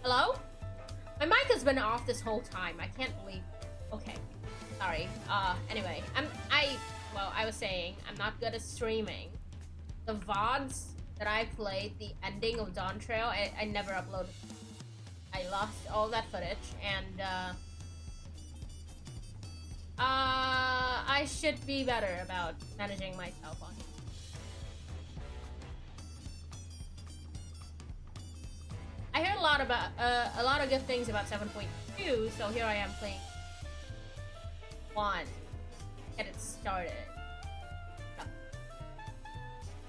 Hello? My mic has been off this whole time. I can't believe. Okay. Sorry. Anyway, I was saying, I'm not good at streaming. The VODs that I played, the ending of Dawn Trail, I never uploaded. I lost all that footage, and, I should be better about managing myself on. I heard a lot of good things about 7.2, so here I am playing 1. Get it started.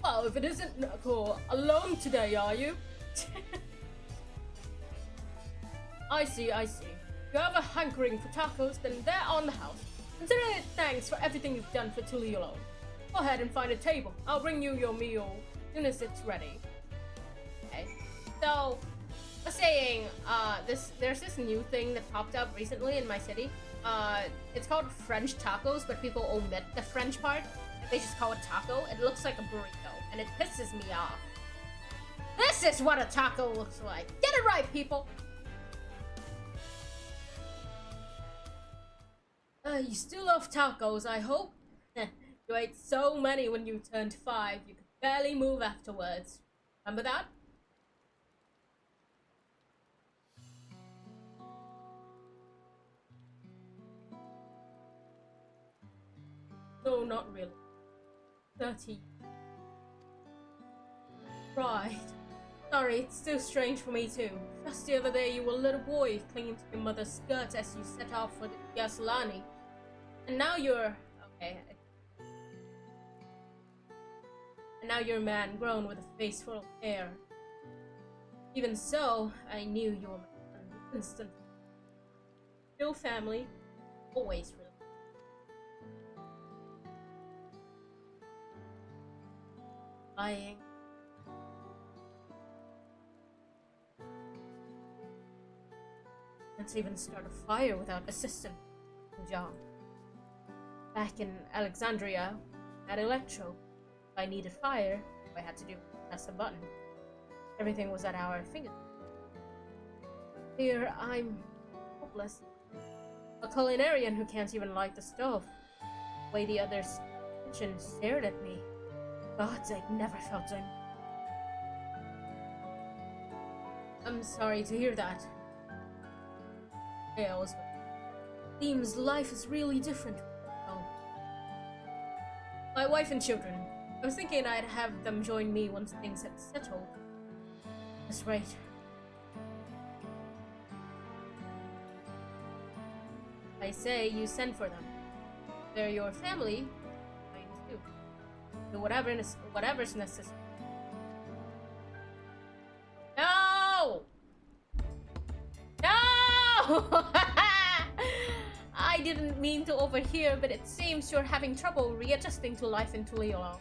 Well, if it isn't Knuckle, alone today, are you? I see. If you have a hankering for tacos, then they're on the house. Consider it thanks for everything you've done for Tulio. Go ahead and find a table. I'll bring you your meal as soon as it's ready. Okay. So, I was saying, there's this new thing that popped up recently in my city. It's called French tacos, but people omit the French part. They just call it taco. It looks like a burrito, and it pisses me off. This is what a taco looks like. Get it right, people. You still love tacos, I hope? You ate so many when you turned 5, you could barely move afterwards. Remember that? No, not really. 30. Right. Sorry, it's still strange for me too. Just the other day you were a little boy clinging to your mother's skirt as you set off for the Yaslani. And now you're... okay. And now you're a man grown with a face full of hair. Even so, I knew you were my son instantly. Still family, always real. Lying. Let's even start a fire without assistance. John. Back in Alexandria, at Electro, if I needed fire, all I had to do was press a button. Everything was at our fingertips. Here, I'm hopeless. A culinarian who can't even light the stove. The way the others in the kitchen stared at me. Gods, I'd never felt so. I'm sorry to hear that. Tales. Seems life is really different. Oh. My wife and children. I was thinking I'd have them join me once things had settled. That's right. I say you send for them. They're your family. Mine too. Do whatever's necessary. No! No! I didn't mean to overhear, but it seems you're having trouble readjusting to life in Tulio.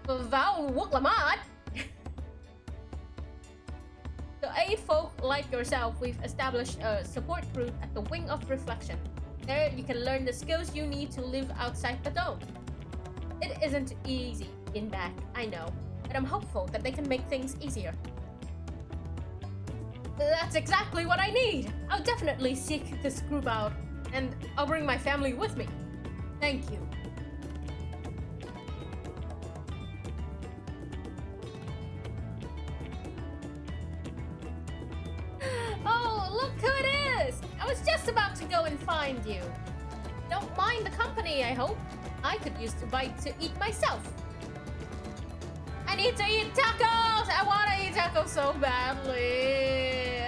Vào quốc là mát. To aid folk like yourself, we've established a support group at the Wing of Reflection. There you can learn the skills you need to live outside the dome. It isn't easy in back, I know, but I'm hopeful that they can make things easier. That's exactly what I need! I'll definitely seek this group out, and I'll bring my family with me. Thank you. Oh, look who it is! I was just about to go and find you. Don't mind the company, I hope. I could use a bite to eat myself. I need to eat tacos! I want to eat tacos so badly.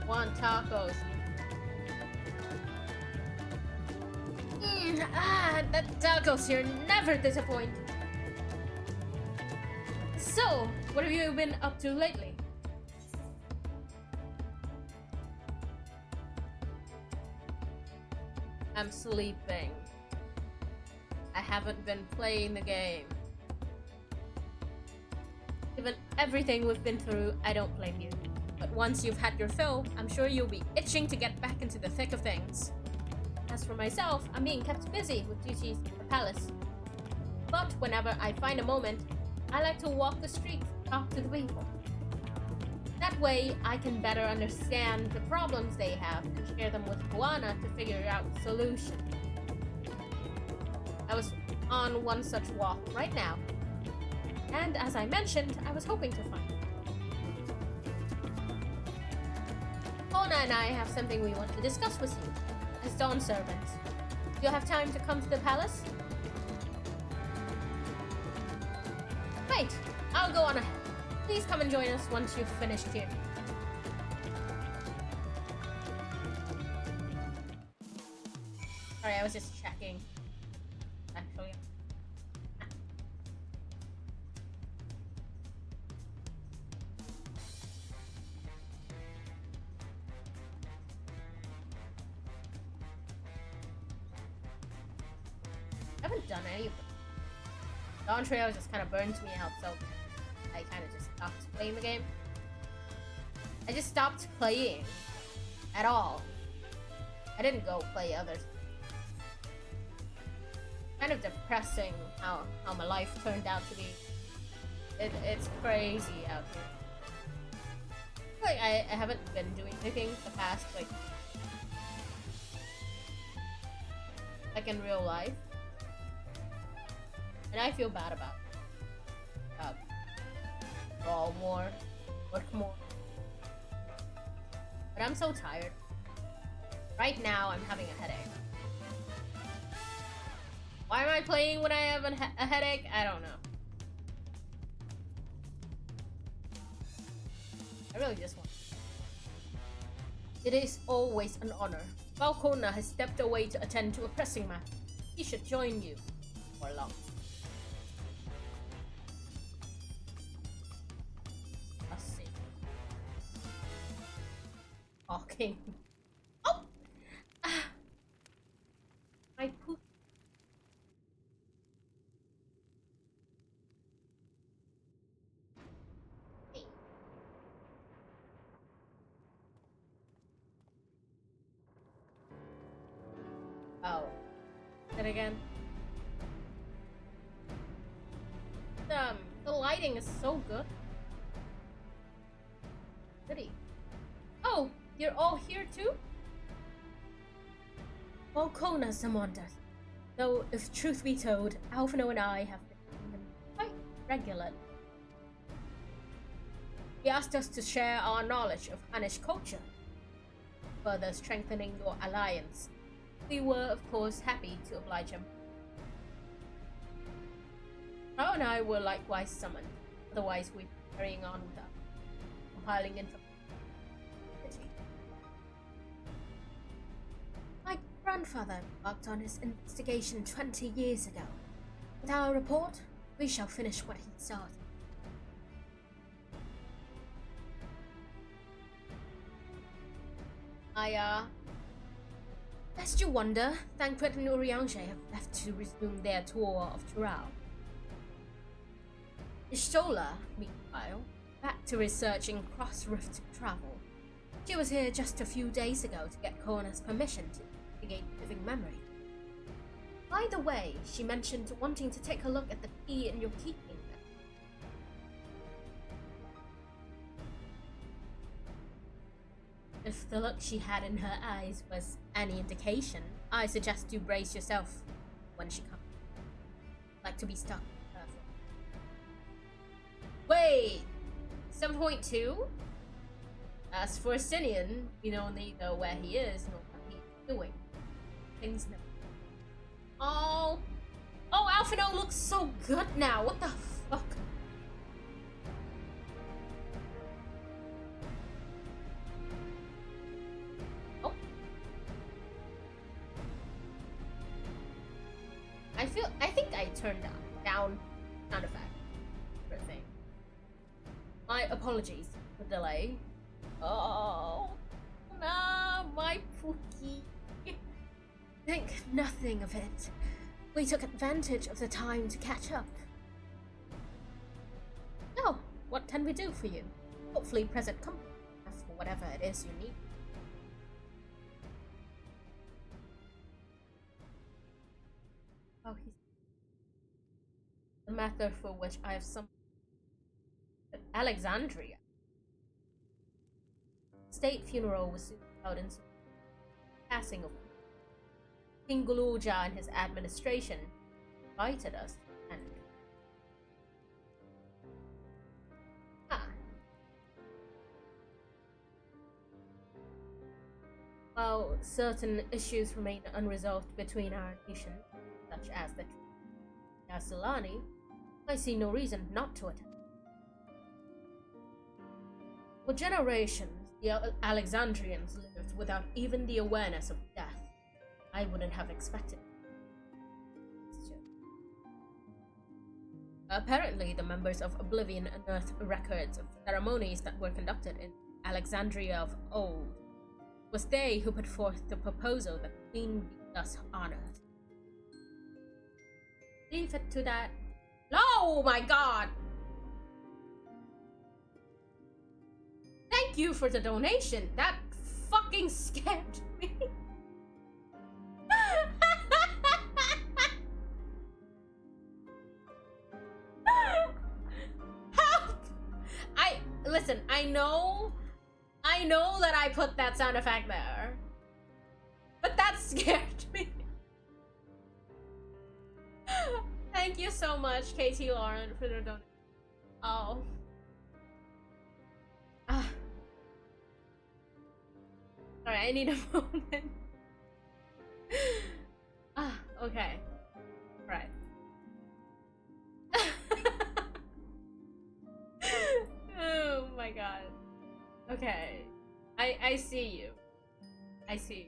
Want tacos. That tacos here never disappoint. So, what have you been up to lately? I'm sleeping. I haven't been playing the game. Given everything we've been through, I don't blame you. But once you've had your fill, I'm sure you'll be itching to get back into the thick of things. As for myself, I'm being kept busy with duties at the palace. But whenever I find a moment, I like to walk the streets, talk to the people. That way, I can better understand the problems they have and share them with Koana to figure out solutions. I was on one such walk right now, and as I mentioned, I was hoping to find Koana and I have something we want to discuss with you, as Dawn servants. Do you have time to come to the palace? Wait, I'll go on ahead. Please come and join us once you've finished here. Sorry, I was just checking. Actually. I haven't done any of them. Dawn Trio just kind of burns me out, so I kind of just stopped playing the game. I just stopped playing at all. I didn't go play others. Kind of depressing how my life turned out to be. It's crazy out here. Like I haven't been doing anything the past like in real life. And I feel bad about draw more, work more. But I'm so tired. Right now, I'm having a headache. Why am I playing when I have a headache? I don't know. I really just want. It is always an honor. While Koana has stepped away to attend to a pressing matter, he should join you for long. Okay. Oh! My poop. Hey. Oh. Then again. The lighting is so good. Pretty. Oh! You're all here too? Well, Koana summoned us. Though, if truth be told, Alphino and I have been quite regular. He asked us to share our knowledge of Hannish culture, further strengthening your alliance. We were, of course, happy to oblige him. Rao and I were likewise summoned. Otherwise, we'd be carrying on with our compiling information. My grandfather embarked on his investigation 20 years ago. With our report, we shall finish what he started. Lest you wonder, Thancred and Urianger have left to resume their tour of Turao. Ishtola, meanwhile, back to researching cross-rift travel. She was here just a few days ago to get Koana's permission to investigate living memory. By the way, she mentioned wanting to take a look at the key in your keeping. If the look she had in her eyes was any indication, I suggest you brace yourself when she comes. Like to be stuck with her. Wait! 7.2? As for Sinian, we don't need to know where he is nor what he's doing. Things never. Oh, Alphino looks so good now. What the fuck? Oh, I think I turned down sound effect for a thing. My apologies for the delay. Oh, no, my Pookie. Think nothing of it. We took advantage of the time to catch up. Now, what can we do for you? Hopefully present company for whatever it is you need. Oh, he's the matter for which I have some Alexandria. State funeral was soon held in passing of King Guluja and his administration invited us and while certain issues remain unresolved between our nations, such as the Yasulani, I see no reason not to attend. For generations, the Alexandrians lived without even the awareness of death. I wouldn't have expected it. Apparently, the members of Oblivion unearthed records of ceremonies that were conducted in Alexandria of old. It was they who put forth the proposal that Queen be thus honored. Leave it to that. Oh my god! Thank you for the donation. That fucking scared me. Help! Listen, I know that I put that sound effect there. But that scared me. Thank you so much, Katie Lauren, for the donation. Oh. Alright, I need a moment. Okay. Right. Oh my god. Okay. I see you. I see you.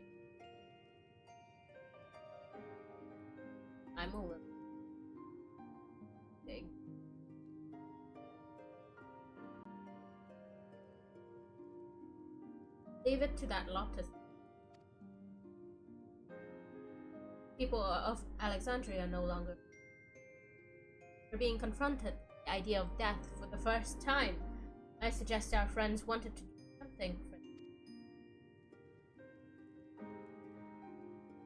I'm a little big. Leave it to that Lotus. People of Alexandria no longer are being confronted with the idea of death for the first time. I suggest our friends wanted to do something for them.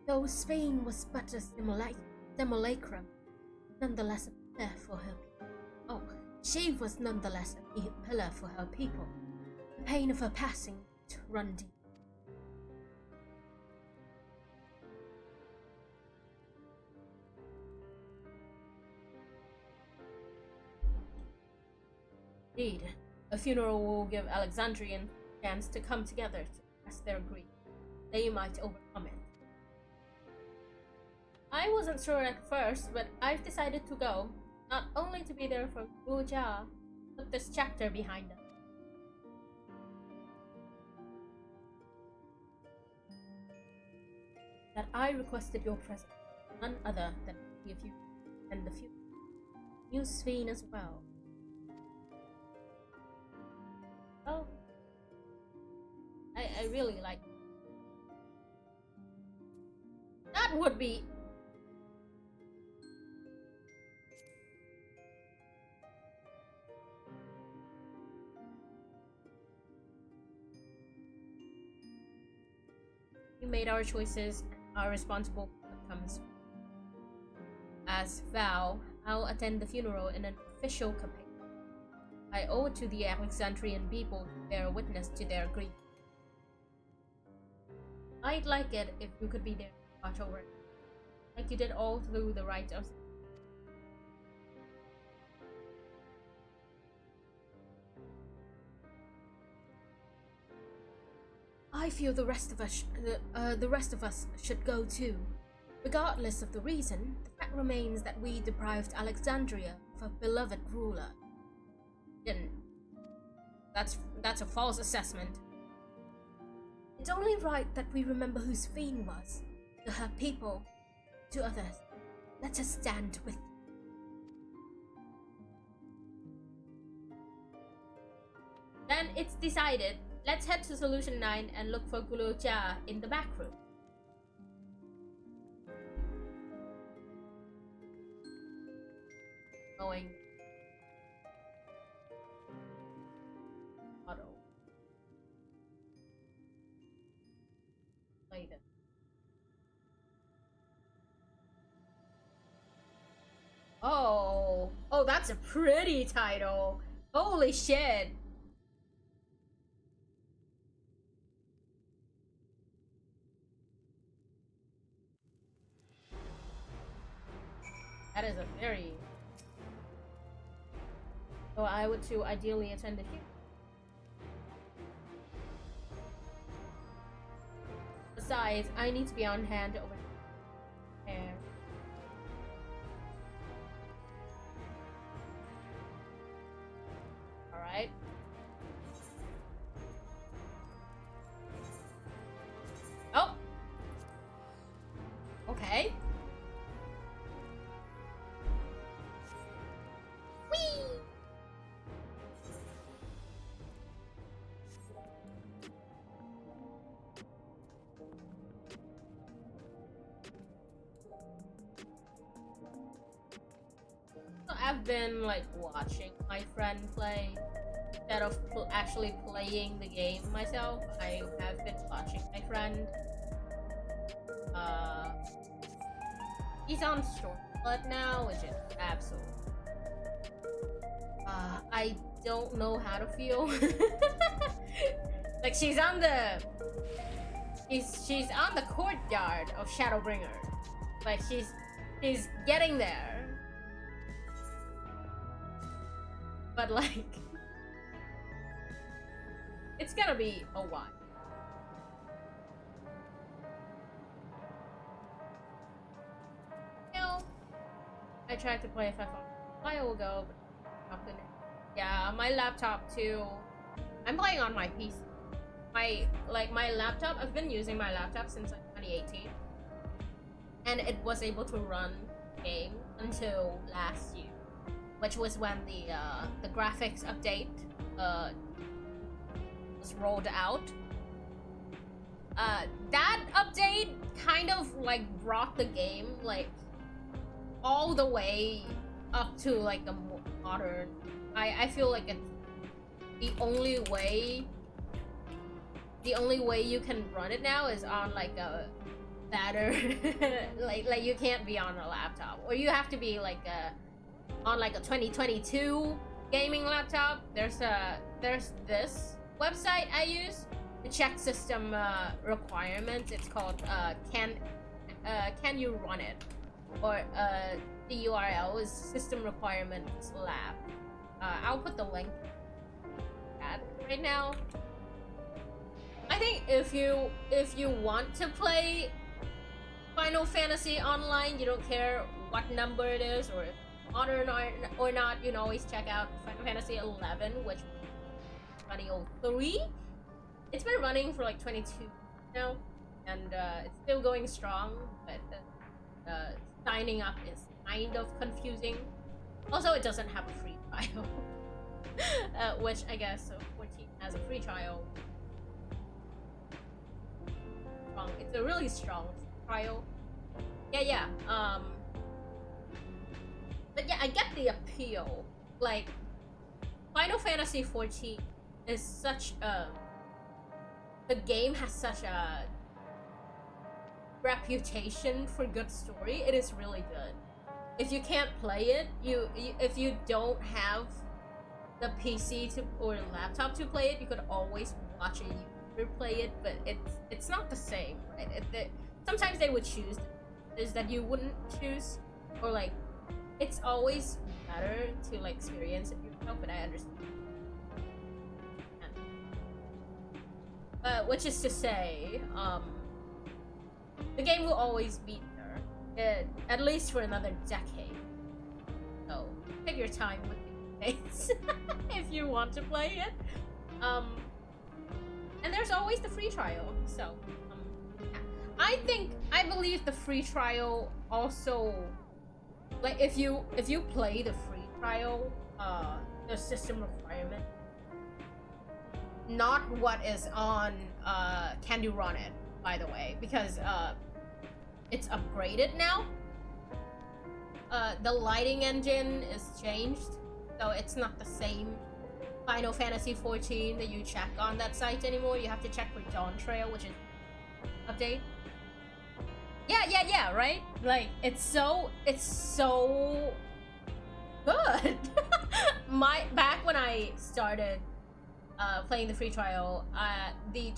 Though Spain was but a simulacrum, nonetheless a pillar for her people. Oh, she was nonetheless a pillar for her people. The pain of her passing run deep. Indeed, a funeral will give Alexandrians a chance to come together to express their grief. They might overcome it. I wasn't sure at first, but I've decided to go, not only to be there for Guja, but this chapter behind us. That I requested your presence, none other than to give you and the future. You Sveen as well. Oh, I really like it. That would be we made our choices and are responsible for what comes. As vow, I'll attend the funeral in an official capacity. I owe it to the Alexandrian people to bear witness to their grief. I'd like it if you could be there to watch over it, like you did all through the rite of. I feel the rest of us should go too. Regardless of the reason, the fact remains that we deprived Alexandria of a beloved ruler. Didn't. That's a false assessment. It's only right that we remember who Sveen was, to her people, to others. Let us stand with them. Then it's decided. Let's head to Solution 9 and look for Gulocha in the back room. Going. Auto. Later. Oh, that's a pretty title. Holy shit. That is a very... So I would to ideally attend the shoot. Besides, I need to be on hand over there. Alright. Oh! Okay. Whee! I've been like watching my friend play instead of actually playing the game myself. I have been watching my friend. He's on Stormblood now, which is absolute. I don't know how to feel. Like she's on the courtyard of Shadowbringer. Like she's getting there. But like it's gonna be a while. You know, I tried to play FFXIV a while ago, but yeah, my laptop too. I'm playing on my PC. My laptop, I've been using my laptop since like 2018. And it was able to run the game until last year, which was when the graphics update was rolled out. That update kind of like brought the game like all the way up to like a modern. I feel like it's the only way you can run it now is on like a better like you can't be on a laptop, or you have to be like on like a 2022 gaming laptop. There's this website I use to check system requirements. It's called can you run it, or the URL is system requirements lab. I'll put the link at right now. I think if you want to play Final Fantasy online, you don't care what number it is or if modern or not, you can always check out Final Fantasy XI, which is running 03. It's been running for like 22 now, and it's still going strong, but signing up is kind of confusing. Also, it doesn't have a free trial, which I guess 14 has a free trial. It's a really strong trial. Yeah. But yeah, I get the appeal. Like, Final Fantasy XIV is such a... The game has such a reputation for good story. It is really good. If you can't play it, if you don't have the PC or laptop to play it, you could always watch a YouTuber play it, but it's not the same, right? Sometimes they would choose is that you wouldn't choose, or like it's always better to like experience it yourself, but I understand. Which is to say, the game will always be there, at least for another decade. So take your time with the updates if you want to play it. And there's always the free trial. So I believe the free trial also, like if you play the free trial, the system requirement, not what is on Can You Run It, by the way, because it's upgraded now. The lighting engine is changed, so it's not the same Final Fantasy XIV that you check on that site anymore. You have to check for Dawn Trail, which is update. Yeah, right? Like, it's so Good. Back when I started playing the free trial, the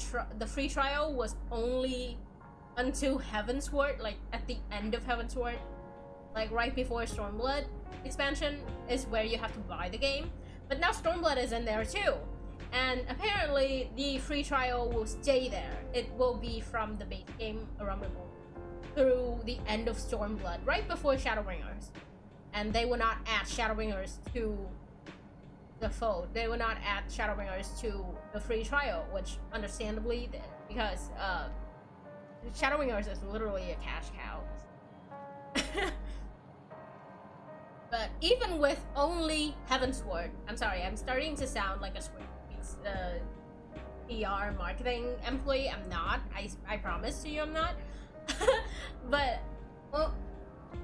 free trial was only until Heavensward, like at the end of Heavensward, like right before Stormblood expansion is where you have to buy the game. But now Stormblood is in there too, and apparently the free trial will stay there. It will be from the base game Rumble through the end of Stormblood, right before Shadowbringers, and they will not add Shadowbringers to the fold. They will not add Shadowbringers to the free trial, which understandably, because Shadowbringers is literally a cash cow. But even with only Heavensward, I'm sorry, I'm starting to sound like a Square Enix PR marketing employee. I'm not. I promise to you, I'm not. But well,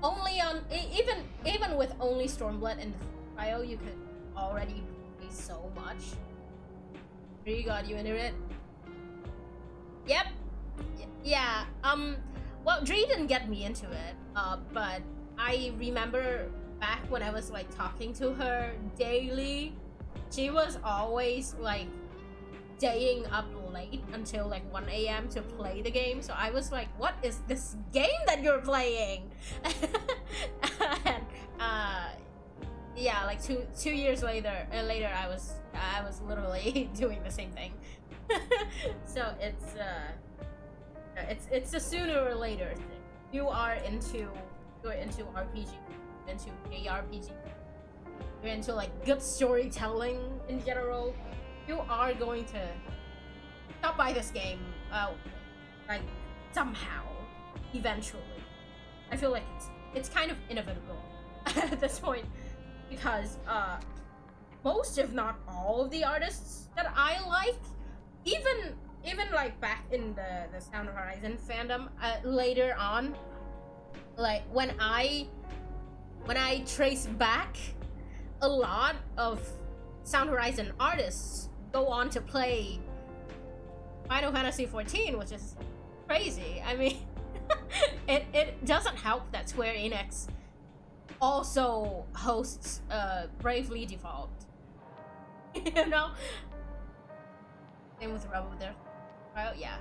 only on even with only Stormblood in the trial, you could already play so much. Really got you into it. Yep. Yeah. Well, Dre didn't get me into it. But I remember back when I was like talking to her daily, she was always like staying up late until like 1 a.m. to play the game. So I was like, what is this game that you're playing? And yeah, like two years later I was literally doing the same thing. So it's a sooner or later thing. You're into RPG, into ARPG, you're into like good storytelling in general, you are going to stop by this game like somehow eventually. I feel like it's kind of inevitable at this point, because most if not all of the artists that I like, even like back in the Sound Horizon fandom, later on, like when I trace back, a lot of Sound Horizon artists go on to play Final Fantasy XIV, which is crazy. I mean, it doesn't help that Square Enix also hosts Bravely Default. You know? Same with Rebel there. Oh, yeah.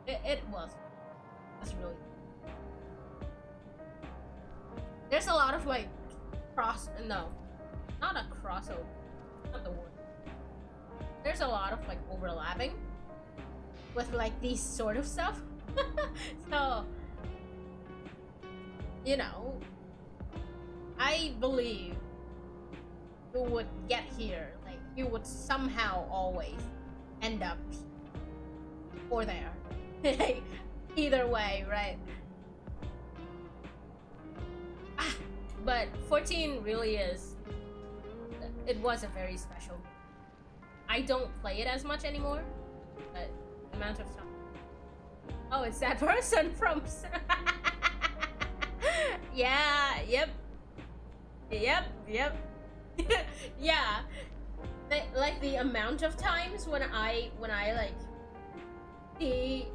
It was really. There's a lot of like not a crossover, not the word. There's a lot of like overlapping with like these sort of stuff. So, you know, I believe you would get here, like you would somehow always end up or there. Either way, right? But 14 really is, it was a very special game. I don't play it as much anymore, but the amount of time. Oh, it's that person from yeah, yep. Yeah, like the amount of times when I like see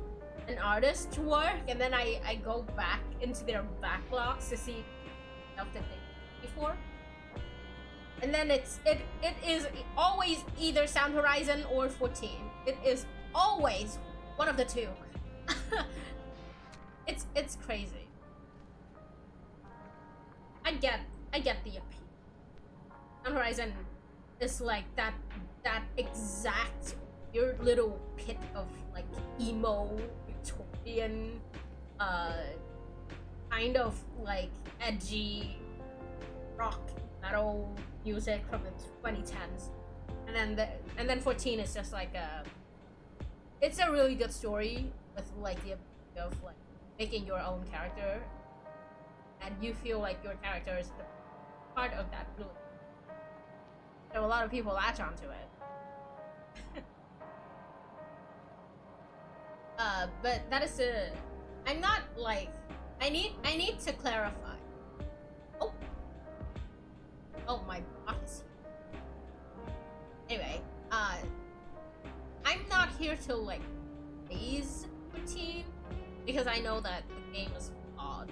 an artist's work and then I go back into their backlogs to see stuff that they did before, and then it is always either Sound Horizon or 14. It is always one of the two. It's crazy. I get the appeal. Sound Horizon is like that exact weird little pit of like emo Victorian kind of like edgy rock metal music from the 2010s, and then 14 is just like it's a really good story with like the ability of like making your own character, and you feel like your character is the part of that group. So a lot of people latch onto it. But that is I'm not like, I need to clarify. Oh my box. Anyway, I'm not here to like praise 14. because I know that the game is flawed.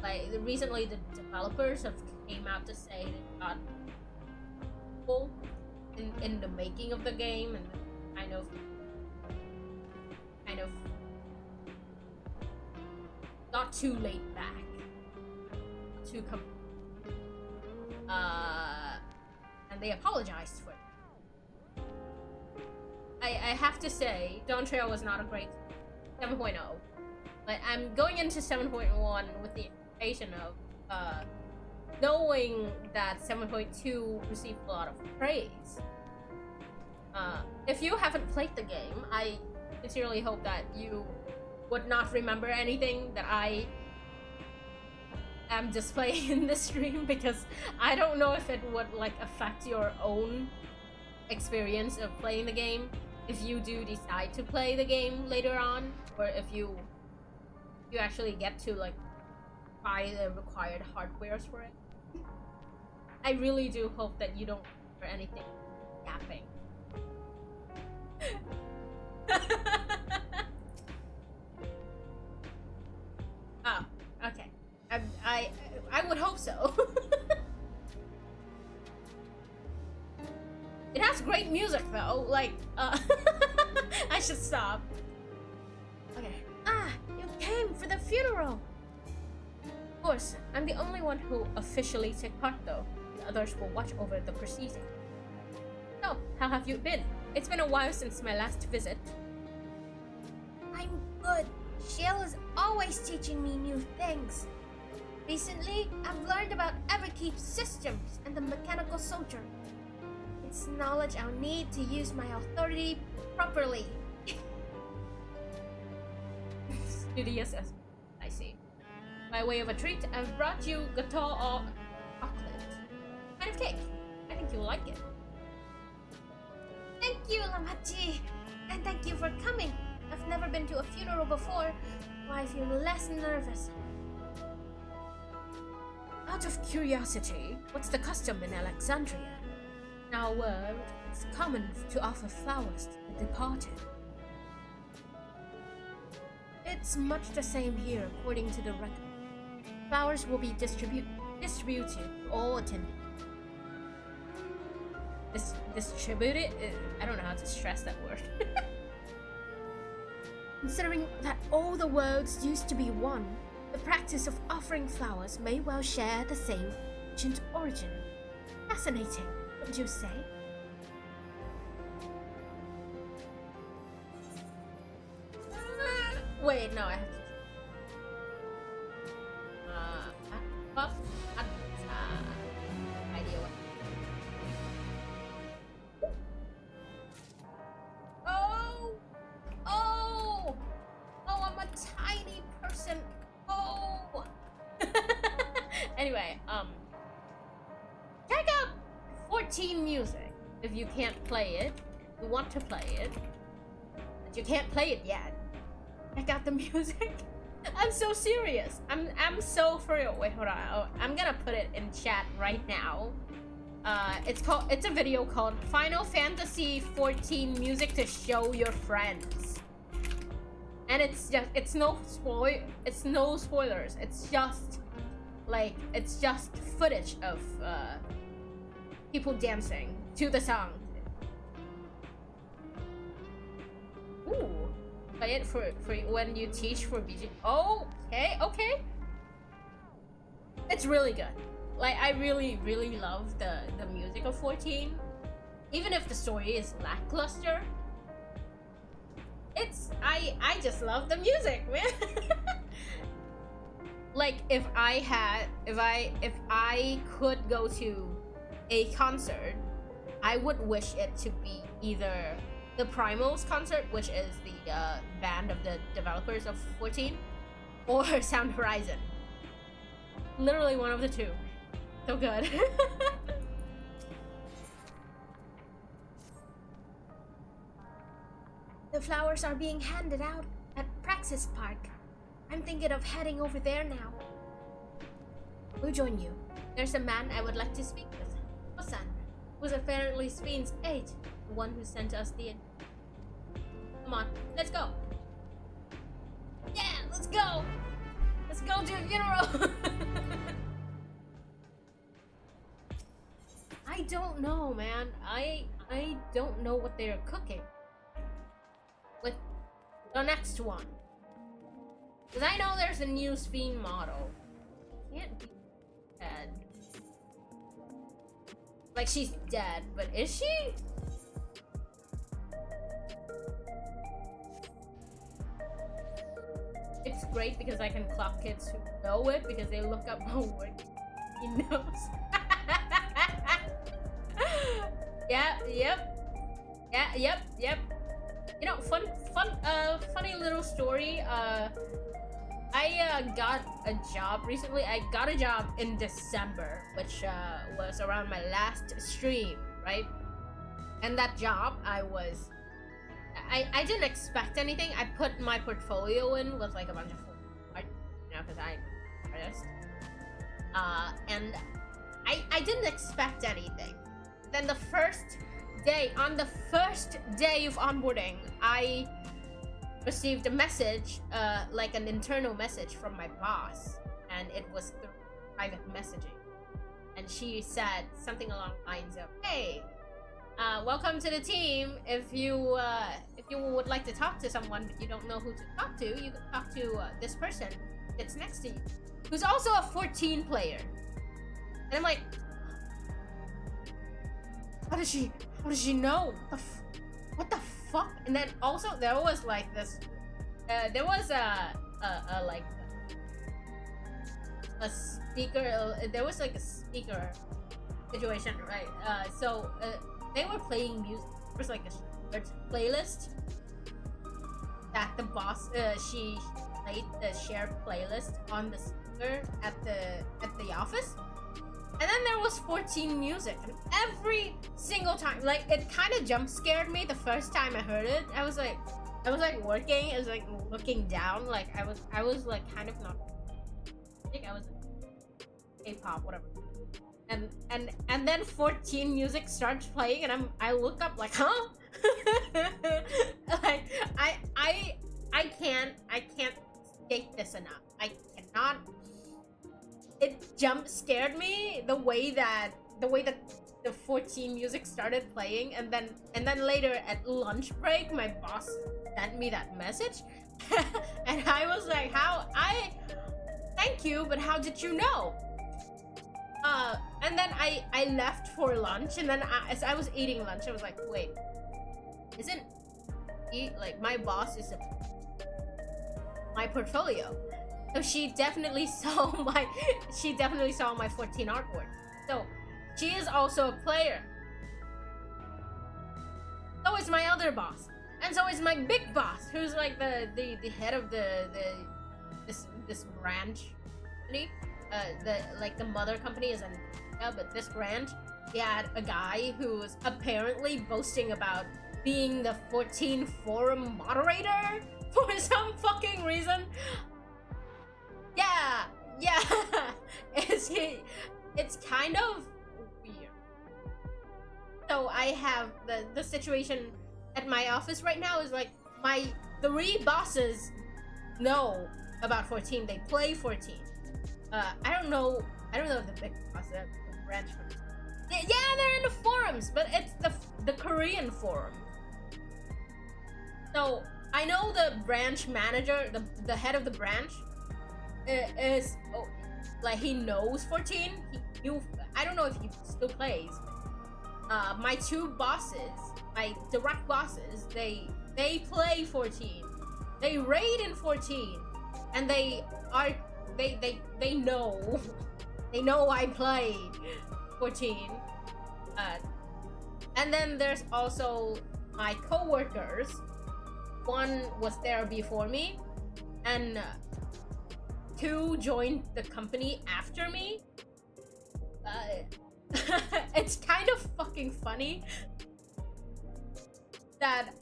Like recently, the developers have came out to say they got people in the making of the game, and kind of got too laid back, too and they apologized for it. I have to say, Dawn Trail was not a great 7.0, but I'm going into 7.1 with the expectation of knowing that 7.2 received a lot of praise. If you haven't played the game, I sincerely hope that you would not remember anything that I am displaying in this stream, because I don't know if it would like affect your own experience of playing the game if you do decide to play the game later on, or if you actually get to like buy the required hardwares for it. I really do hope that you don't remember anything yapping. Oh, okay. I would hope so. It has great music though, like, I should stop. Okay. Ah, you came for the funeral! Of course, I'm the only one who officially took part though. The others will watch over the proceedings. So, how have you been? It's been a while since my last visit. I'm good. Shale is always teaching me new things. Recently, I've learned about Everkeep's systems and the mechanical soldier. It's knowledge I'll need to use my authority properly. Studious as I see. By way of a treat, I've brought you gateau au chocolate. Kind of cake. I think you'll like it. Thank you, Lamachi. And thank you for coming. I've never been to a funeral before, so I feel less nervous. Out of curiosity, what's the custom in Alexandria? In our world, it's common to offer flowers to the departed. It's much the same here, according to the record. Flowers will be distributed to all attending. Distributed? I don't know how to stress that word. Considering that all the worlds used to be one, the practice of offering flowers may well share the same ancient origin. Fascinating, wouldn't you say? Wait, no, I have to. Idea what? Oh, I'm a tiny person. Oh. Anyway, check out 14 music if you can't play it. You want to play it, but you can't play it yet. Check out the music. I'm so serious. I'm so for real. Wait, hold on. I'm gonna put it in chat right now. It's a video called Final Fantasy XIV music to show your friends. And it's no spoilers. It's just footage of people dancing to the song. Ooh. Play it for when you teach for BG. Oh, okay. It's really good. Like, I really love the music of 14. Even if the story is lackluster. I just love the music, man. Like, if I could go to a concert, I would wish it to be either the Primal's concert, which is the band of the developers of 14, or Sound Horizon. Literally one of the two. So good. The flowers are being handed out at Praxis Park. I'm thinking of heading over there now. We'll join you. There's a man I would like to speak with. Osan, who's apparently Sphinx 8, the one who sent us the... Come on, let's go. Yeah, go! Let's go to a funeral! I don't know, man. I don't know what they're cooking with the next one. Because I know there's a new Sphin model. Can't be dead. Like, she's dead, but is she? It's great because I can clock kids who know it because they look up my work. He knows. Yep. You know, funny little story. I got a job recently. I got a job in December, which was around my last stream, right? And that job, I didn't expect anything. I put my portfolio in with like a bunch of art, you know, because I'm an artist. And I didn't expect anything. Then the first day of onboarding, I received a message, like an internal message from my boss, and it was through private messaging. And she said something along the lines of, "Hey, welcome to the team. If you would like to talk to someone but you don't know who to talk to, you can talk to this person that's next to you, who's also a 14 player." And I'm like, how does she know? What the fuck? And then also there was like this, there was a like a speaker. There was like a speaker situation, right? So they were playing music. There was like a playlist that the boss she played the shared playlist on the speaker at the office. And then there was 14 music, and every single time, like, it kind of jump scared me the first time I heard it. I was like working, I was like looking down, like I was like kind of not, I think I was like K-pop, whatever. And then 14 music starts playing, and I look up like, huh? Like I can't state this enough. I cannot. It jump scared me the way that the 14 music started playing, and then later at lunch break my boss sent me that message. And I was like, thank you, but how did you know? And then I left for lunch, and then as I was eating lunch, I was like, wait, isn't he, like, my boss is my portfolio? So she definitely saw my 14 artwork. So she is also a player. So is my other boss, and so is my big boss, who's like the head of this branch company. The mother company is in, yeah, but this branch, he had a guy who was apparently boasting about being the 14 forum moderator for some fucking reason. Yeah. It's kind of weird. So I have the situation at my office right now is like my 3 bosses know about 14. They play 14. I don't know if the big boss, the branch. Yeah, they're in the forums, but it's the Korean forum. So I know the branch manager, the head of the branch, is like, he knows 14. I don't know if he still plays. My 2 bosses, my direct bosses, they play 14. They raid in 14, and they know they know I play 14. And then there's also my coworkers. One was there before me, and 2 joined the company after me. It's kind of fucking funny that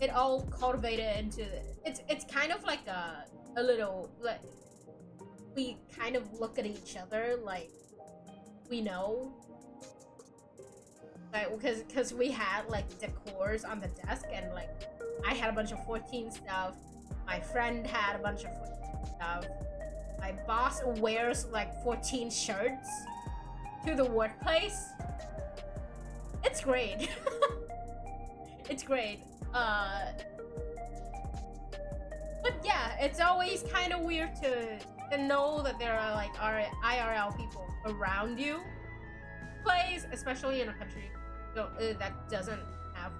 it all cultivated into it's kind of like a little, like, we kind of look at each other like we know, like, because we had like decors on the desk, and like I had a bunch of 14 stuff, My friend had a bunch of stuff. My boss wears like 14 shirts to the workplace. It's great. It's great. But yeah, it's always kind of weird to know that there are like IRL people around you. Plays, especially in a country that doesn't have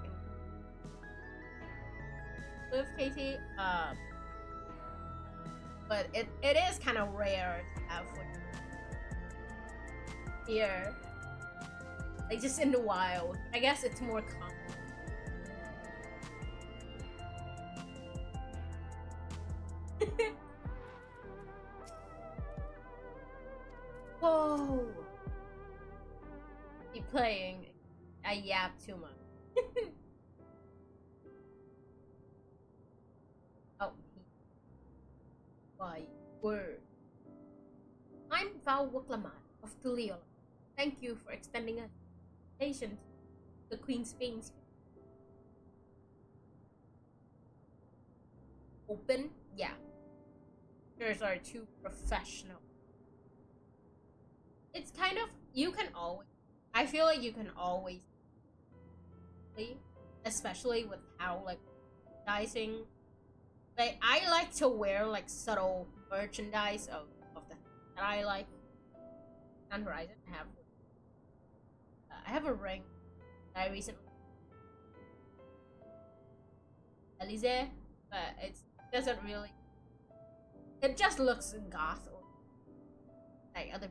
live KT. But it is kind of rare to have like here, like just in the wild. I guess it's more common. Whoa! Keep playing. I yap too much. Oh, by word. I'm Val Wuklaman of Tulio. Thank you for extending a invitation to the Queen's Spain's. Open? Yeah. Yours are too professional. It's kind of, you can always, I feel like you can always, especially with how like merchandising, like I like to wear like subtle merchandise of the that I like. On Horizon, I have a ring that I recently Elise, but it doesn't really. It just looks goth or like other.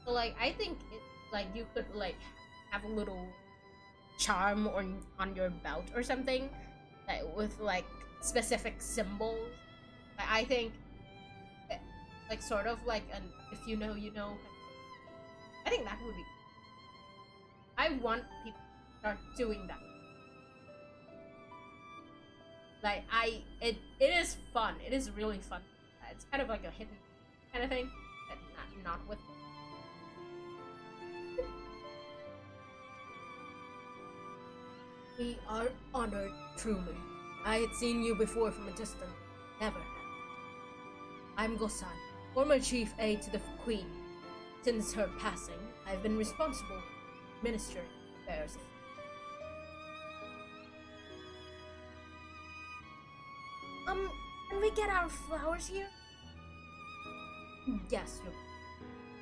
So like I think it like you could like have a little charm on your belt or something, like with like specific symbols. I think like sort of like an if you know you know. I think that would be. I want people to start doing that. Like it is fun. It is really fun. It's kind of like a hidden kind of thing, but not with. We are honored, truly. I had seen you before from a distance. Never had. I'm Gosan, former chief aide to the Queen. Since her passing, I've been responsible for administering affairs. Can we get our flowers here? Yes,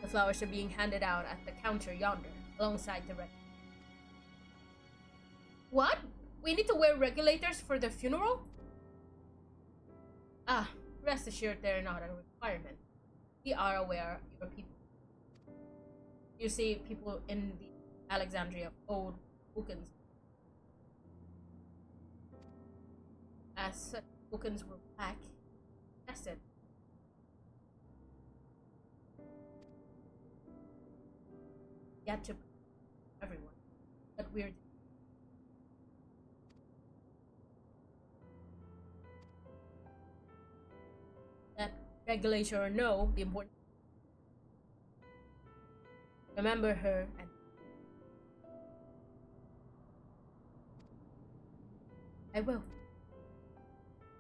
the flowers are being handed out at the counter yonder, alongside the red. What? We need to wear regulators for the funeral? Ah, rest assured they're not a requirement. We are aware your people. You see people in the Alexandria old Vulcans. As such, Vulcans were black, tested. Yet to everyone. But weird. That regulator or no, the important. Remember her and I will.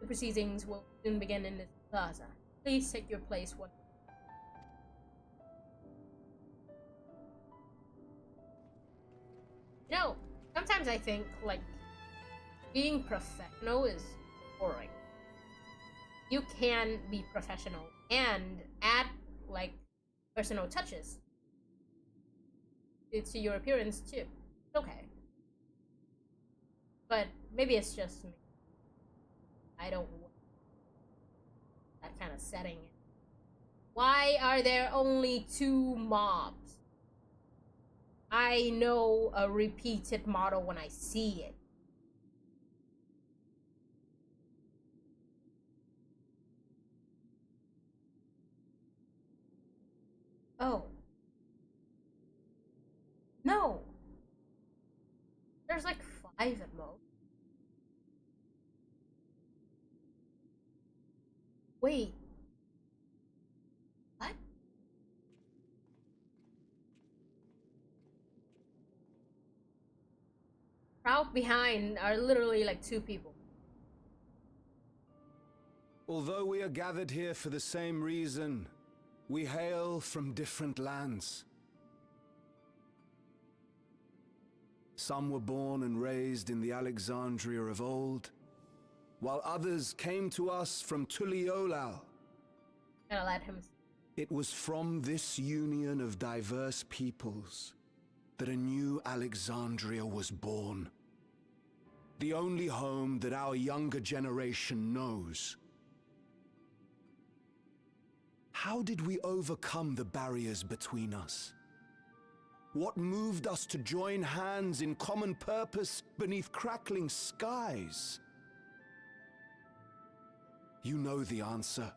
The proceedings will soon begin in this plaza. Please take your place one. You know, sometimes I think like being professional is boring. You can be professional and add like personal touches to your appearance too. It's okay. But maybe it's just me. I don't want that kind of setting. Why are there only 2 mobs? I know a repeated model when I see it. Oh. No. There's like 5 at most. Wait. What? Crowd behind are literally like 2 people. Although we are gathered here for the same reason, we hail from different lands. Some were born and raised in the Alexandria of old, while others came to us from Tuliolal. Gonna let him. It was from this union of diverse peoples that a new Alexandria was born. The only home that our younger generation knows. How did we overcome the barriers between us? What moved us to join hands in common purpose beneath crackling skies? You know the answer.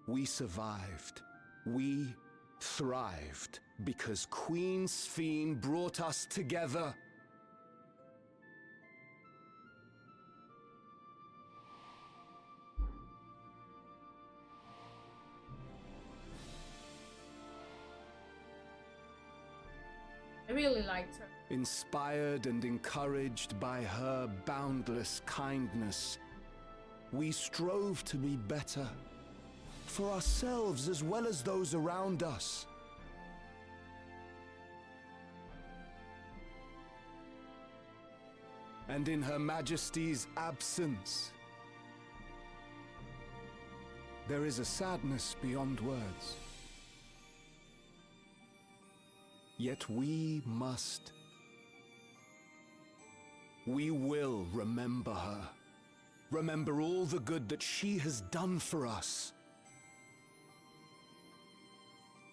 We survived. We thrived because Queen Sphene brought us together. I really liked her. Inspired and encouraged by her boundless kindness, we strove to be better, for ourselves as well as those around us. And in Her Majesty's absence, there is a sadness beyond words. Yet we must. We will remember her. Remember all the good that she has done for us.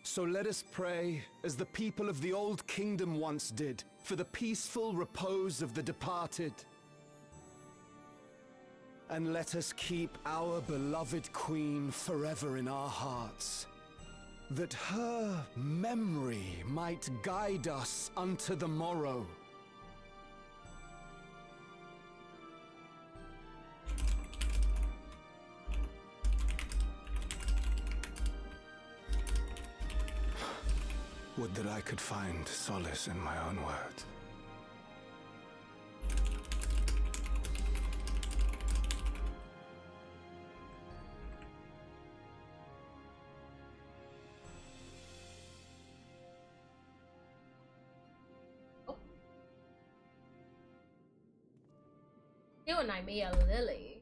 So let us pray, as the people of the Old Kingdom once did, for the peaceful repose of the departed. And let us keep our beloved Queen forever in our hearts, that her memory might guide us unto the morrow. Would that I could find solace in my own words. You and I made a lily.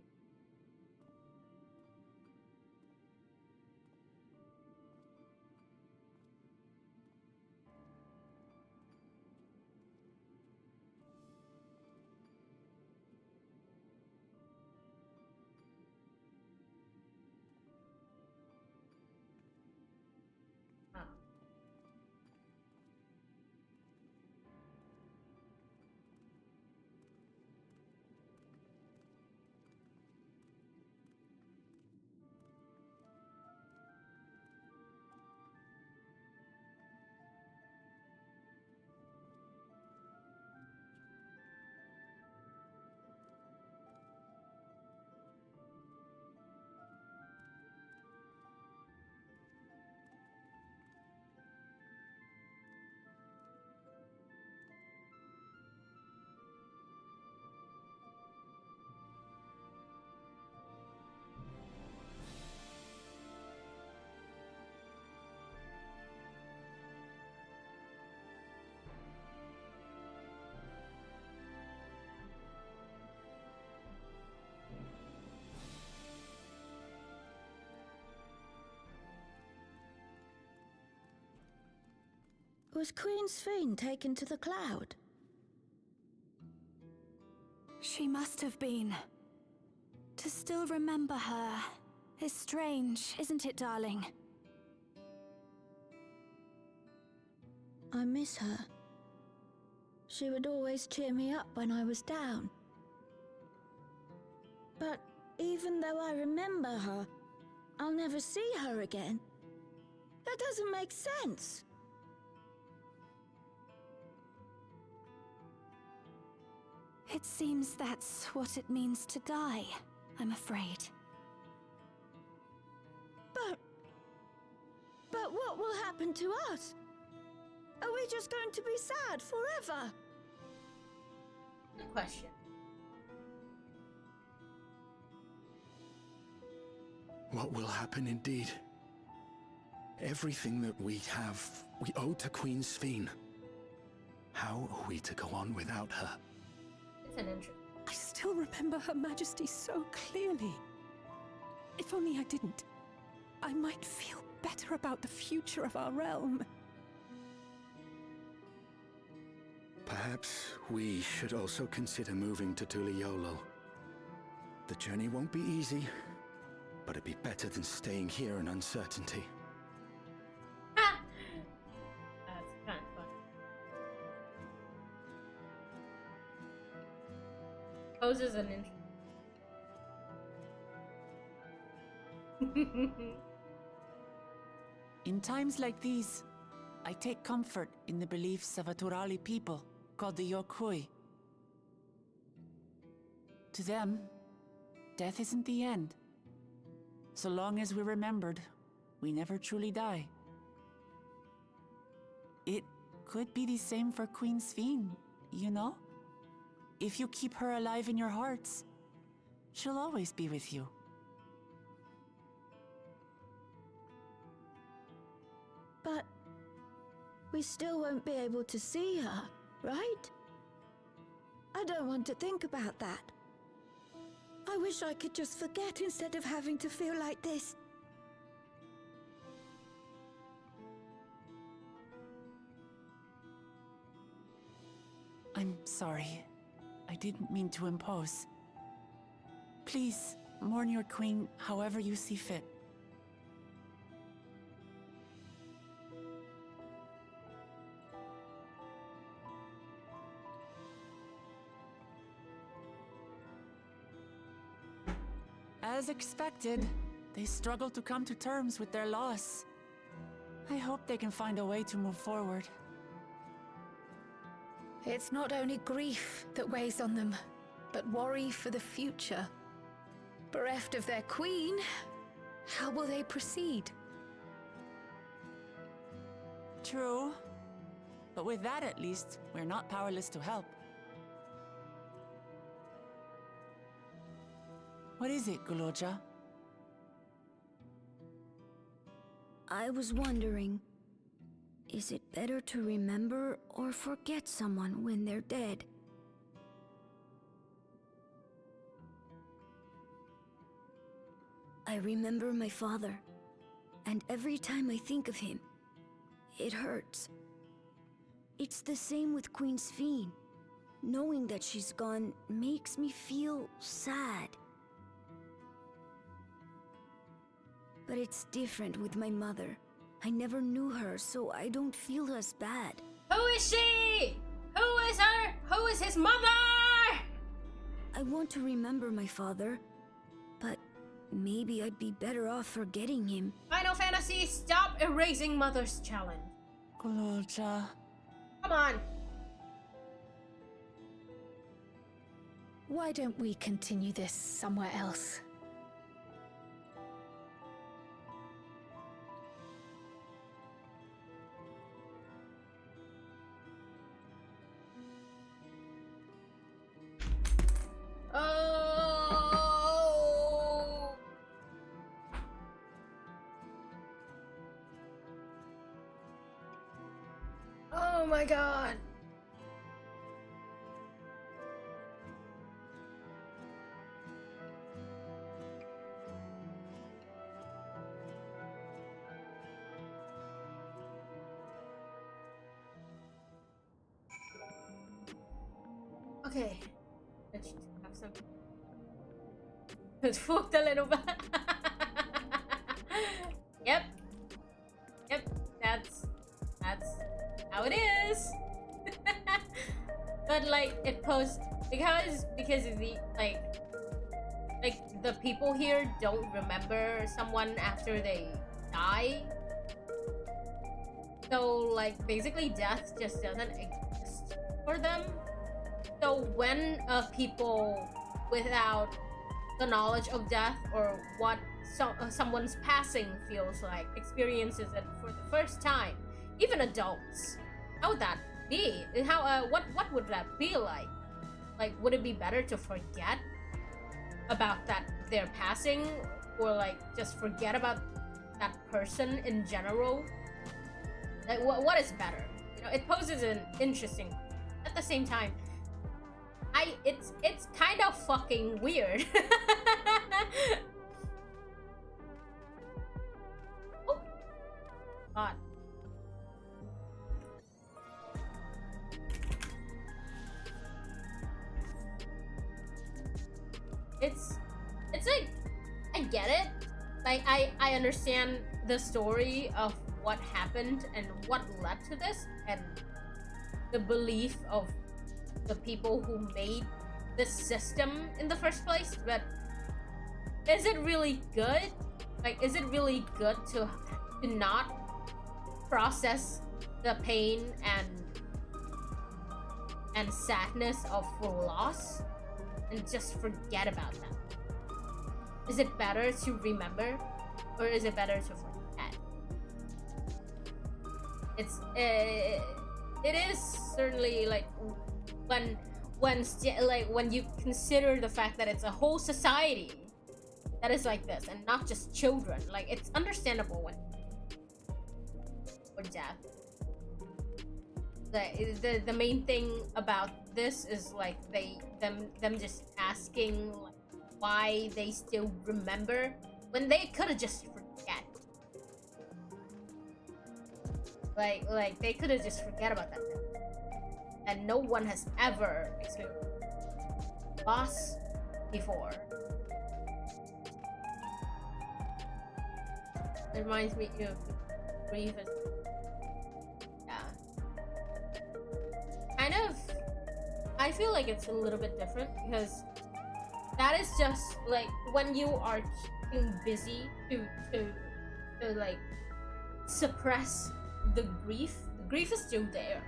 Was Queen Sphene taken to the cloud? She must have been. To still remember her is strange, isn't it, darling? I miss her. She would always cheer me up when I was down. But even though I remember her, I'll never see her again. That doesn't make sense. It seems that's what it means to die, I'm afraid. But what will happen to us? Are we just going to be sad forever? question. What will happen indeed? Everything that we have, we owe to Queen Sphene. How are we to go on without her? It's an interest. I still remember Her Majesty so clearly. If only I didn't, I might feel better about the future of our realm. Perhaps we should also consider moving to Tuliolo. The journey won't be easy, but it'd be better than staying here in uncertainty. That's kind of fun. Poses an interest. In times like these, I take comfort in the beliefs of a Turali people called the Yokui. To them, death isn't the end. So long as we're remembered, we never truly die. It could be the same for Queen Sphene, you know? If you keep her alive in your hearts, she'll always be with you. But we still won't be able to see her, right? I don't want to think about that. I wish I could just forget instead of having to feel like this. I'm sorry. I didn't mean to impose. Please, mourn your queen however you see fit. As expected, they struggle to come to terms with their loss. I hope they can find a way to move forward. It's not only grief that weighs on them, but worry for the future. Bereft of their queen, how will they proceed? True. But with that at least, we're not powerless to help. What is it, Guloja? I was wondering, is it better to remember or forget someone when they're dead? I remember my father, and every time I think of him, it hurts. It's the same with Queen Sphene. Knowing that she's gone makes me feel sad. But it's different with my mother. I never knew her, so I don't feel as bad. Who is she? Who is her? Who is his mother? I want to remember my father, but maybe I'd be better off forgetting him. Final Fantasy, stop erasing Mother's challenge. Guloja. Come on. Why don't we continue this somewhere else? Oh. Oh my god. Okay. Let's just have some. Let's walk a little bit. Yep. Yep. That's how it is. But like it posed because of the like the people here don't remember someone after they die. So like basically death just doesn't exist for them. So when people without the knowledge of death or what someone's passing feels like experiences it for the first time, even adults, how would that be? How what would that be like? like, would it be better to forget about that their passing, or like just forget about that person in general? Like, what is better? You know, it poses an interesting. At the same time, it's kind of fucking weird. Oh, God. It's like, I get it. Like, I understand the story of what happened and what led to this, and the belief of the people who made this system in the first place, but is it really good? Like, is it really good to not process the pain and sadness of loss and just forget about that? Is it better to remember, or is it better to forget? It is certainly like when you consider the fact that it's a whole society that is like this and not just children. Like, it's understandable when or death. The main thing about this is like them just asking like why they still remember when they could have just forget. Like they could have just forget about that. And no one has ever experienced loss before. It reminds me of grief. Yeah. Kind of. I feel like it's a little bit different because that is just like when you are keeping busy to like suppress the grief. The grief is still there.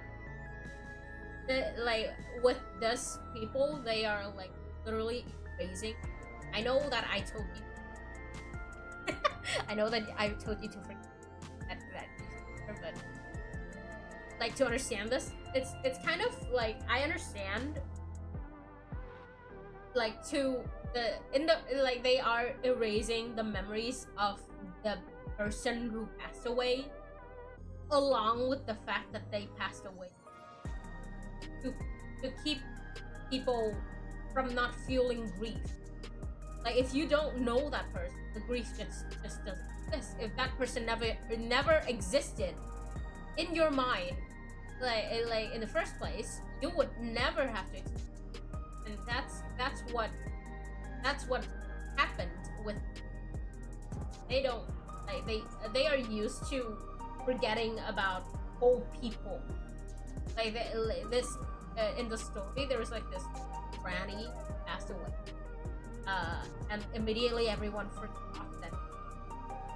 Like with this people, they are like literally erasing. I know that I told you. I know that I told you to forget that, but like to understand this, it's kind of like I understand. Like like they are erasing the memories of the person who passed away, along with the fact that they passed away. To keep people from not feeling grief. Like if you don't know that person, the grief just doesn't exist. If that person never existed in your mind, like in the first place, you would never have to experience. And that's what happened with. They don't like they are used to forgetting about whole people. Like this in the story, there was like this granny passed away, and immediately everyone forgot that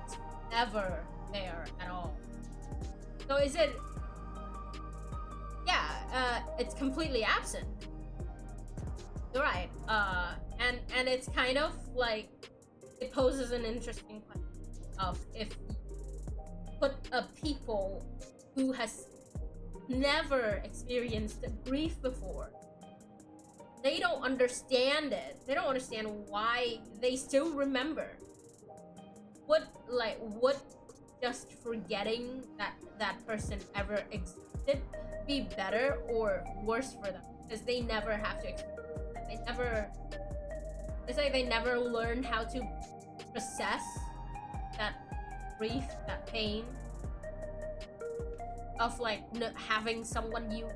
it's never there at all. So is it? Yeah, it's completely absent. You're right. And it's kind of like it poses an interesting question of if you put a people who has never experienced grief before, they don't understand it. They don't understand why they still remember. Would just forgetting that person ever existed be better or worse for them? Because they never have to experience it. They never. It's like they never learn how to process that grief, that pain of like having someone you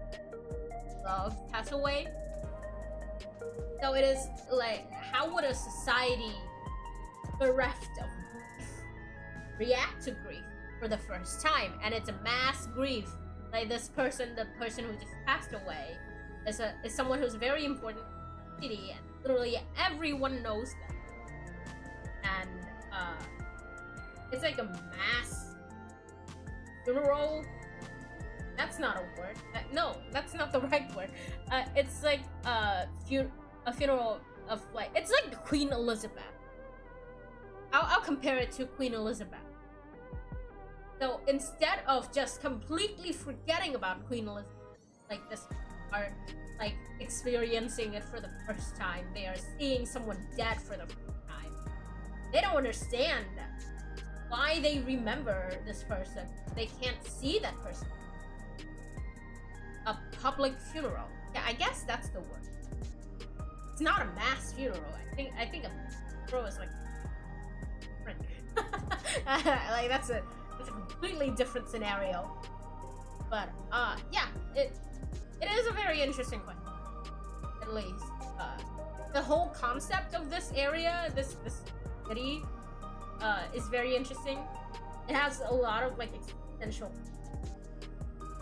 love pass away. So it is like, how would a society bereft of grief react to grief for the first time? And it's a mass grief. Like this person, the person who just passed away, is someone who's very important in the city, and literally everyone knows them. And it's like a mass funeral. That's not a word. No, that's not the right word. It's like a funeral of like, it's like Queen Elizabeth. I'll compare it to Queen Elizabeth. So instead of just completely forgetting about Queen Elizabeth, like this are like experiencing it for the first time. They are seeing someone dead for the first time. They don't understand why they remember this person. They can't see that person. A public funeral. Yeah, I guess that's the word. It's not a mass funeral. I think a funeral is like different. Like that's a completely different scenario. But yeah, it is a very interesting question. At least the whole concept of this area, this city, is very interesting. It has a lot of like existential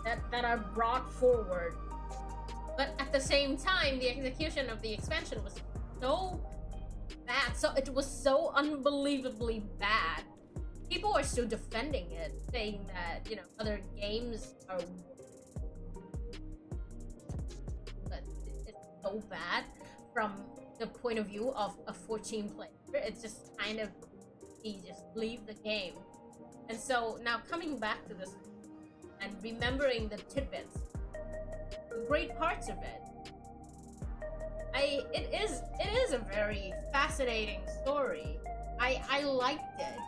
that are brought forward, but at the same time, the execution of the expansion was so bad. So it was so unbelievably bad. People are still defending it, saying that, you know, other games are, but it's so bad from the point of view of a 14 player. It's just kind of, you just leave the game. And so now coming back to this and remembering the tidbits, the great parts of it, it is a very fascinating story. I liked it.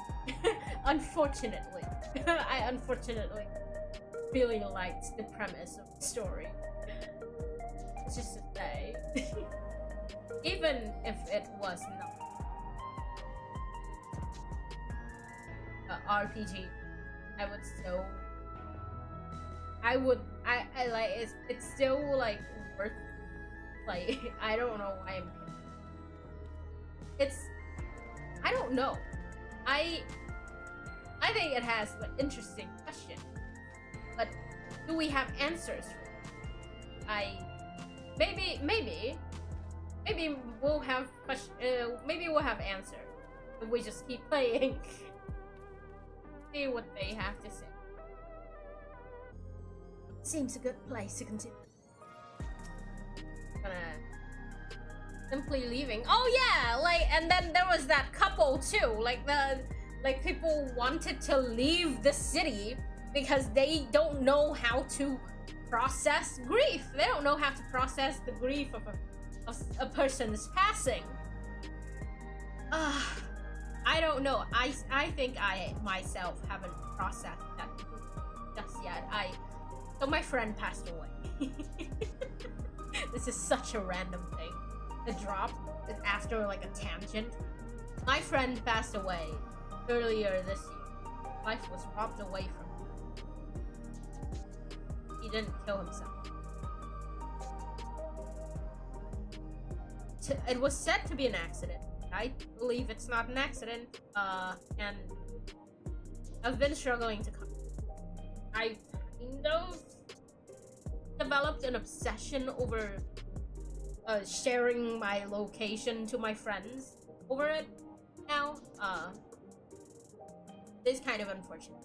Unfortunately, I unfortunately really liked the premise of the story. Just to say, even if it was not an RPG, I would still. I like it's still like worth play. I don't know why I don't know. I think it has an interesting question, but do we have answers for it? Maybe we'll have maybe we'll have answers if we just keep playing. See what they have to say. Seems a good place to continue. Gonna simply leaving. Oh yeah, like, and then there was that couple too. Like people wanted to leave the city because they don't know how to process grief. They don't know how to process the grief of a person's passing. I don't know. I think I myself haven't processed that just yet. So my friend passed away. This is such a random thing. The drop is after like a tangent. My friend passed away earlier this year. Life was robbed away from him. He didn't kill himself. It was said to be an accident. I believe it's not an accident. And I've been struggling to come. I kind of developed an obsession over sharing my location to my friends over it now. It's kind of unfortunate.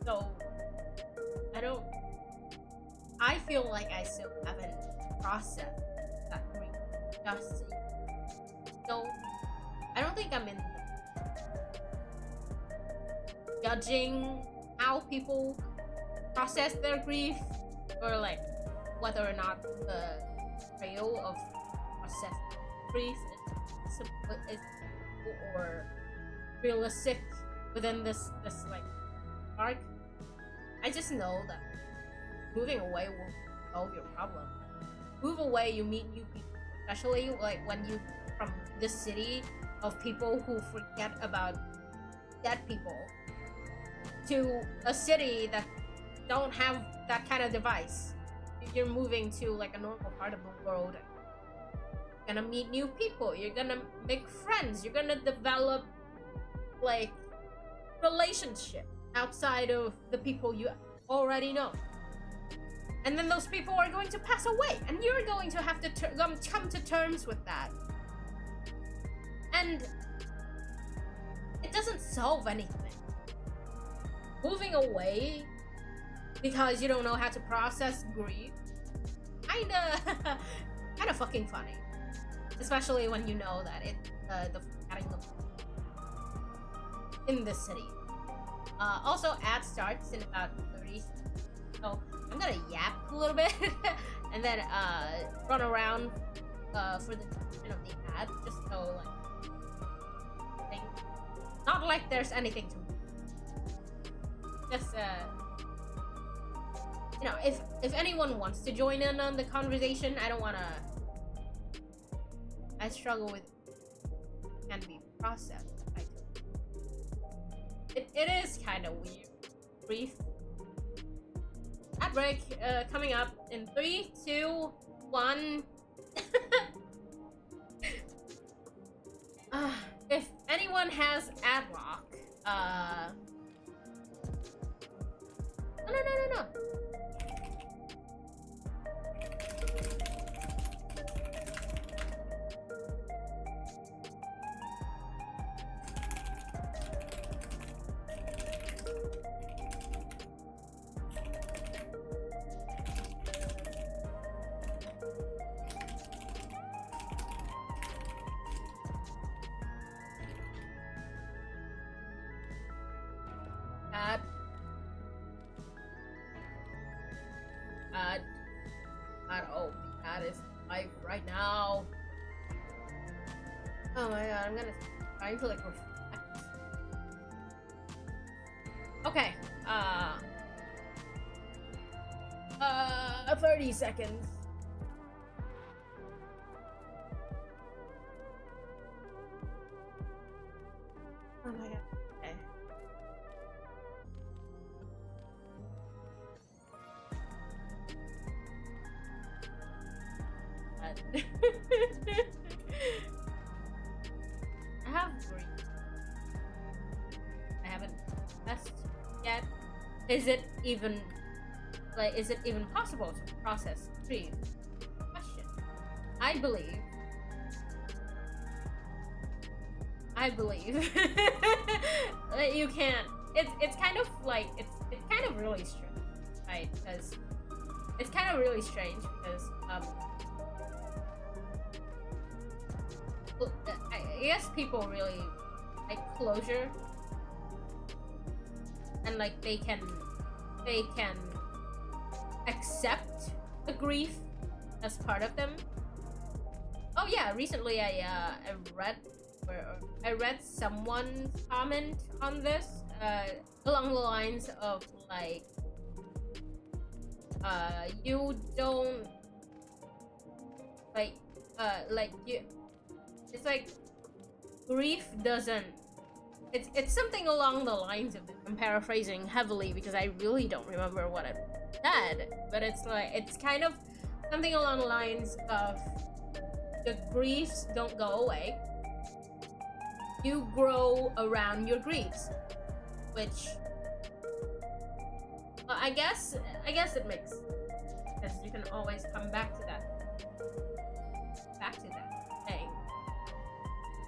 So I feel like I still haven't processed that grief just yet. So I don't think I'm in judging how people process their grief, or like whether or not the trail of processing grief is or realistic within this like arc. I just know that moving away will solve your problem. Move away, you meet new people, especially like when you from this city of people who forget about dead people to a city that don't have that kind of device. You're moving to like a normal part of the world. You're gonna meet new people. You're gonna make friends. You're gonna develop like relationship outside of the people you already know. And then those people are going to pass away, and you're going to have to come to terms with that. And it doesn't solve anything. Moving away because you don't know how to process grief, kinda fucking funny. Especially when you know that the forgetting of in this city. Also, ad starts in about 30 seconds. So I'm gonna yap a little bit and then run around for the duration of the ad, just so like not like there's anything to just you know, if anyone wants to join in on the conversation, I don't wanna. I struggle with can be processed. It is kind of weird. Brief. Ad break coming up in 3, 2, 1. If anyone has ad lock, no. Oh, that is live right now. Oh my god, I'm gonna try to like reflect. Okay, 30 seconds. Oh my god. Okay. I have grief. I haven't tested yet. Is it even possible to process grief? Question. I believe that you can't. It's kind of like it's kind of really strange, right? Because it's kind of really strange because I guess people really like closure, and like they can accept the grief as part of them. Oh yeah, recently I read someone's comment on this along the lines of like you don't like you. It's like grief doesn't. It's something along the lines of this. I'm paraphrasing heavily because I really don't remember what it said, but it's kind of something along the lines of the griefs don't go away. You grow around your griefs, which I guess it makes, because you can always come back to that thing.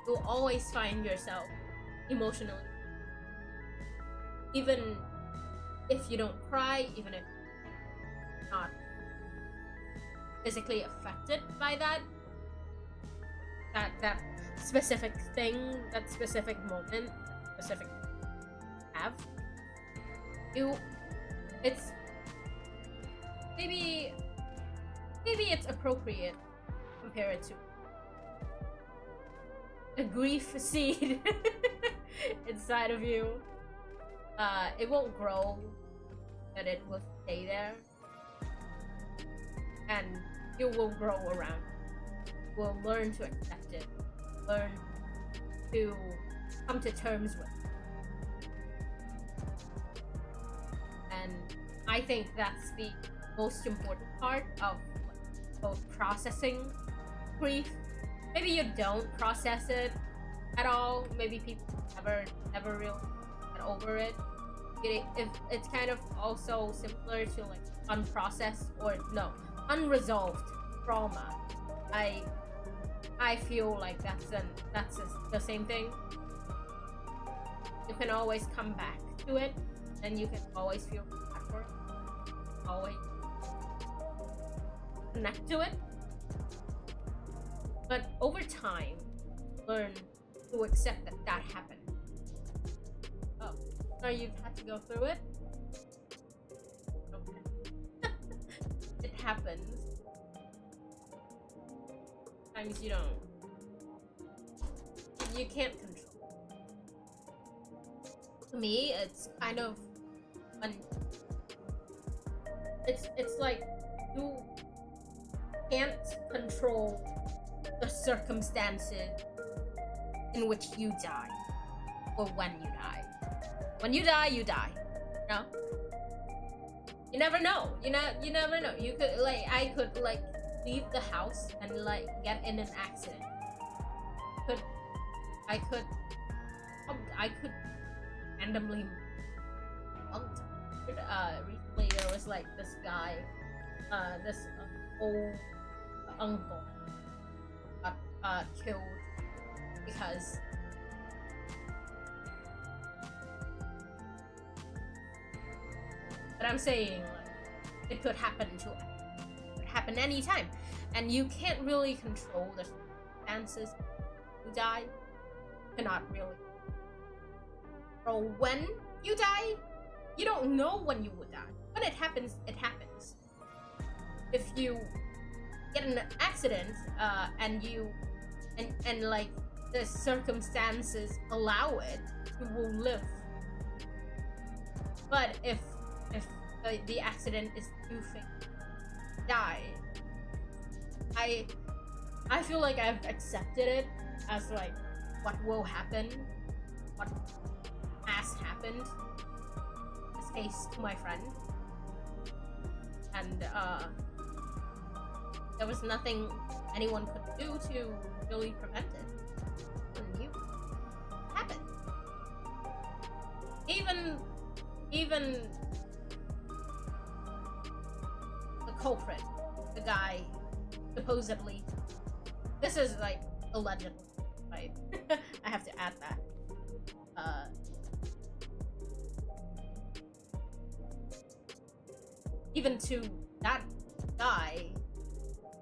You'll always find yourself emotionally, even if you don't cry, even if you're not physically affected by that specific thing, that specific moment, specific have you. It's maybe it's appropriate to compare it to a grief seed inside of you. It won't grow, but it will stay there, and you will grow around. You will learn to accept it, learn to come to terms with it. And I think that's the most important part of processing grief. Maybe you don't process it at all. Maybe people never really get over it. It's kind of also similar to like unprocessed or unresolved trauma. I feel like that's the same thing. You can always come back to it, and you can always feel backward, always connect to it. But over time, learn to accept that happened. Oh, Or you've had to go through it? Okay. It happens. Sometimes you don't. You can't control. To me, it's kind of it's like you can't control the circumstances in which you die or when you die. When you die, you die. No? You never know. You never know. You could I could leave the house and get in an accident. I could randomly recently there was this guy, this old uncle got killed because but I'm saying it could happen anytime, and you can't really control the circumstances you die. You cannot really control when you die. You don't know when you would die. When it happens, it happens. If you get in an accident, and the circumstances allow it, you will live. But if the accident is too fake, die. I feel like I've accepted it as what will happen, what has happened. In this case, to my friend, and there was nothing anyone could do to really prevent it. And you happened. Even the culprit, the guy supposedly, this is allegedly, right? I have to add that. Even to that guy,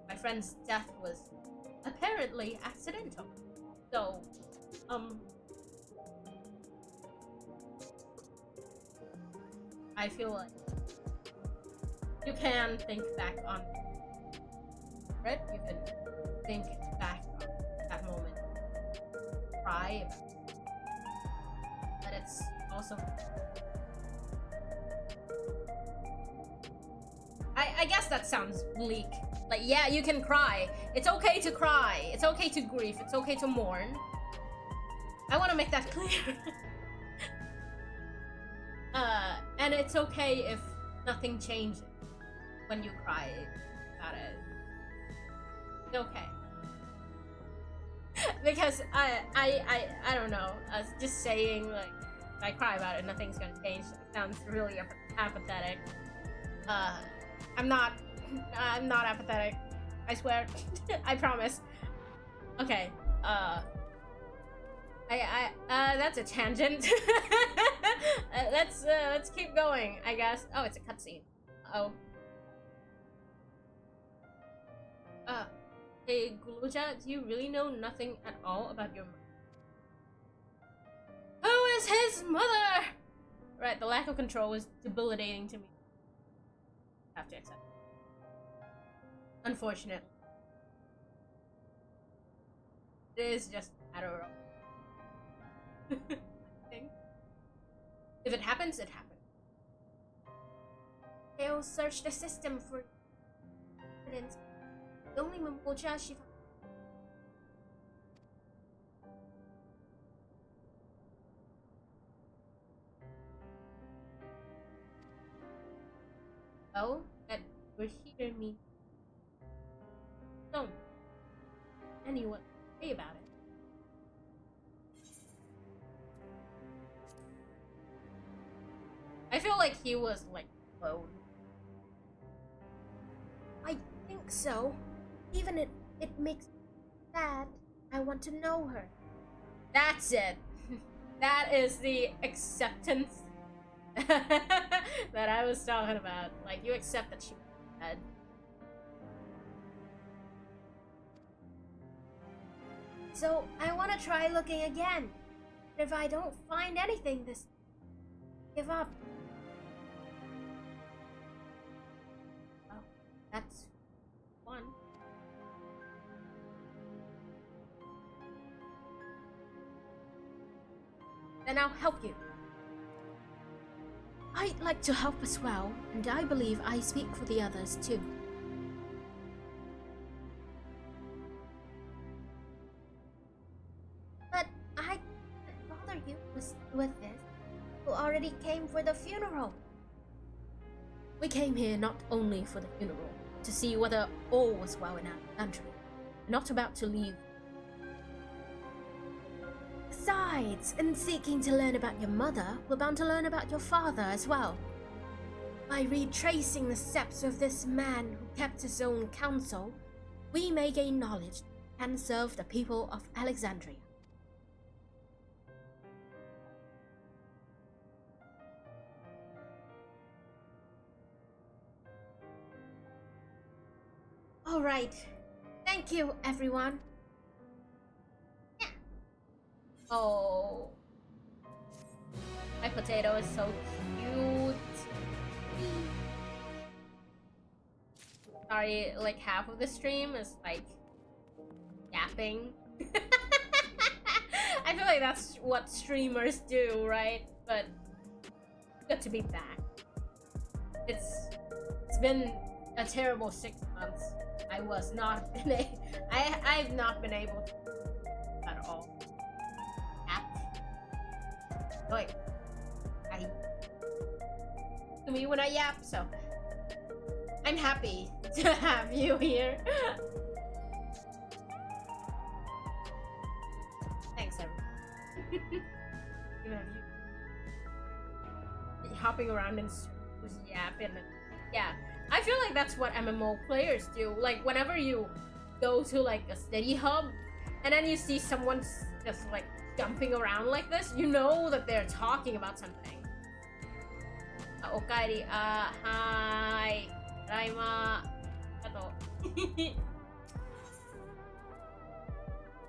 my friend's death was apparently accidental. So, I feel like you can think back on it. You can think back on that moment, cry about it. But it's also I guess that sounds bleak. Yeah, you can cry. It's okay to cry. It's okay to grieve. It's okay to mourn. I want to make that clear. And it's okay if nothing changes when you cry about it. It's okay. Because I don't know. Just saying if I cry about it, nothing's gonna change. It sounds really apathetic. I'm not apathetic. I swear. I promise. Okay. That's a tangent. Let's keep going, I guess. Oh, it's a cutscene. Oh. Hey, Guluja, do you really know nothing at all about your mother? Who is his mother? Right, the lack of control is debilitating to me. I have to accept it. Unfortunately. It is just a matter of I think. If it happens, it happens. They'll search the system for evidence. The only Mambocha she found. Well, that would hear me. Don't anyone say about it. I feel like he was alone. I think so. Even it makes me sad. I want to know her. That's it. That is the acceptance that I was talking about. You accept that she was dead. So I want to try looking again. If I don't find anything this, give up. Oh, that's one. Then I'll help you. I'd like to help as well, and I believe I speak for the others too. But I can't bother you with this. You already came for the funeral. We came here not only for the funeral, to see whether all was well in Alexandria. We're not about to leave. Besides, in seeking to learn about your mother, we're bound to learn about your father as well. By retracing the steps of this man who kept his own counsel, we may gain knowledge and serve the people of Alexandria. All right. Thank you, everyone. Yeah. Oh. My potato is so cute. Sorry, like half of the stream is like yapping. I feel like that's what streamers do, right? But good to be back. It's been a terrible 6 months. I've not been able to at all. Like, to me when I yap, so I'm happy to have you here. Thanks, everyone. Hopping around and yapping. Yeah, I feel like that's what MMO players do. Like, whenever you go to like a study hub and then you see someone just like jumping around like this, you know that they're talking about something. Okaeri, hi. Raima. Ato.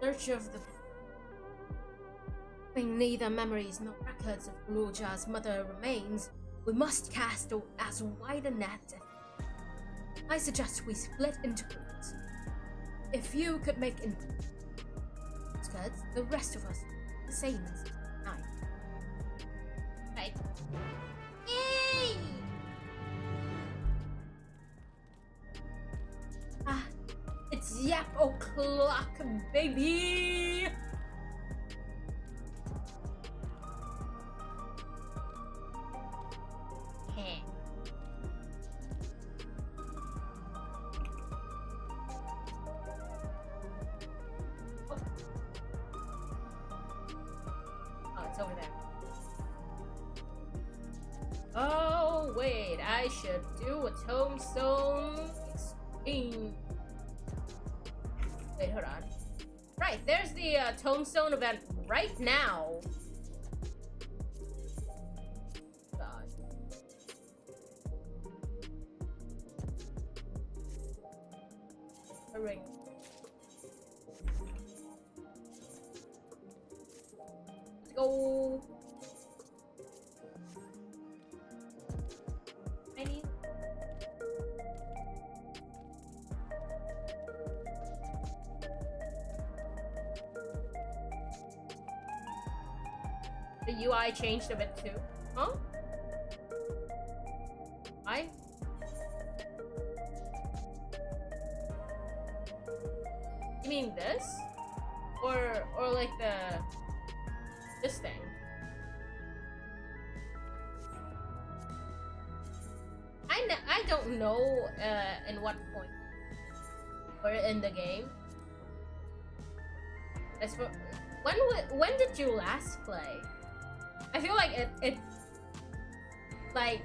Search of the... Having neither memories nor records of Luja's mother remains, we must cast as wide a net. I suggest we split into groups. If you could make skirts, the rest of us the same as I. Right. Yay! Ah, it's yap o'clock, baby! Hey. Oh, it's over there. Oh, wait, I should do a tombstone screen. Wait, hold on. Right, there's the tombstone event right now. God. A ring. Let's go. The UI changed a bit too. Huh? Why? You mean this? Or like this thing? I don't know in what point we're in the game. As for when did you last play? I feel like it like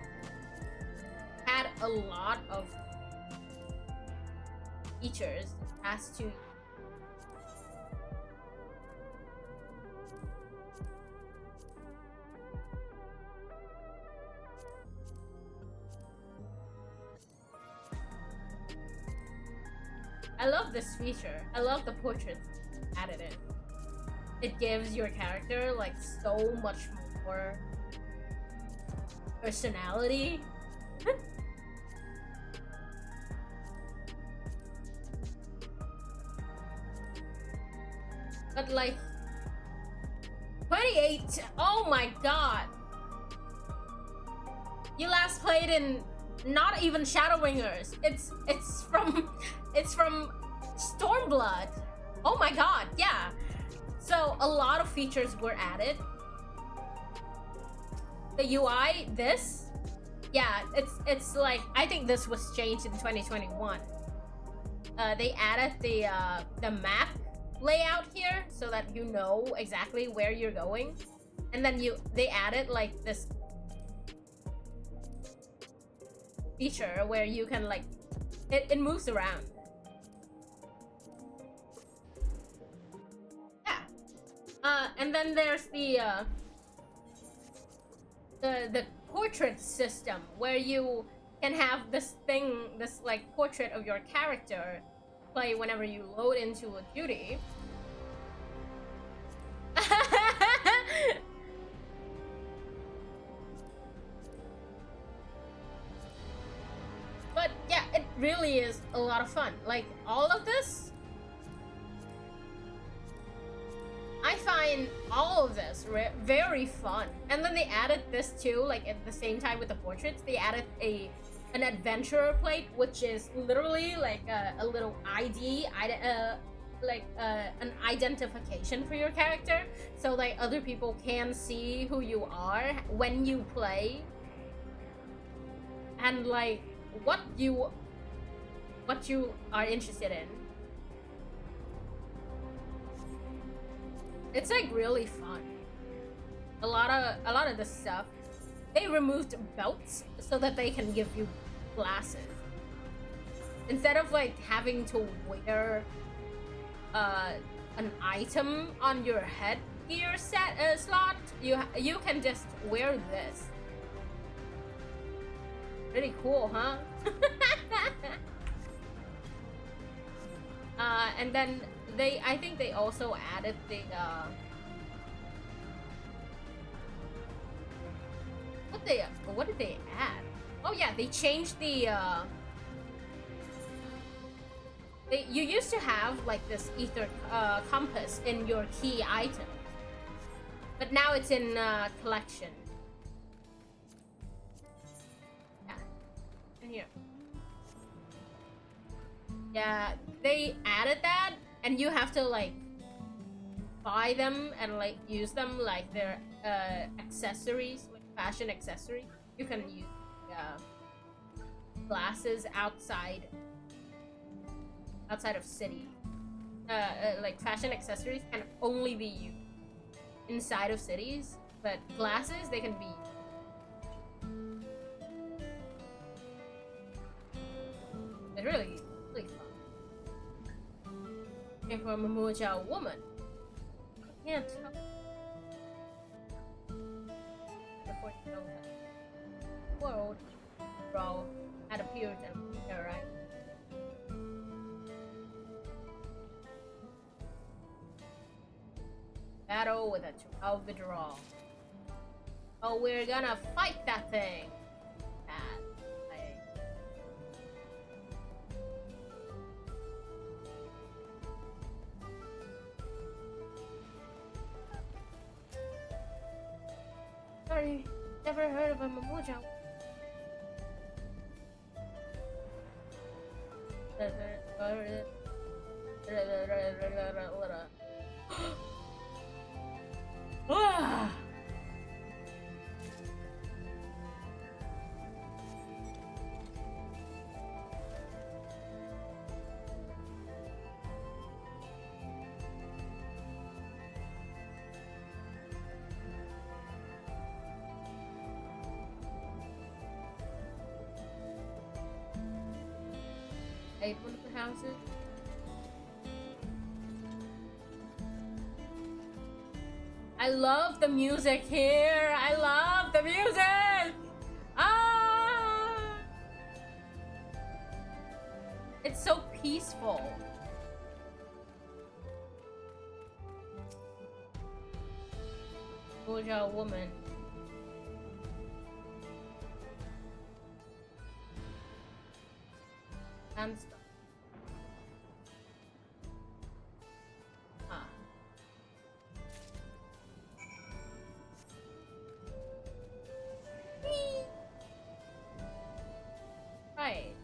had a lot of features as to I love this feature. I love the portraits added in. It gives your character like so much more personality. But like 28, oh my god. You last played in not even Shadowbringers. It's from Stormblood. Oh my god, yeah. So a lot of features were added. The UI, this, yeah, it's like, I think this was changed in 2021. They added the map layout here so that you know exactly where you're going, and then they added like this feature where you can like it moves around. Yeah. And then there's the portrait system where you can have this like portrait of your character play whenever you load into a duty. But yeah, it really is a lot of fun. Like all of this, I find all of this very fun. And then they added this too, like at the same time with the portraits, they added an adventurer plate, which is literally like a little ID, an identification for your character, so like other people can see who you are when you play, and like what you are interested in. It's like really fun. A lot of this stuff. They removed belts so that they can give you glasses. Instead of like having to wear an item on your headgear slot, you can just wear this. Pretty cool, huh? And then I think they also added the what did they add? Oh yeah, they changed the you used to have like this ether compass in your key item, but now it's in collection. Yeah, in here. Yeah, they added that, and you have to like buy them and like use them like their accessories, like fashion accessories. You can use glasses outside of city. Like fashion accessories can only be used inside of cities, but glasses, they can be it's really fun. And for a Mamoja woman, I can't tell. Before you know that world bro had appeared in her, right? Battle with a 12 draw. Oh, we're gonna fight that thing. Sorry, never heard of a Mamoja. Ah! One of the houses. I love the music here. I love the music. Ah! It's so peaceful. Boja woman. Sandstorm. Ah. Whee! Right.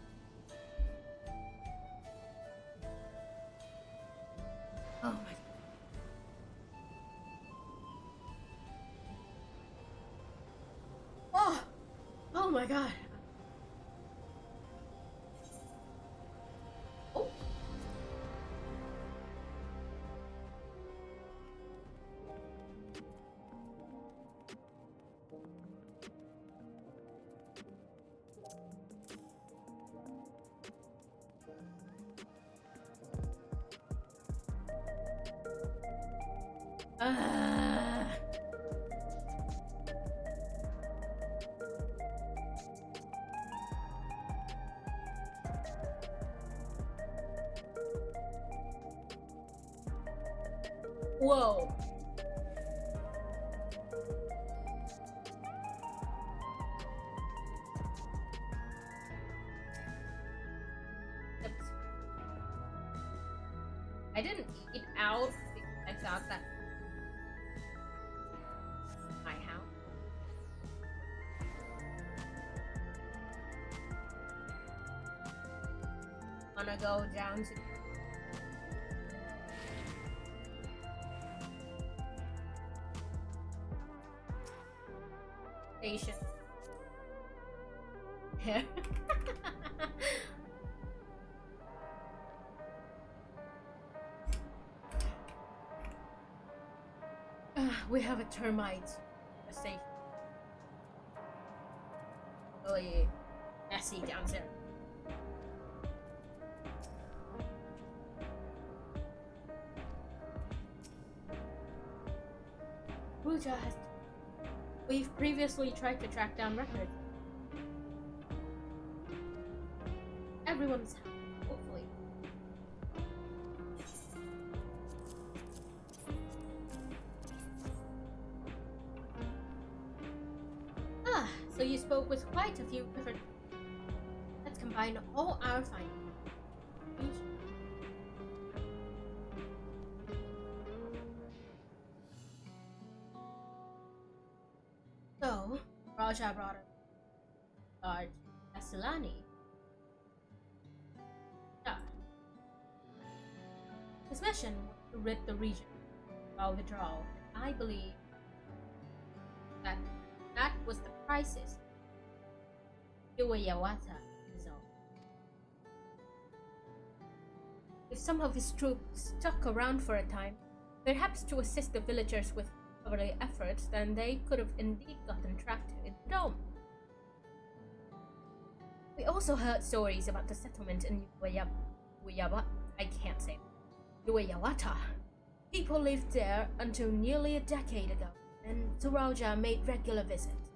Oh my god. Oh! Oh my god. Oh. Ah. Whoa. Oops. I didn't eat out because I thought that my house. Wanna go down to station. Yeah. We have a termite station. Really messy down there. Ruja has. We've previously tried to track down records. Everyone's happy, hopefully. Ah, so you spoke with quite a few different. Let's combine all our findings. So, Raja brought a large Asilani. His mission was to rid the region of withdrawal. I believe that was the crisis Iwayawata resolved. If some of his troops stuck around for a time, perhaps to assist the villagers with recovery efforts, then they could have indeed gotten trapped in the dome. We also heard stories about the settlement in Uwayawata. People lived there until nearly a decade ago, and Suraja made regular visits.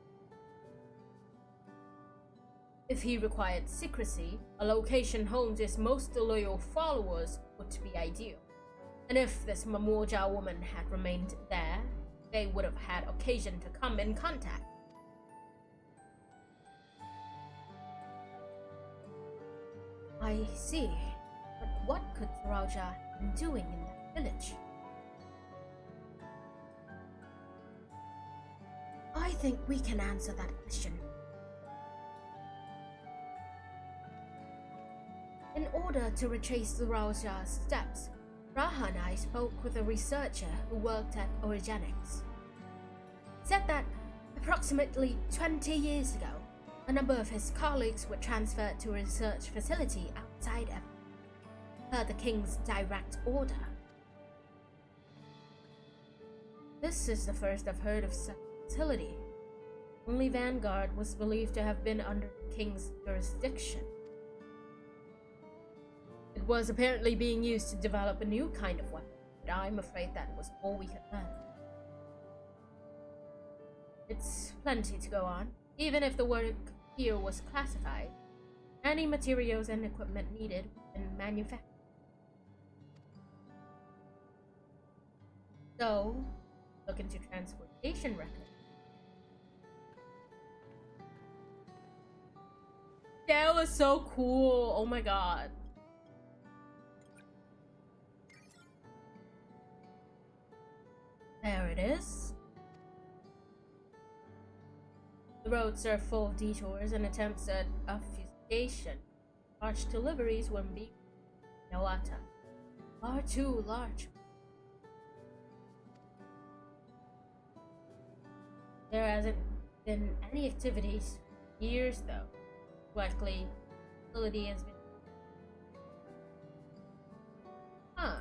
If he required secrecy, a location home to his most loyal followers would be ideal. And if this Mamoja woman had remained there, they would have had occasion to come in contact. I see. But what could Suraja have been doing in that village? I think we can answer that question. In order to retrace Suraja's steps, Raha and I spoke with a researcher who worked at Origenics. He said that approximately 20 years ago, a number of his colleagues were transferred to a research facility outside of per the king's direct order. This is the first I've heard of such facility. Only Vanguard was believed to have been under the king's jurisdiction. It was apparently being used to develop a new kind of weapon, but I'm afraid that was all we could learn. It's plenty to go on. Even if the work here was classified, any materials and equipment needed were manufactured. So, look into transportation records. That was so cool. Oh my god. There it is. The roads are full of detours and attempts at obfuscation. Large deliveries when being Yawata. Far too large. There hasn't been any activities for years though. Likely, the facility has been. Huh.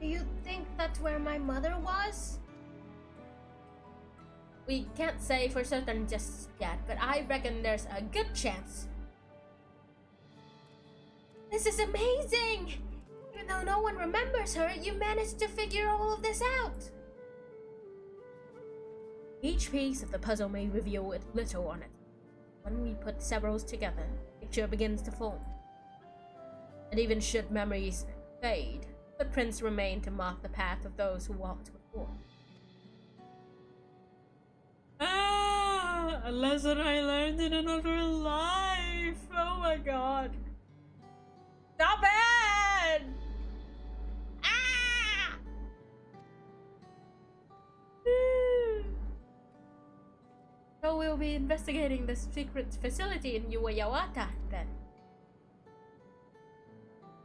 Do you think that's where my mother was? We can't say for certain just yet, but I reckon there's a good chance. This is amazing! Even though no one remembers her, you managed to figure all of this out. Each piece of the puzzle may reveal with little on it. When we put several together, the picture begins to form. And even should memories fade, footprints remain to mark the path of those who walked before. A lesson I learned in another life. Oh my god. Stop it! Ah! So we'll be investigating the secret facility in Yawata then.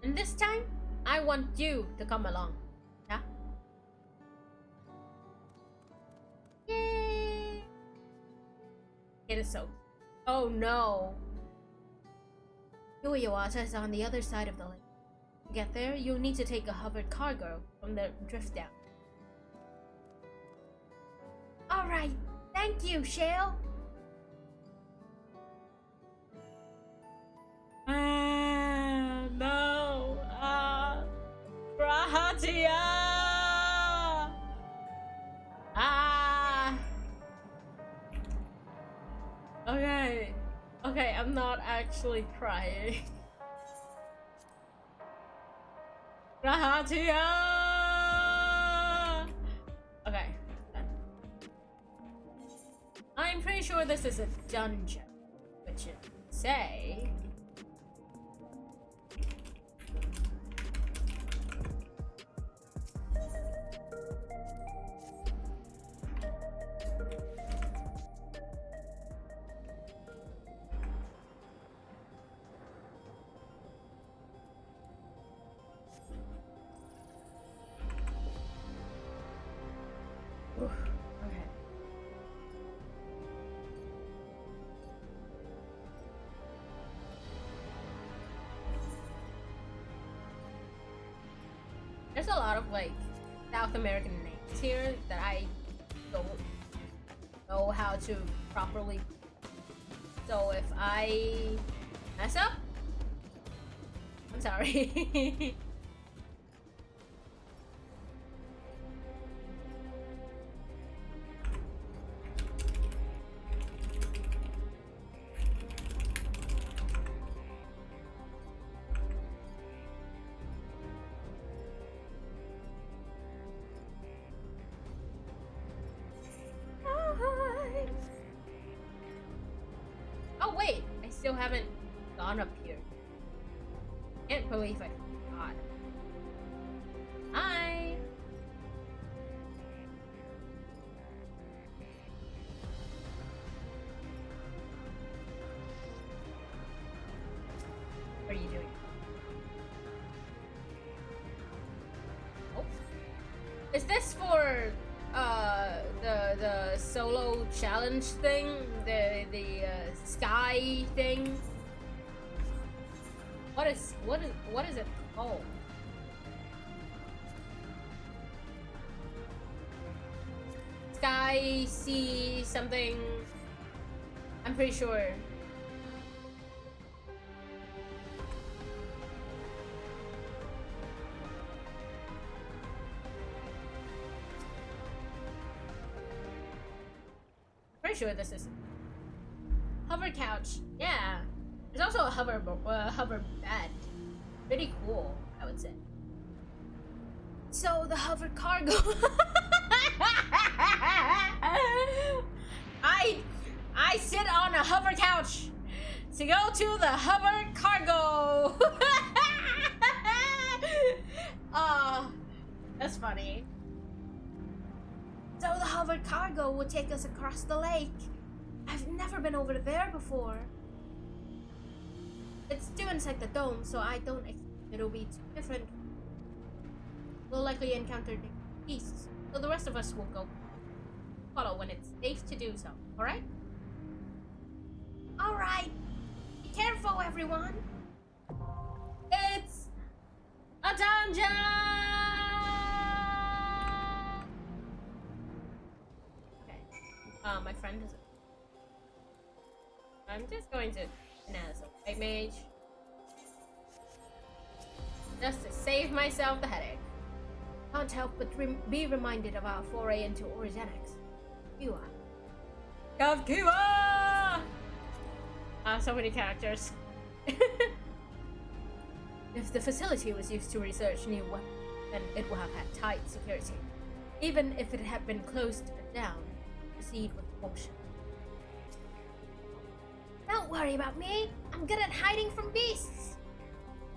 And this time, I want you to come along. Yeah? Yay! It is so. Oh no. Yawata is on the other side of the lake. To get there, you'll need to take a hovered cargo from the drift down. Alright, thank you, Shale. No. Rahatia! Okay. Okay, I'm not actually crying. Rahatia! Okay. I'm pretty sure this is a dungeon, which is to say. Okay. There's a lot of like South American names here that I don't know how to properly. So if I mess up, I'm sorry. Oh wait, I still haven't gone up here. Can't believe I forgot. Hi. What are you doing? Oh. Is this for the solo challenge thing? The sky thing? What is it called? Sky, sea, something. I'm pretty sure. pretty sure this is hover couch. Yeah. There's also a hover bed. Pretty cool, I would say. So the hover cargo. I sit on a hover couch to go to the hover cargo. That's funny. So the hover cargo will take us across the lake. I've never been over there before. It's still inside the dome, so I don't expect it'll be too different. We'll likely encounter the beasts, so the rest of us will go follow when it's safe to do so, alright? Alright. Be careful, everyone. It's a dungeon! Okay. My friend is... I'm just going to... as a white mage. Just to save myself the headache. Can't help but be reminded of our foray into Origenics. You are. Kavkiwa! So many characters. If the facility was used to research new weapons, then it will have had tight security. Even if it had been closed down, proceed with caution. Don't worry about me. I'm good at hiding from beasts.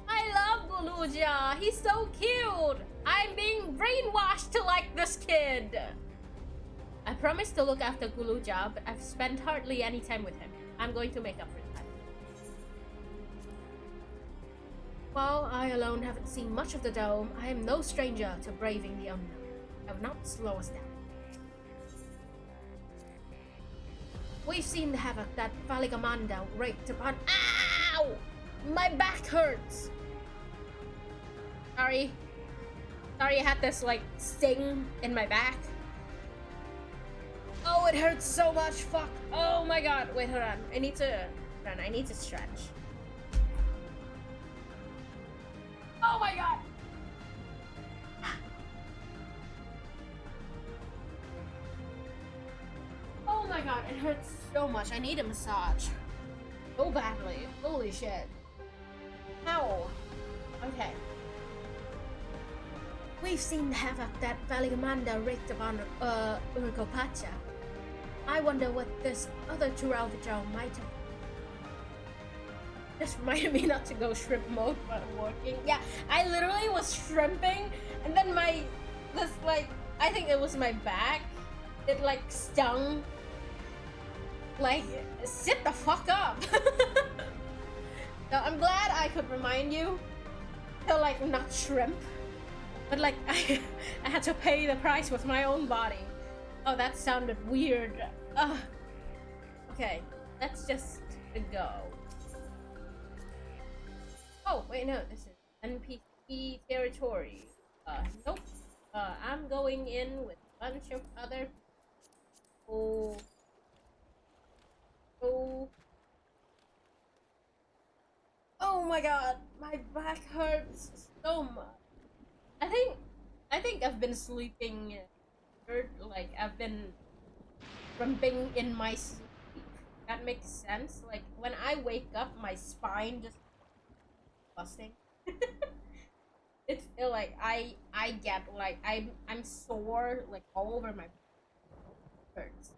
I love Guluja. He's so cute. I'm being brainwashed to like this kid. I promised to look after Guluja, but I've spent hardly any time with him. I'm going to make up for that. While I alone haven't seen much of the dome, I am no stranger to braving the unknown. I will not slow us down. We've seen the havoc that Valigamanda wreaked upon. Ow! My back hurts. Sorry, I had this like sting in my back. Oh, it hurts so much. Fuck. Oh my god. Wait, hold on. I need to stretch. Oh my god. Oh my god, it hurts so much. I need a massage. So badly. Holy shit. Ow. Okay. We've seen the havoc that Valigamanda wreaked upon Urgopacha. I wonder what this other Turalvijal might have. This reminded me not to go shrimp mode while working. Yeah, I literally was shrimping, and then I think it was my back. It like stung. Like, sit the fuck up. So I'm glad I could remind you to like not shrimp. But like I had to pay the price with my own body. Oh, that sounded weird. Okay, let's just go. Oh, wait, no, this is NPC territory. Nope. I'm going in with a bunch of other people. Oh my god, my back hurts so much. I think I've been sleeping, like I've been rumping in my sleep. That makes sense. Like when I wake up, my spine just busting. It's like I get like I'm sore like all over my hurts.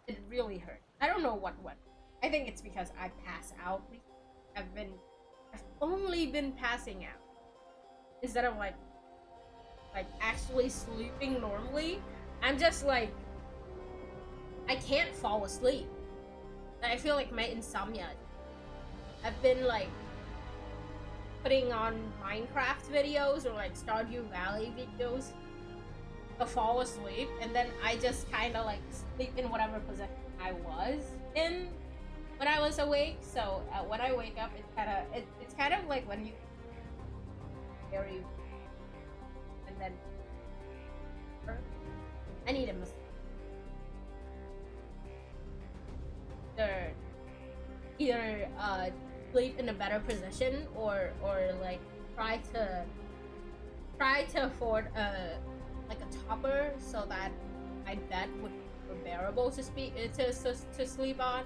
It really hurts. I don't know what. I think it's because I pass out. I've only been passing out instead of like actually sleeping normally. I'm just like I can't fall asleep. I feel like my insomnia. I've been like putting on Minecraft videos or like Stardew Valley videos to fall asleep, and then I just kind of like sleep in whatever position I was in when I was awake. So when I wake up, it's kind of like when you very and then I need a massage. Either sleep in a better position or like try to afford a topper so that my bed would be bearable to to sleep on.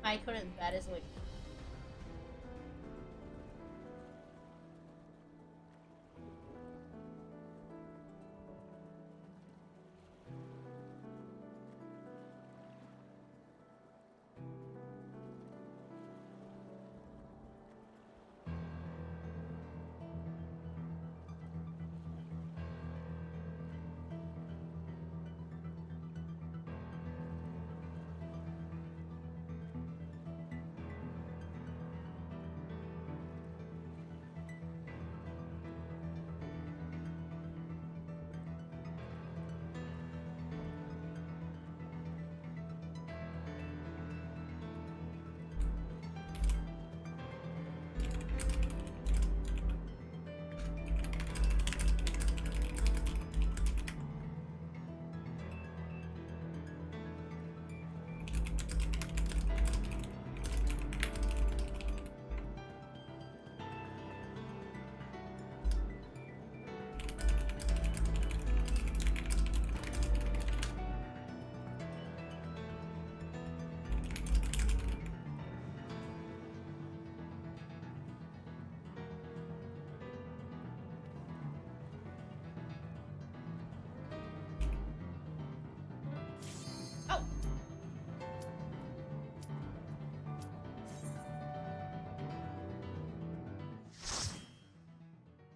My current bed is like.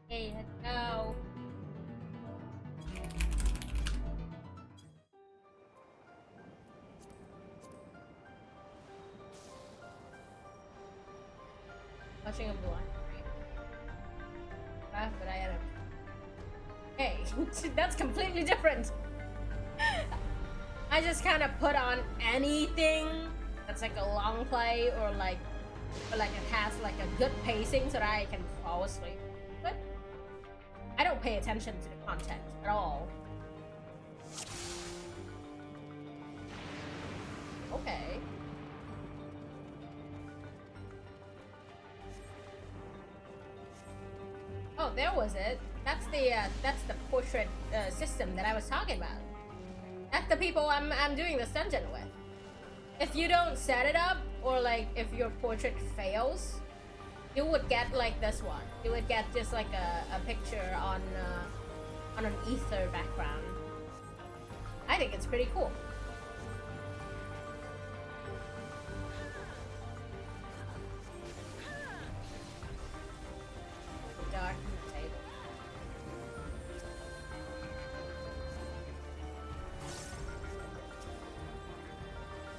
Hey, let's go. Watching a blind. But I had a. Hey, that's completely different. I just kind of put on anything that's like a long play or like it has like a good pacing so that I can fall asleep. But I don't pay attention to the content at all. Okay. Oh, there was it. That's the portrait system that I was talking about. That's the people I'm doing this dungeon with. If you don't set it up, or like if your portrait fails, you would get like this one. You would get just like a picture on an ether background. I think it's pretty cool. Dark table.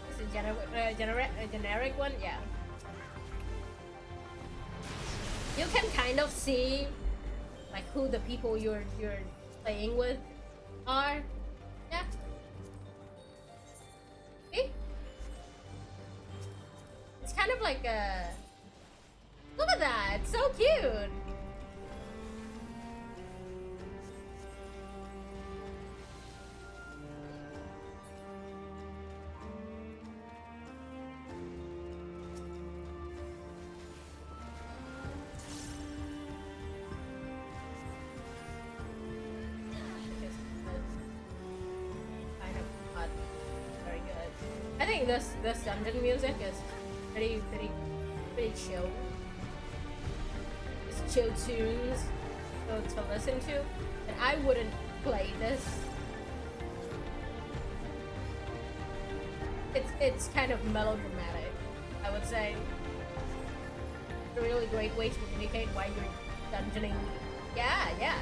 This is a generic one, yeah. You can kind of see like who the people you're playing with are. Yeah. See? It's kind of like a. Look at that! It's so cute! This dungeon music is pretty chill. It's chill tunes to listen to, and I wouldn't play this. It's kind of melodramatic, I would say. It's a really great way to communicate why you're dungeoning. Yeah.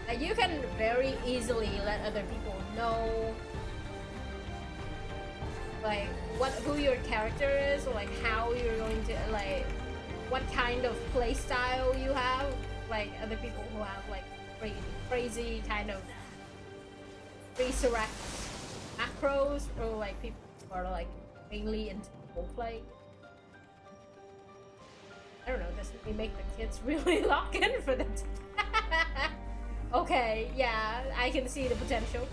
Like you can very easily let other people know like who your character is, or like how you're going to like what kind of play style you have. Like other people who have like crazy kind of resurrect macros, or like people who are like mainly into roleplay. I don't know, does it make the kids really lock in for that? Okay, yeah, I can see the potential.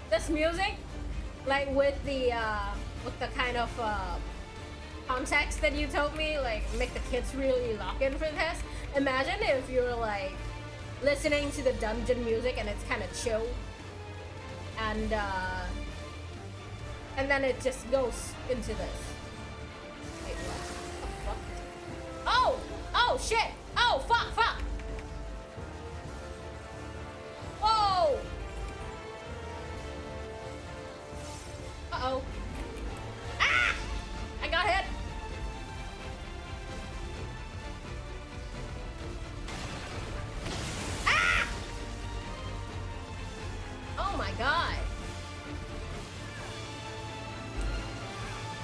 This music, like with the kind of context that you told me, like make the kids really lock in for this. Imagine if you're like listening to the dungeon music and it's kind of chill, and then it just goes into this. Wait, what the fuck? Oh! Oh shit! Oh fuck! Fuck! Whoa! Uh-oh. Ah! I got hit! Ah! Oh my god.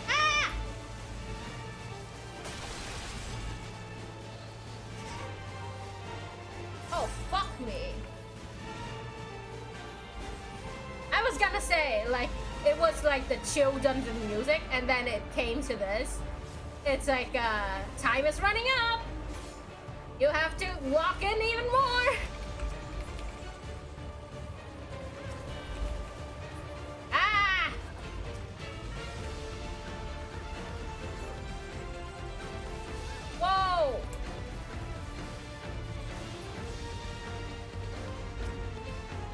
Ah! Oh, fuck me. I was gonna say, like, it was like the chill dungeon music, and then it came to this. It's like, time is running up. You have to walk in even more. Ah! Whoa!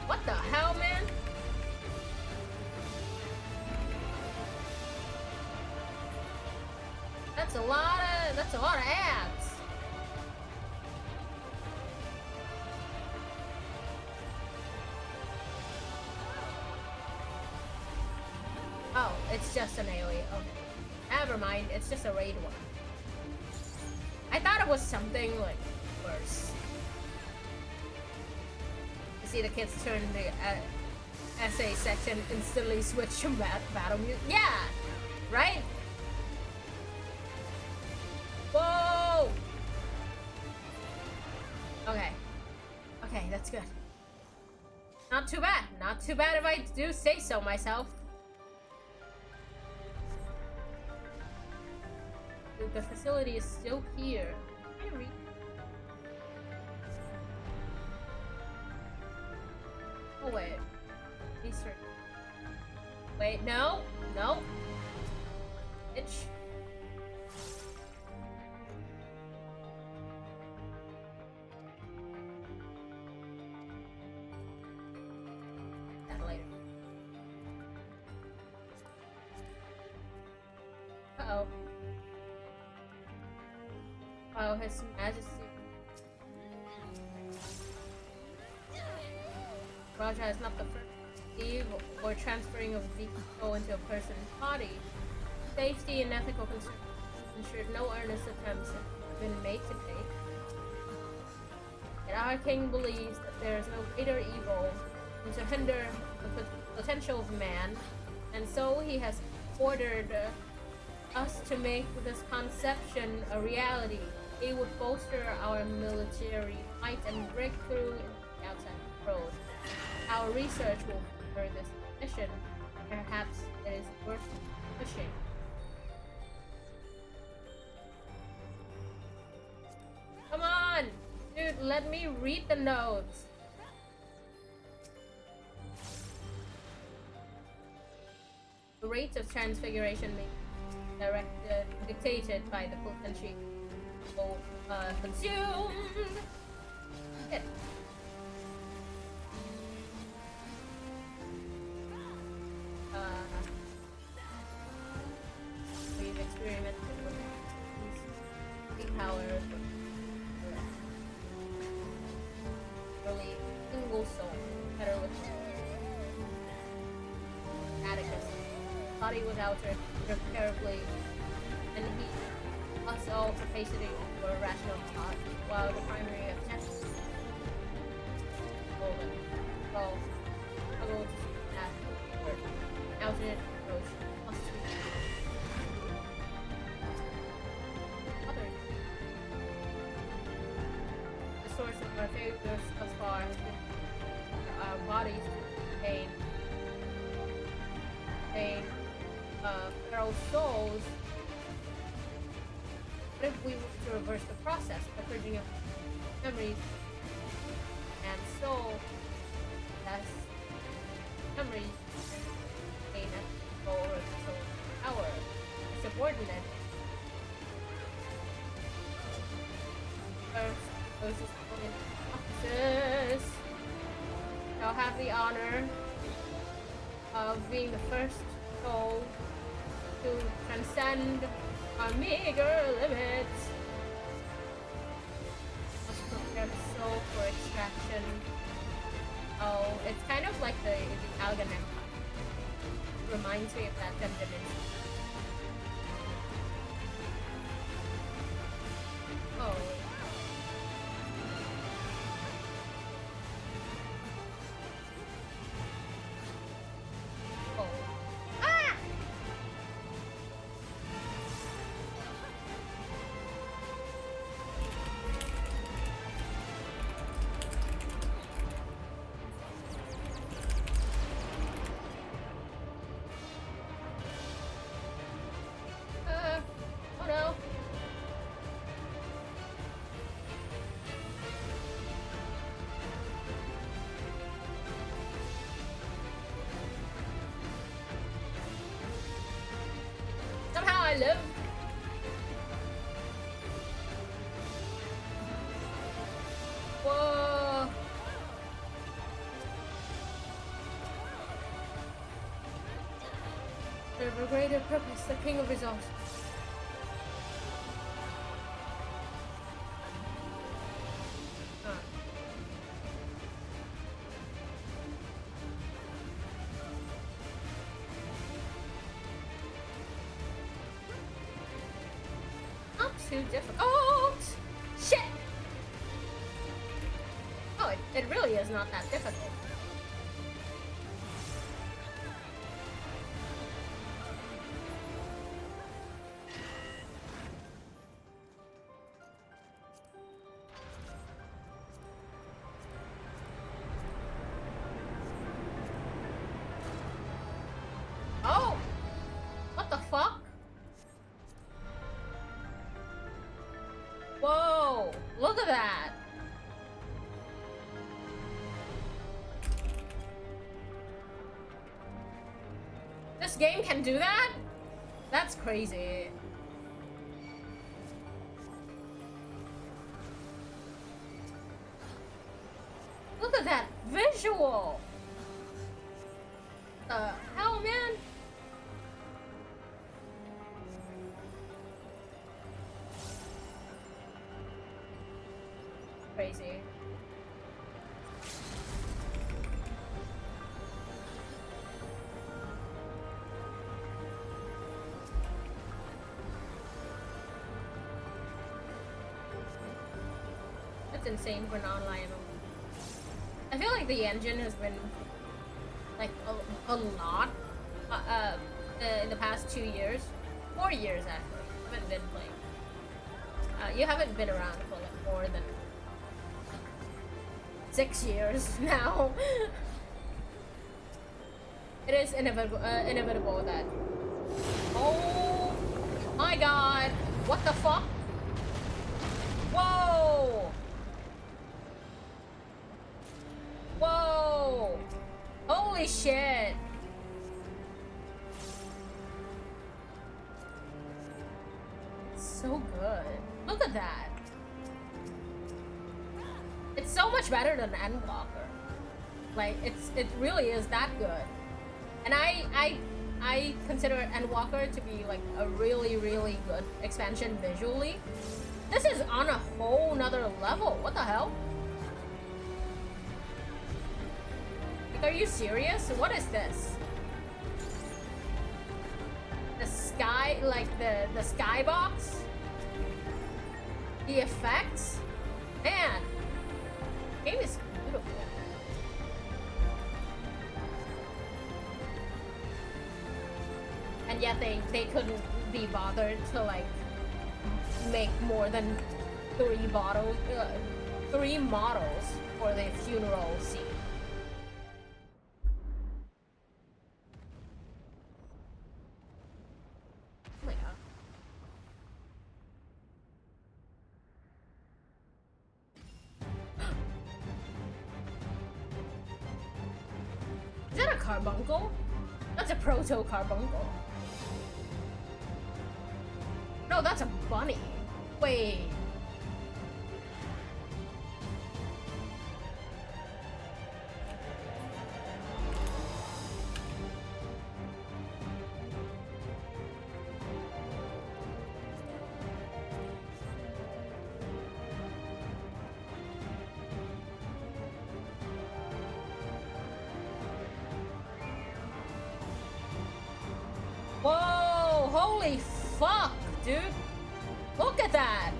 What the hell, man? That's a lot of ads. Oh, it's just an AoE. Okay. Never mind, it's just a raid one. I thought it was something like worse. You see the kids turn the essay section instantly switch to battle music. Yeah, right? Whoa! Okay. Okay, that's good. Not too bad. Not too bad if I do say so myself. Dude, the facility is still here. Can you read? Oh, wait. Research. Wait, no. No. Bitch. Uh-oh. Oh, His Majesty. Raja is not the first thief or transferring of vehicle into a person's body. Safety and ethical concerns ensured no earnest attempts have been made to date. Yet our king believes that there is no greater evil than to hinder the potential of man, and so he has ordered us to make this conception a reality. He would bolster our military might and break through in the outside world. Our research will further this mission. Perhaps it is worth pushing. Come on! Dude, let me read the notes. The rate of transfiguration may be dictated by the potential consumed. Hit. We've experimented with these powers. Really, single soul, better with Atticus. Body was altered irreparably, and he lost all capacity for rational thought, while the primary objective stolen. So, struggle to see the path for alternate approach must be others. The source of our failures thus far has been our bodies pain, feral souls. What if we were to reverse the process by purging of memories and soul as memories gain control over the soul power, subordinate? First, those subordinate officers shall have the honor of being the first soul to transcend our meager limits. Must prepare the soul for extraction. Oh, it's kind of like the Algan Empire. Reminds me of that dungeon. Oh. Oh. Ah! Oh no. Somehow I live. Whoa. Serve a greater purpose, the king of results. Not too difficult. Shit! Oh, it really is not that difficult. Oh! What the fuck? Whoa! Look at that! This game can do that? That's crazy. Look at that visual! The hell, man? Crazy. That's insane for non-Lionel. I feel like the engine has been like a lot in the past 2 years, 4 years actually. I haven't been playing. You haven't been around for like more than 6 years now. It is inevitable that. Oh my god! What the fuck? Whoa! Whoa! Holy shit! It's so good. Look at that. It's so much better than Endwalker. Like it really is that good. And I consider Endwalker to be like a really good expansion visually. This is on a whole nother level. What the hell? Like, are you serious? What is this? The sky, like the skybox? The effects? Man, the game is beautiful. And yet they couldn't be bothered to like make more than 3 models for the funeral scene. Oh my god. Is that a carbuncle? That's a proto-carbuncle. No, that's a bunny. Wait. Holy fuck, dude. Look at that.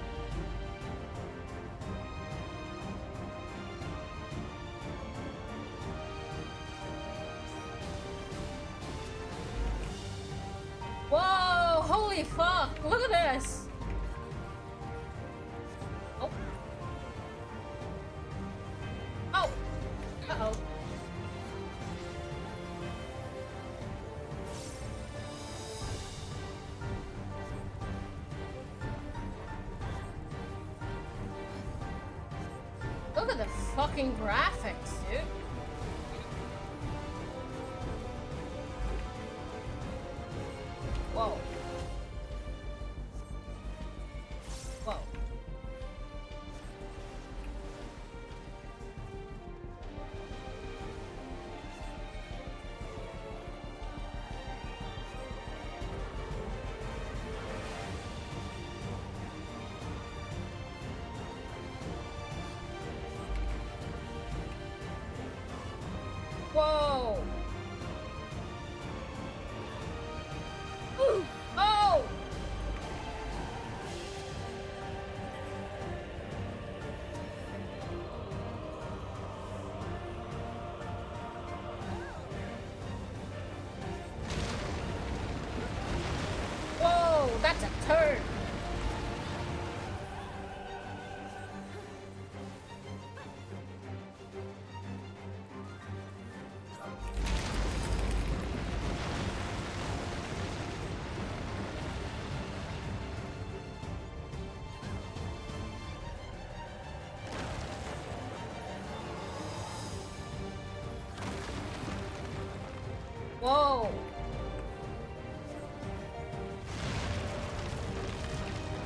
Whoa, holy fuck. Look at this. Oh. Oh. Uh-oh. Look at the fucking graphics, dude. Whoa. Whoa. Whoa! Ooh. Oh! Whoa, that's a turn! Whoa!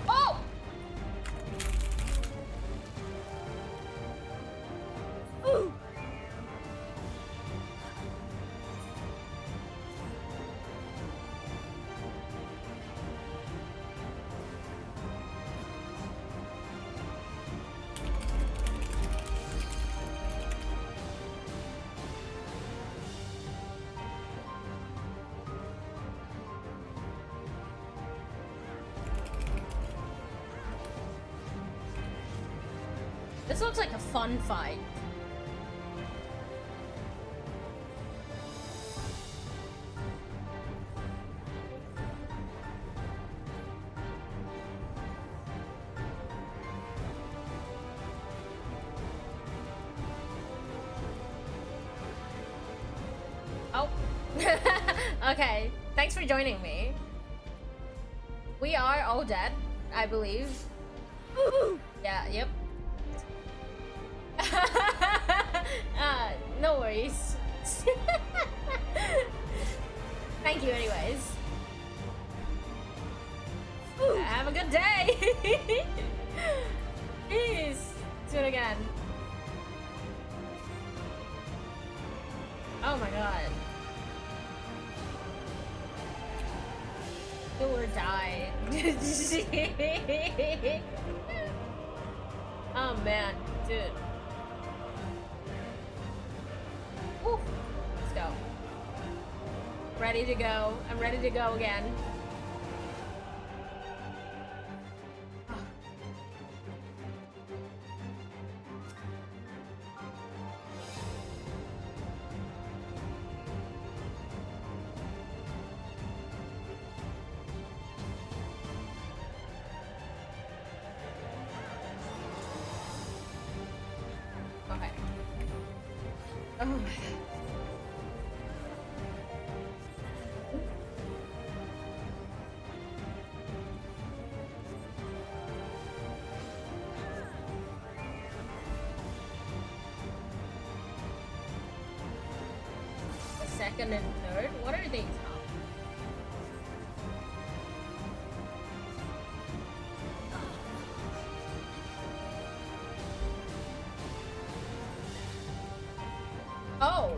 Oh! Ooh. This looks like a fun fight. Oh. Okay, thanks for joining me. We are all dead, I believe. Yeah, yep. No worries. Thank you anyways. Have a good day. Jeez. Do it again. Oh my god. Do or die. Oh man, dude. Woo. Let's go. Ready to go. I'm ready to go again. Okay. Oh. The second and third? What are these? Oh.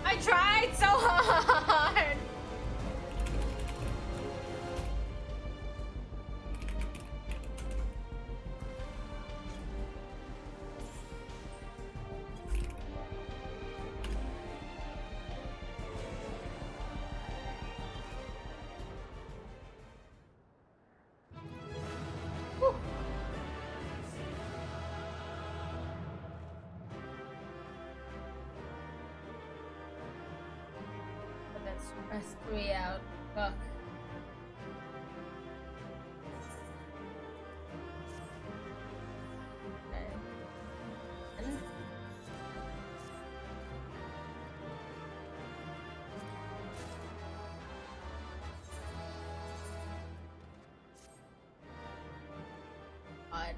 I tried so hard. Whew. But that's press 3 out. Fuck. Okay. And God.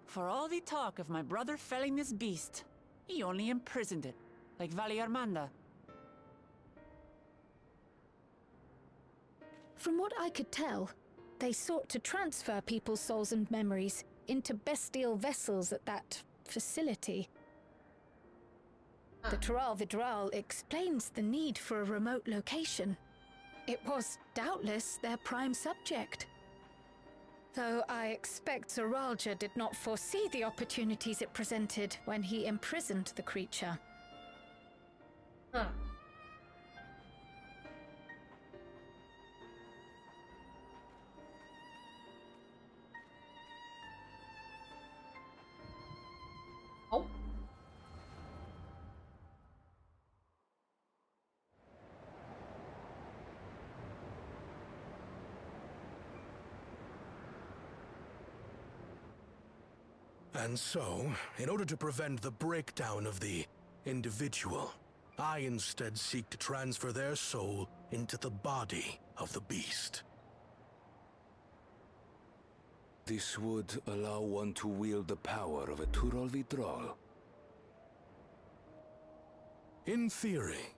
For all the talk of my brother felling this beast, he only imprisoned it, like Vali Armanda. From what I could tell, they sought to transfer people's souls and memories into bestial vessels at that facility. The Tural Vidral explains the need for a remote location. It was doubtless their prime subject. Though I expect Zoralja did not foresee the opportunities it presented when he imprisoned the creature. Huh. Oh. And so, in order to prevent the breakdown of the individual, I instead seek to transfer their soul into the body of the beast. This would allow one to wield the power of a Tural Vidral. In theory,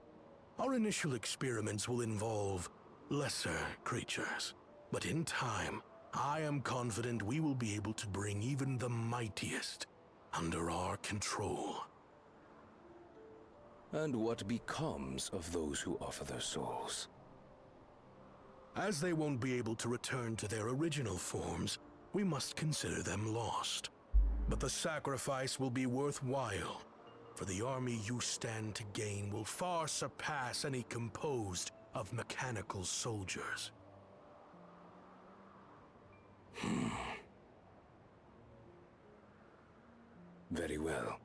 our initial experiments will involve lesser creatures. But in time, I am confident we will be able to bring even the mightiest under our control. And what becomes of those who offer their souls? As they won't be able to return to their original forms, we must consider them lost. But the sacrifice will be worthwhile, for the army you stand to gain will far surpass any composed of mechanical soldiers. Very well.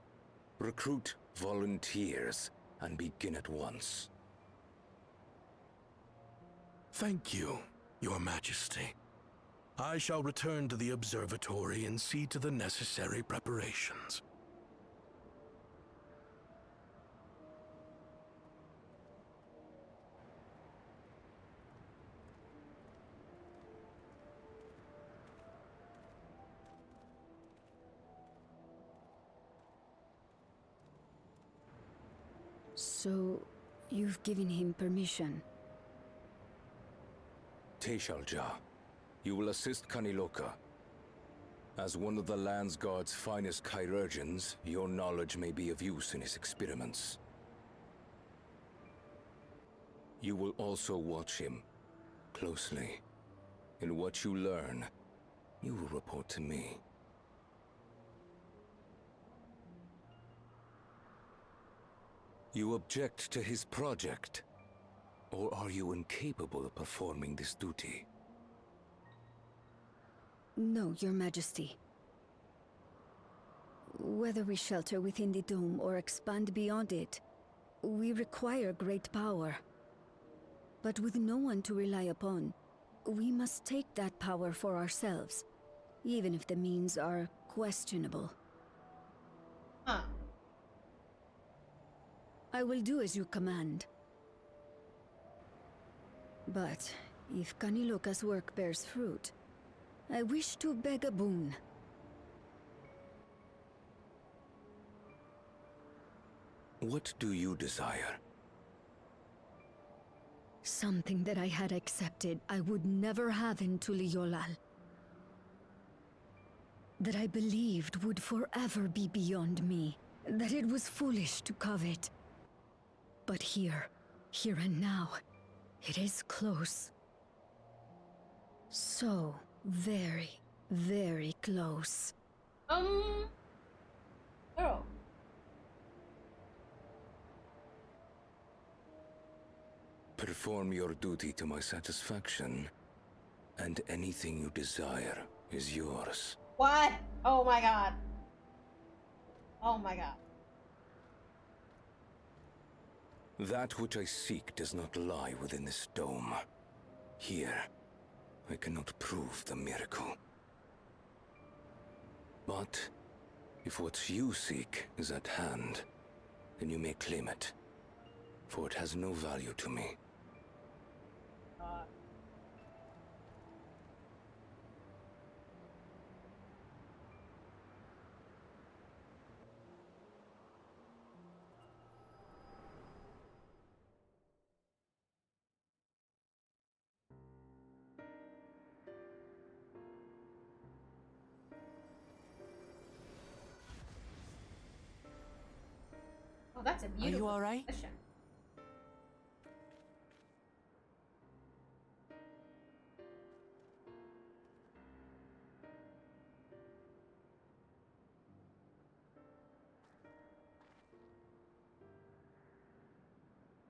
Recruit volunteers and begin at once. Thank you, Your Majesty. I shall return to the observatory and see to the necessary preparations. So, you've given him permission? Teshalja, you will assist Kaniloka. As one of the Land's Guard's finest chirurgeons, your knowledge may be of use in his experiments. You will also watch him closely. In what you learn, you will report to me. You object to his project? Or are you incapable of performing this duty? No, Your Majesty. Whether we shelter within the dome or expand beyond it, we require great power. But with no one to rely upon, we must take that power for ourselves, even if the means are questionable. Huh. I will do as you command. But if Kaniloka's work bears fruit, I wish to beg a boon. What do you desire? Something that I had accepted I would never have in Tuliyollal. That I believed would forever be beyond me. That it was foolish to covet. But here and now, it is close. So very, very close. Girl. Perform your duty to my satisfaction, and anything you desire is yours. What? Oh my god. Oh my god. That which I seek does not lie within this dome. Here, I cannot prove the miracle. But if what you seek is at hand, then you may claim it, for it has no value to me. Oh, that's a beautiful Are you all right? position.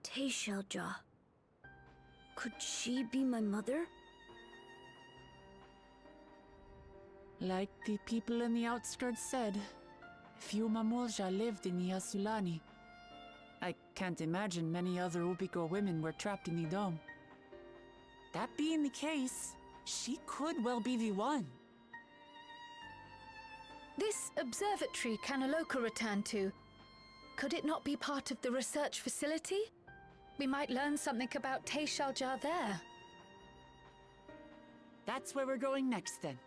Teishalja. Could she be my mother? Like the people in the outskirts said, few Mamulja lived in the Yasulani. I can't imagine many other Ubigo women were trapped in the dome. That being the case, she could well be the one. This observatory Kaniloka returned to, could it not be part of the research facility? We might learn something about Teishalja there. That's where we're going next then.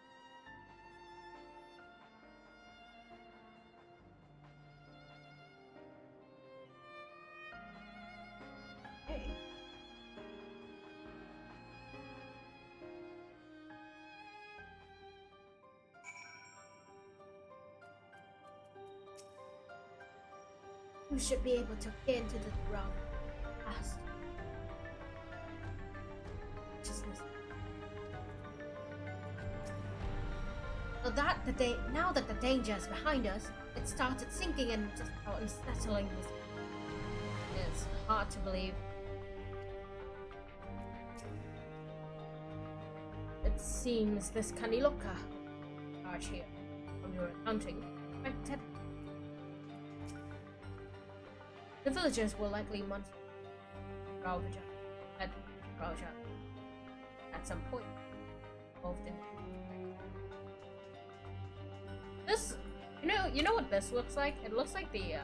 Hey. You should be able to get into the throne fast. Consciousness. Now that the danger is behind us, it started sinking in just how unsettling this is. It's hard to believe. It seems this Kaniloka charge here, from your accounting, expected. The villagers will likely munch Raja at some point. Often. This, you know what this looks like? It looks like the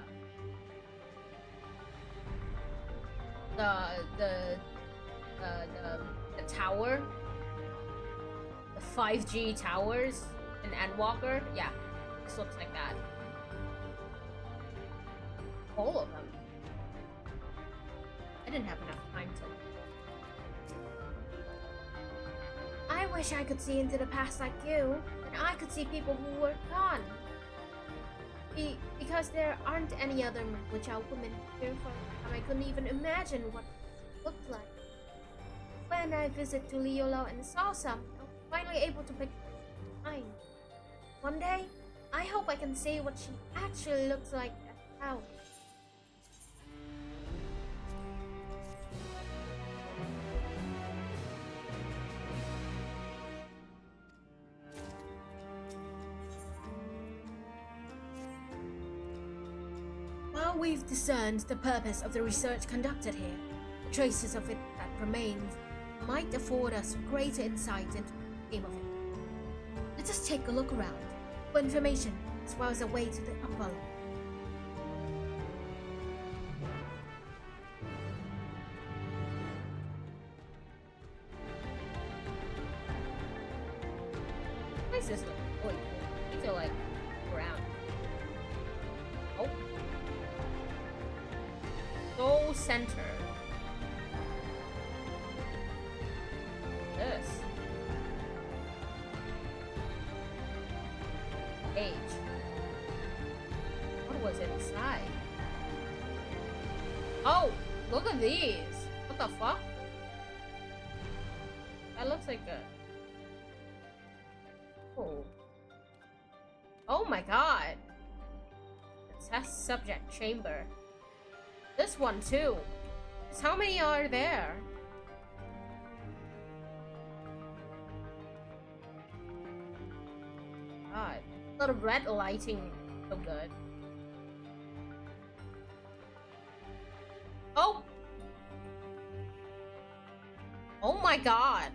tower, the 5G towers in Endwalker. Yeah, this looks like that. All of them. I didn't have enough time to. I wish I could see into the past like you, and I could see people who were gone. Because there aren't any other Mapuchao women here for and I couldn't even imagine what it looked like. When I visit Tuliyollal and saw some, I was finally able to pick mine. One day, I hope I can see what she actually looks like at the house. Now we've discerned the purpose of the research conducted here. The traces of it that remains might afford us greater insight into the aim of it. Let us take a look around for information as well as a way to the upper. center. This. Age. What was inside? Oh, look at these. What the fuck? That looks like a... Oh. Oh my god. Test subject chamber. This one too. So how many are there? God. A lot of red lighting. So good. Oh! Oh my god.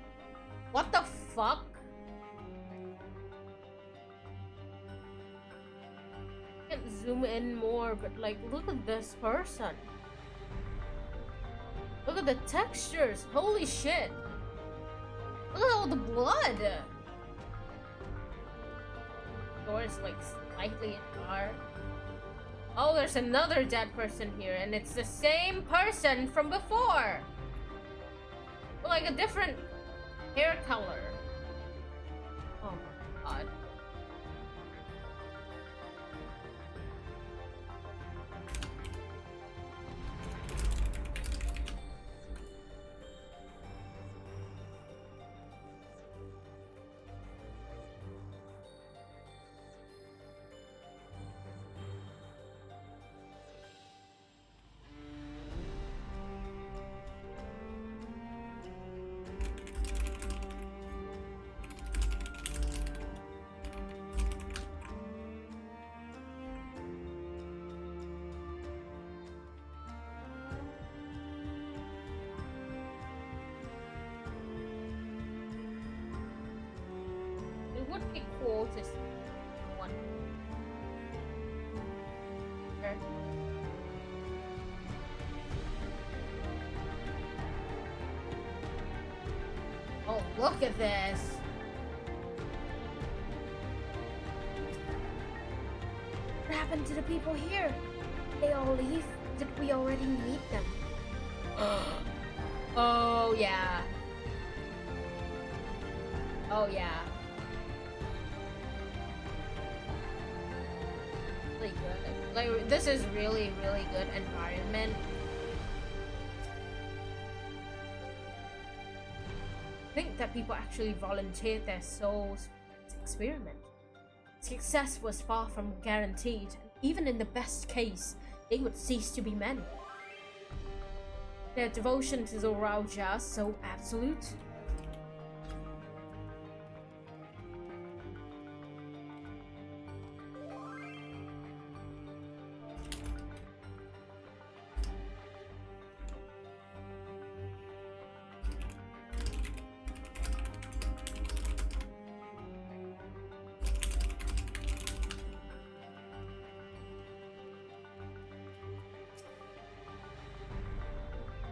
What the fuck? I can't zoom in more, but like, look at this person. Look at the textures. Holy shit. Look at all the blood. Door is like slightly dark. Oh, there's another dead person here, and it's the same person from before. But like a different hair color. Oh my god. Would be cool to see one. Sure. Oh, look at this. What happened to the people here? They all leave? Did we already meet them? Oh yeah. Oh yeah. Really good. Like, this is really good environment. I think that people actually volunteered their souls for this experiment. Success was far from guaranteed. Even in the best case, they would cease to be men. Their devotion to Zoraija so absolute.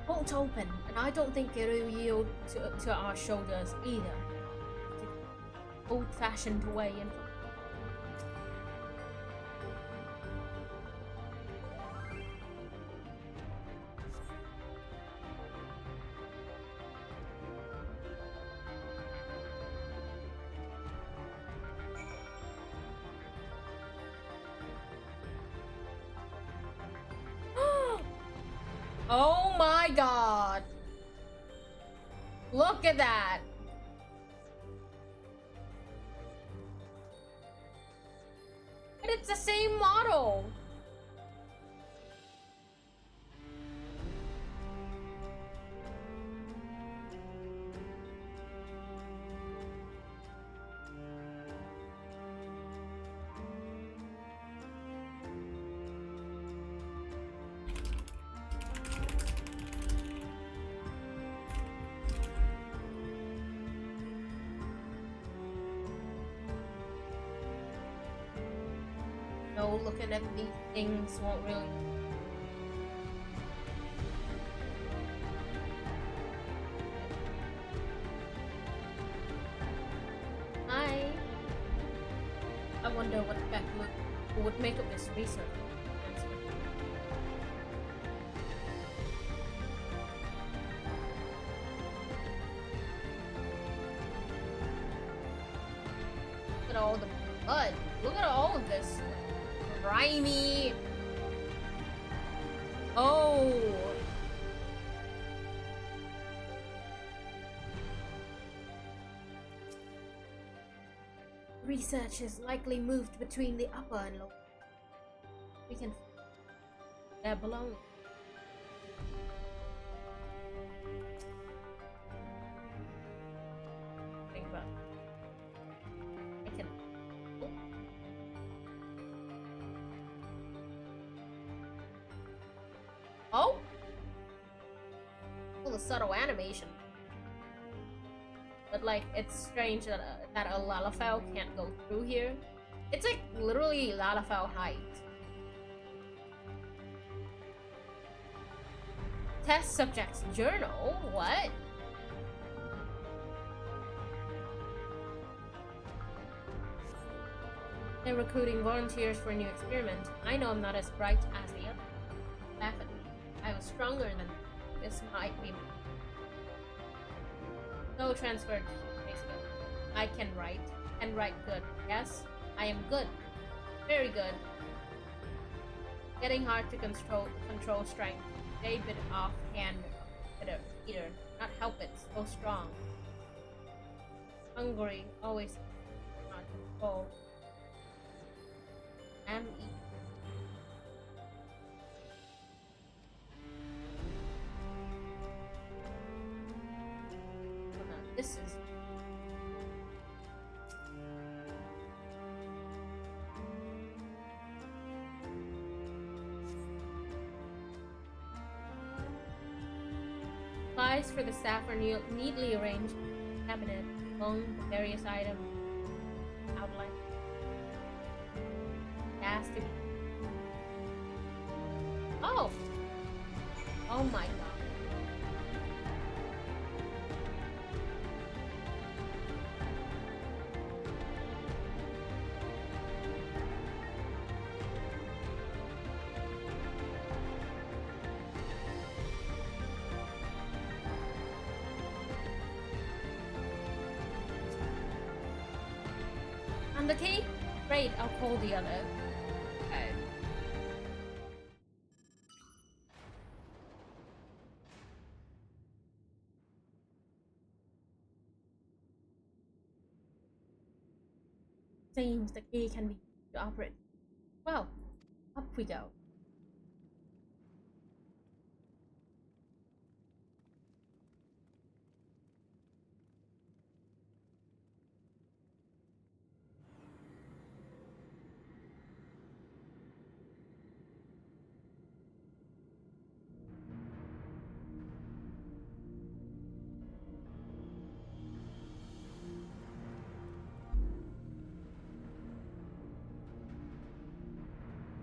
Won't open, and I don't think it'll yield to our shoulders either. Old-fashioned way and oh my god! Look at that! But it's the same model! No, looking at these things won't really... I wonder what Beck would make of this research. God, look at all of this. Grimy. Oh. Research is likely moved between the upper and lower. We can their belongings. Think about it. I can. Oh? Oh, the subtle animation. But like, it's strange that a Lalafell can't go through here. It's like literally Lalafell height. Test subject's journal? What? They're recruiting volunteers for a new experiment. I know I'm not as bright as the other. Laugh at me. I was stronger than this might be. No transfer to Facebook. I can write. And write good. Yes, I am good. Very good. Getting hard to control strength. A bit offhand. Peter. Not help it. So strong. Hungry. Always not control. Am eating. This is supplies for the staff are neatly arranged in the cabinet among the various items. Outline. It has to be. Oh! Oh my god. And the key? Great, I'll call the other. Okay. Seems the key can be used to operate. Well, up we go.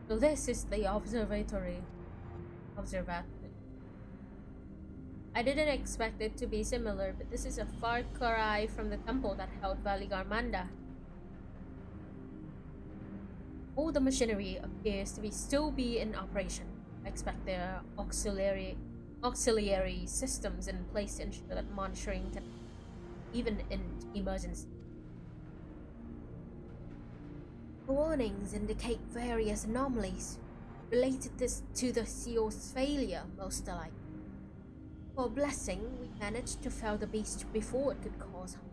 So this is the observatory. I didn't expect it to be similar, but this is a far cry from the temple that held Valigarmanda. All the machinery appears to be still be in operation. I expect there are auxiliary systems in place to ensure that monitoring can even in emergency. Warnings indicate various anomalies related to the seal's failure, most likely. For a blessing, we managed to fell the beast before it could cause harm.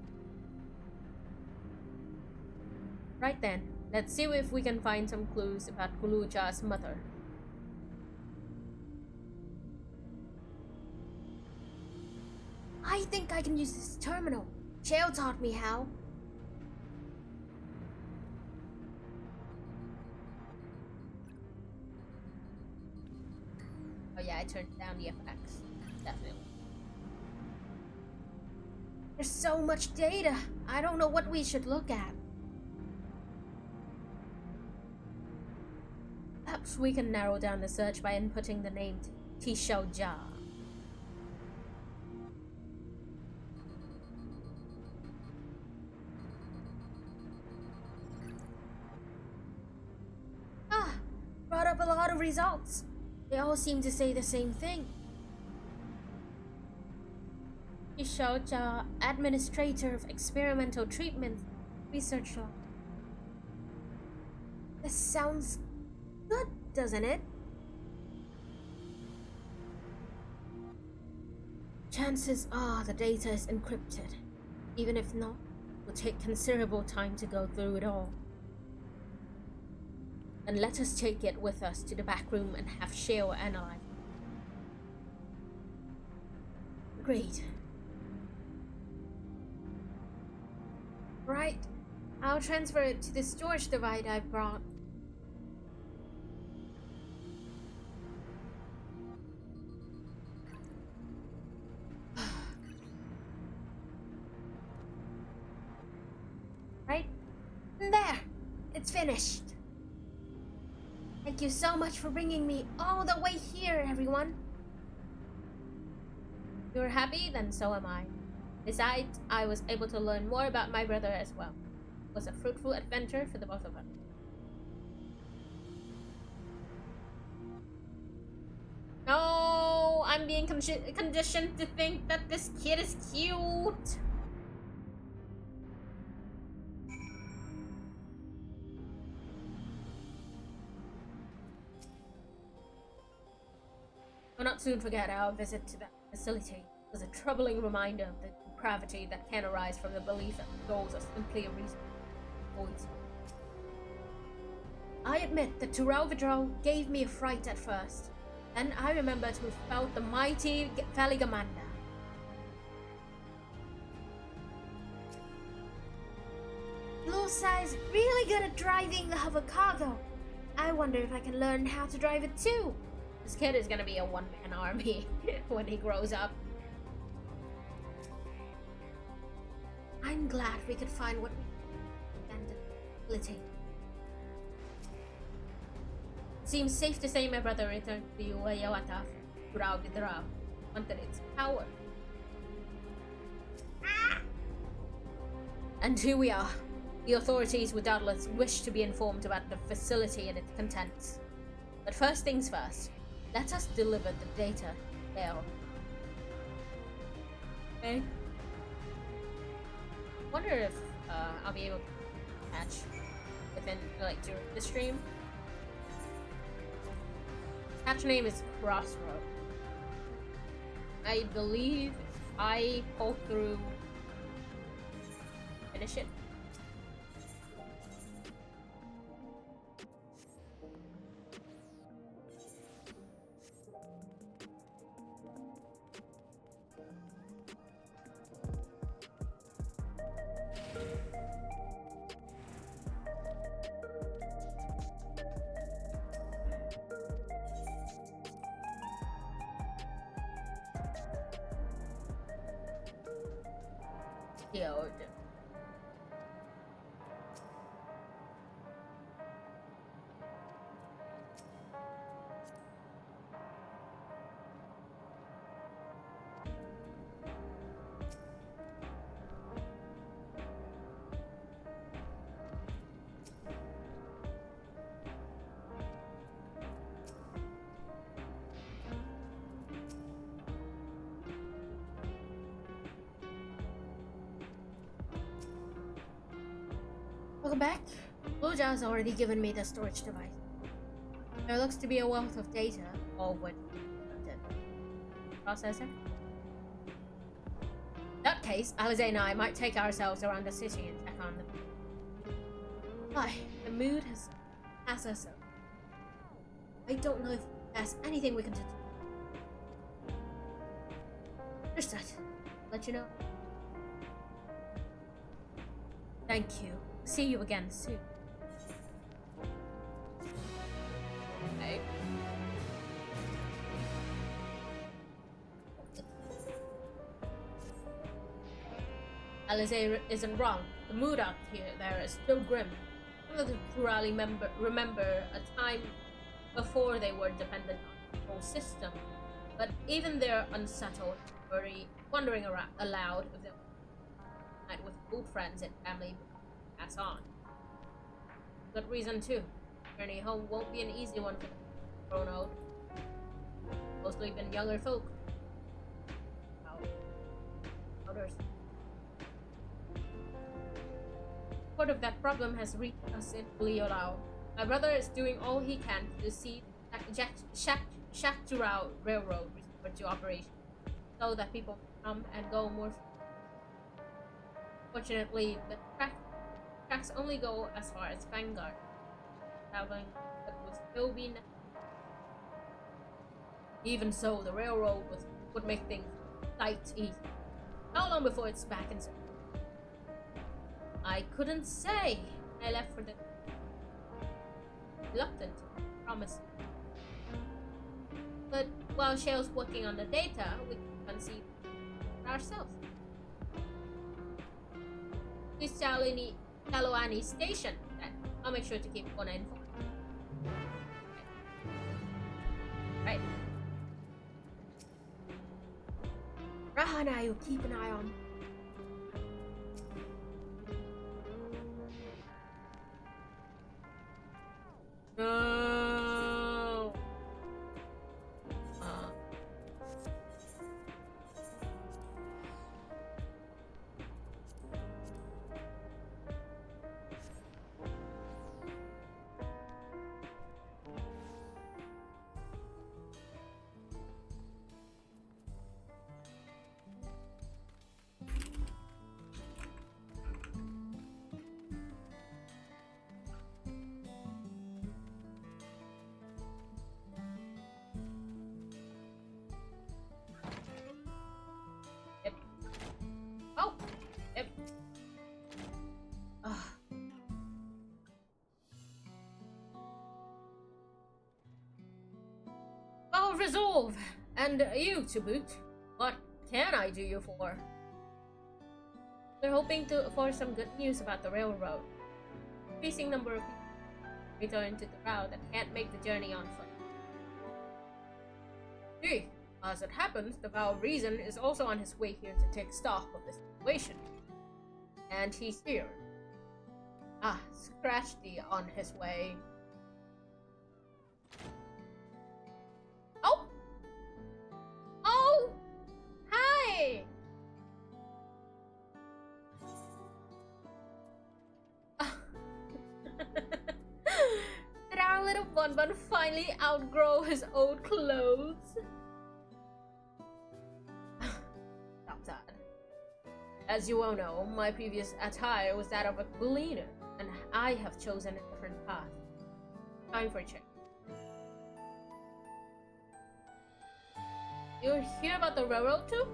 Right then, let's see if we can find some clues about Kuluja's mother. I think I can use this terminal. Shale taught me how. Oh yeah, I turned down the FX. Definitely. There's so much data. I don't know what we should look at. Perhaps we can narrow down the search by inputting the name Tishaoja. Ah, brought up a lot of results. They all seem to say the same thing. Tishaoja, Administrator of Experimental Treatment, Research Lab. This sounds good, doesn't it? Chances are the data is encrypted. Even if not, it will take considerable time to go through it all. And let us take it with us to the back room and have Shale analyze. Agreed. Right. I'll transfer it to the storage device I brought. Right? There! It's finished. Thank you so much for bringing me all the way here, everyone. You're happy? Then so am I. Besides, I was able to learn more about my brother as well. It was a fruitful adventure for the both of us. No, I'm being conditioned to think that this kid is cute. I'll not soon forget our visit to that facility. It was a troubling reminder of the depravity that can arise from the belief that goals are simply a reason for avoid. I admit that Tural gave me a fright at first. Then I remember to have felt the mighty Valigamanda. Losai's really good at driving the hover cargo. I wonder if I can learn how to drive it too. This kid is gonna be a one-man army when he grows up. I'm glad we could find what we abandoned facility. Seems safe to say my brother returned to the Uayawata Turao Gidrao wanted its power. And here we are. The authorities would doubtless wish to be informed about the facility and its contents. But first things first, let us deliver the data there. Okay. Wonder if I'll be able to catch within during the stream. Catch name is Crossroad. I believe if I pull through, finish it. Yeah, or welcome back. Luja has already given me the storage device. There looks to be a wealth of data, all with the processor. In that case, Alize and I might take ourselves around the city and check on them. Why, the mood has us. I don't know if there's anything we can do. Understood. Let you know. Thank you. See you again soon. Okay. Alize isn't wrong. The mood out there is still grim. Some of the Turali remember a time before they were dependent on the whole system. But even they're unsettled, wondering aloud if they might with old friends and family pass on. Good reason too. Journey home won't be an easy one for them. Grown old. Mostly been younger folk. Others. Part of that problem has reached us in Liolao. My brother is doing all he can to see the Shakturao Railroad restored to operation, so that people come and go more. Fortunately, the tracks only go as far as Vanguard. Traveling but would still be necessary. Even so, the railroad would make things quite easy. How long before it's back in service? I couldn't say. I left for the reluctant promise. But while Shale's working on the data, we can see ourselves. This Chalani station, then. I'll make sure to keep one informed. Right. Rahana, you keep an eye on. No. Resolve! And you to boot. What can I do you for? We're hoping for some good news about the railroad. Increasing number of people return to the route that can't make the journey on foot. Gee, as it happens, the Vow of Reason is also on his way here to take stock of the situation. And he's here. Ah, scratch the on his way. Oh! Hi! Did our little Bonbon finally outgrow his old clothes? Not sad. As you all know, my previous attire was that of a gleaner, and I have chosen a different path. Time for a change. You hear about the railroad too?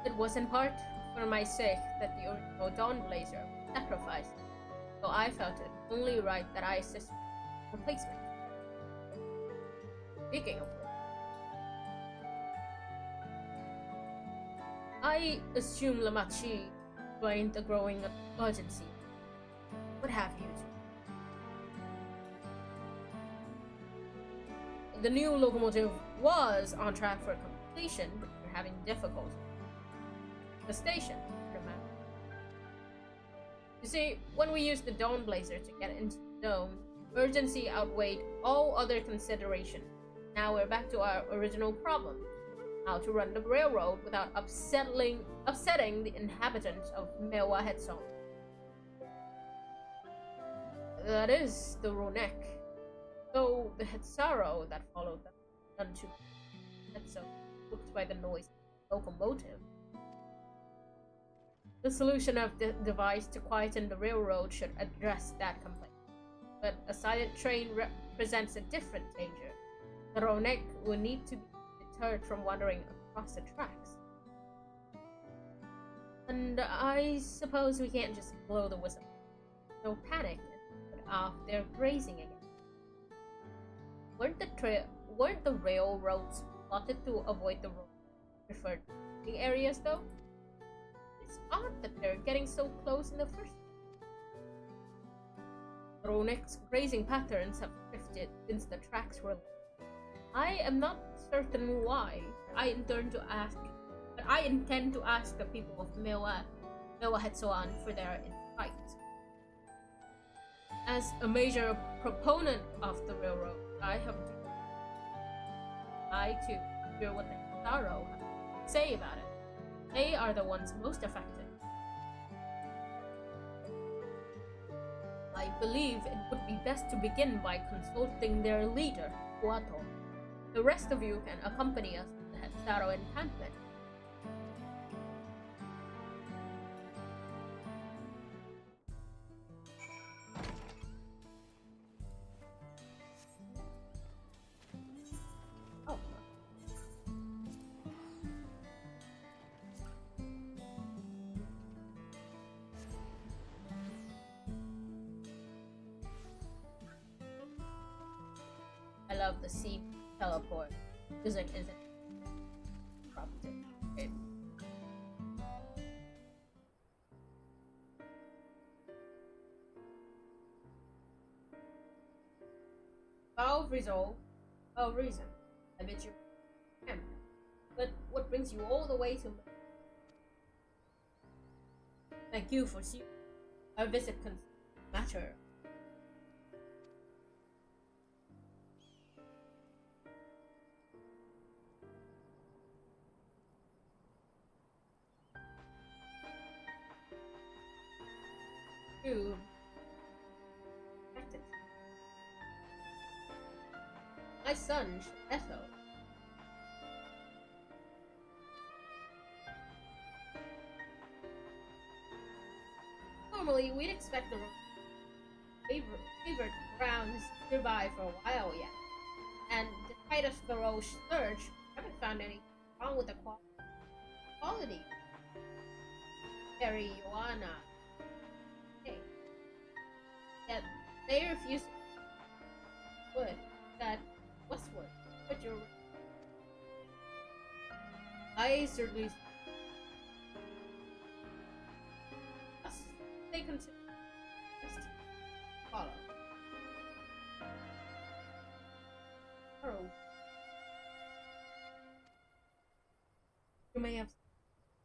It was in part for my sake that the original Dawn Blazer was sacrificed, so I felt it only right that I assist in replacement. Speaking of which, I assume Lamachi explained the growing urgency. What have you to? The new locomotive was on track for completion, but we're having difficulty. The station, remember? You see, when we used the Dawn Blazer to get into the dome, urgency outweighed all other considerations. Now we're back to our original problem: how to run the railroad without upsetting the inhabitants of Mewa Hetson. That is the Ronek. Though the Hetsaro that followed them unto Hetso booked by the noise of the locomotive. The solution I've devised to quieten the railroad should address that complaint. But a silent train represents a different danger. The Ronek will need to be deterred from wandering across the tracks. And I suppose we can't just blow the whistle. No panic and put off their grazing again. Weren't the railroads plotted to avoid the preferred areas though? It's odd that they're getting so close in the first place. Ronek's grazing patterns have shifted since the tracks were laid. I am not certain why. I intend to ask the people of Mewa Hetsoan for their insight. As a major proponent of the railroad, I too hear what the Hetsaro have to say about it. They are the ones most affected. My believe it would be best to begin by consulting their leader, Huato. The rest of you can accompany us to the Hetsaro encampment. Oh. I love the sea teleport. Music isn't prompted. Okay. Vow of resolve, vow of reason. I bet you can. But what brings you all the way to me? Thank you for seeing our visit matter. Practice. My son, Echo. Normally, we'd expect the favored grounds nearby for a while yet. And despite a thorough search, I haven't found anything wrong with the quality. Terry, Joanna. Hey. Yet they refuse wood that westward. But you're I certainly they consider to follow. Oh. You may have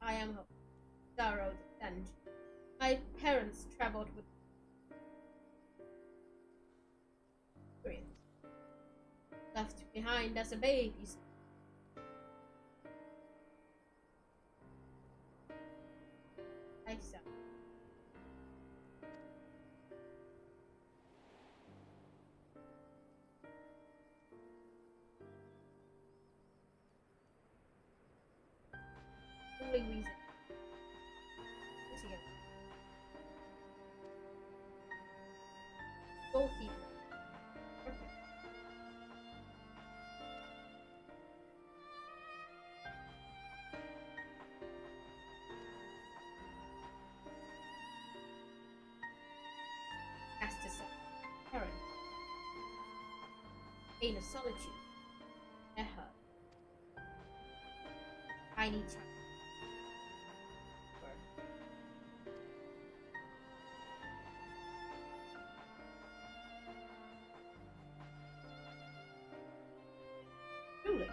I am of Darrow descent. My parents traveled with experience. Left behind as a baby. I saw. Only reason. Goalkeeper. Perfect. Cast aside. Parents. Pain of solitude. Eha. Tiny child. Truly,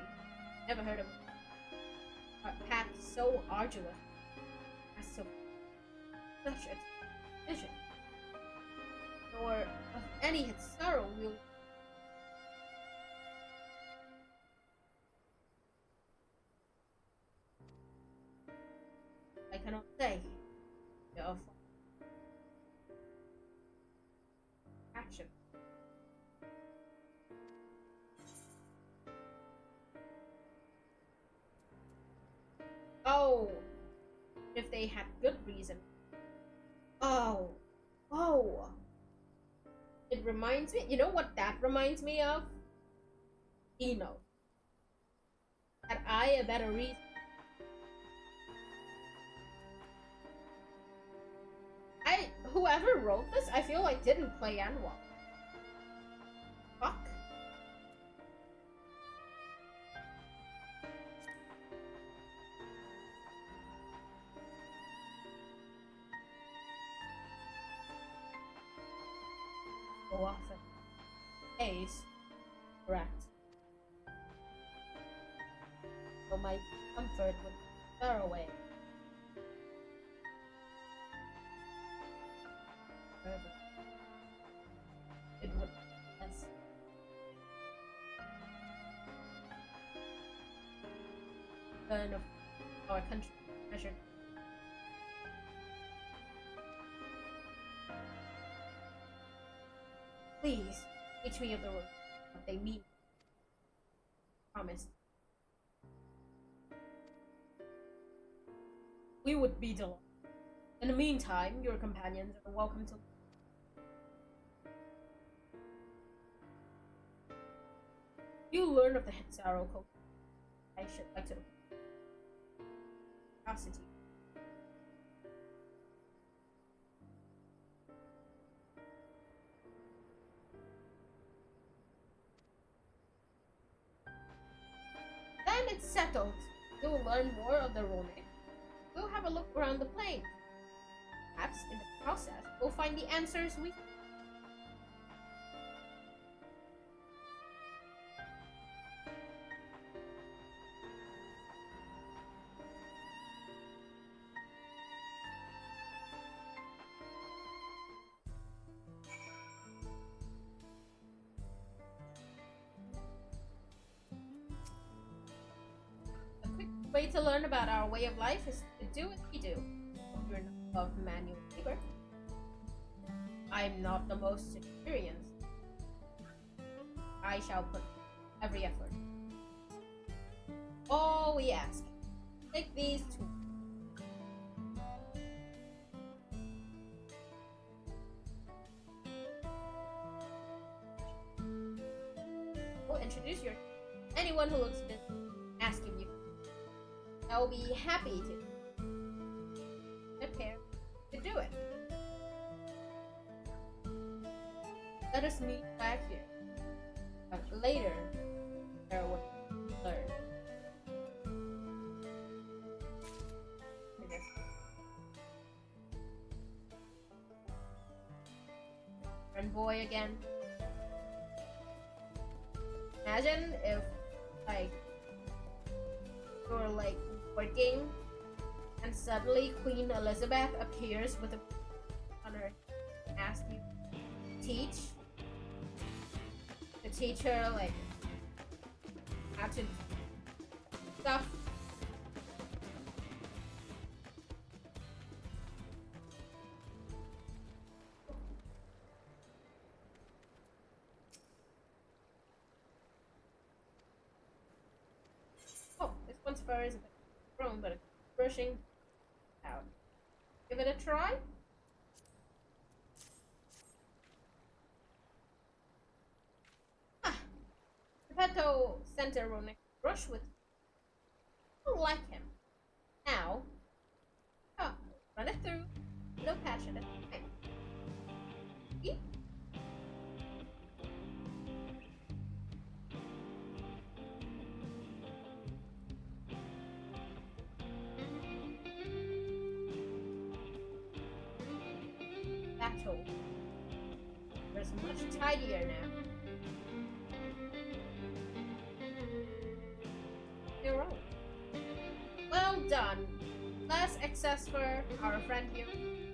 never heard of a path so arduous as so such a vision, nor of any had sorrow will. I cannot say of action. Oh, if they had good reason. Oh, it reminds me. You know what that reminds me of? Eno. Had I a better reason? Whoever wrote this, I feel like didn't play Anwar. Fuck. So often. Ace. Correct. So my comfort would far away. It would less. Burn of our country measured. Please, teach me of the rules, what they mean. Promise. We would be delighted. In the meantime, your companions are welcome to. You learn of the Hexaro code. I should like to. Curiosity. Then it's settled. You will learn more of the runic. Go have a look around the plane. Perhaps in the process, we'll find the answers we. A quick way to learn about our way of life is to do as we do. If you're not above manual labor. I'm not the most experienced. I shall put every effort. All we ask, take these two. We'll introduce your anyone who looks busy, asking you. I'll be happy to prepare to do it. Let us meet back here. But later, there will learn. Friend boy again. Imagine if, like, you're like working, and suddenly Queen Elizabeth appears with a on her, ask you to teach her like how to stuff. Oh, this one's fur is a bit grown, but it's brushing out. Give it a try. Geppetto sent a runic brush with. I don't like him. Now, run it through. No patch at a time. See? Battle. There's much tidier now. You're wrong. Well done. Less excess for our friend here.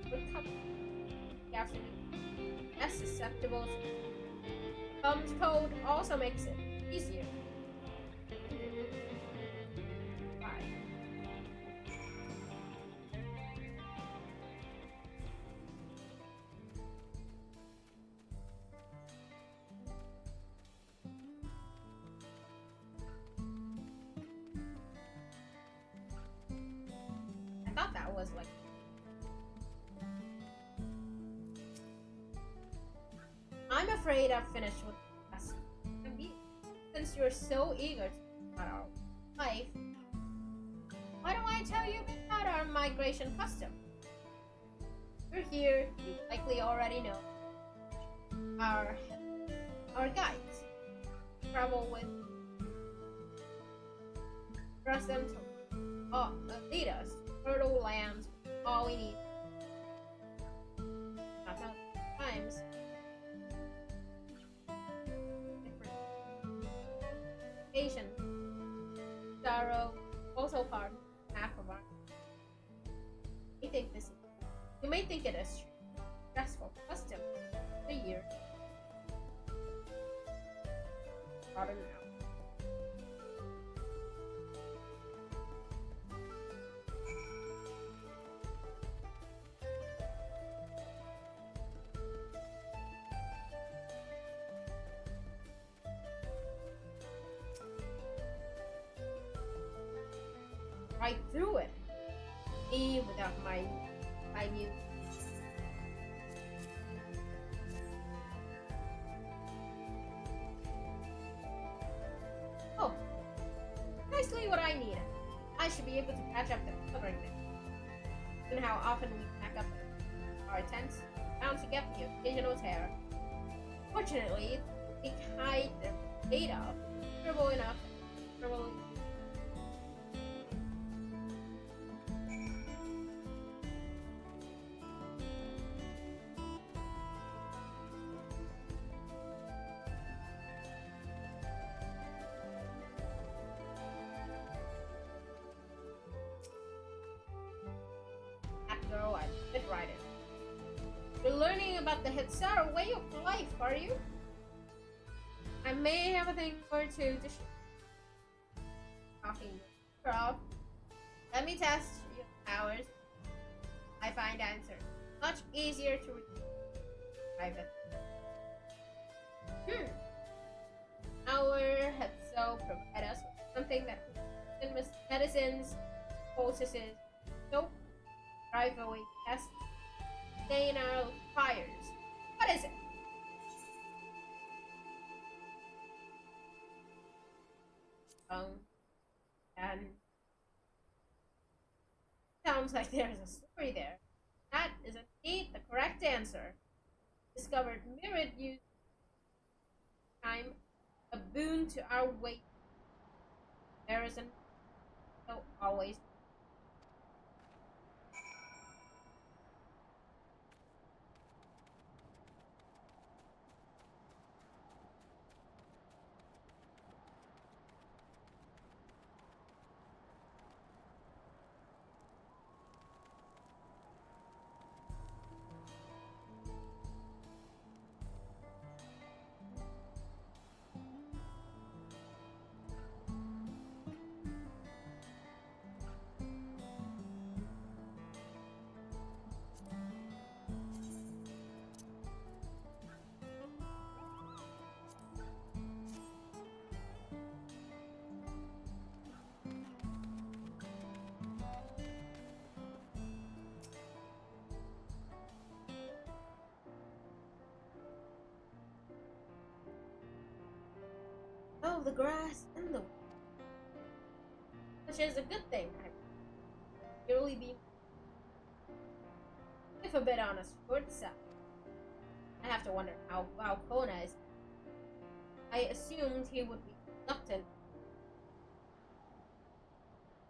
Good company. The afternoon. Less susceptible. Thumb's code also makes it easier. Bye. I thought that was like. I'm afraid I've finished with us. Since you're so eager to talk about our life, why don't I tell you about our migration custom? You're here, you likely already know. Our guides travel with. Trust them to lead us. Fertile lands, all we need. Not times. Patient. Sorrow, also part half of our. You may think it is stressful custom. The year. Autumn now. right through it. Me without my new. Oh, nicely what I need. I should be able to catch up the covering thing. And how often we pack up our tents, bound to get the occasional tear. Fortunately, the kite they're made of is durable enough. Durable. After all, I fit right in. You're learning about the Hitsara way of life, are you? I may have a thing or two to talking off. Let me test your powers. I find answer much easier to retrieve. Private. Our Hetso provide us with something that medicines, poultices, soap, drive away pests, stain out fires. What is it? And sounds like there's a story there. That is indeed the correct answer. Discovered mirrored use time, a boon to our weight. There is an so always. Oh, the grass and the which is a good thing. You'll really be if a bit on a short side. I have to wonder how Kona is. I assumed he would be reluctant.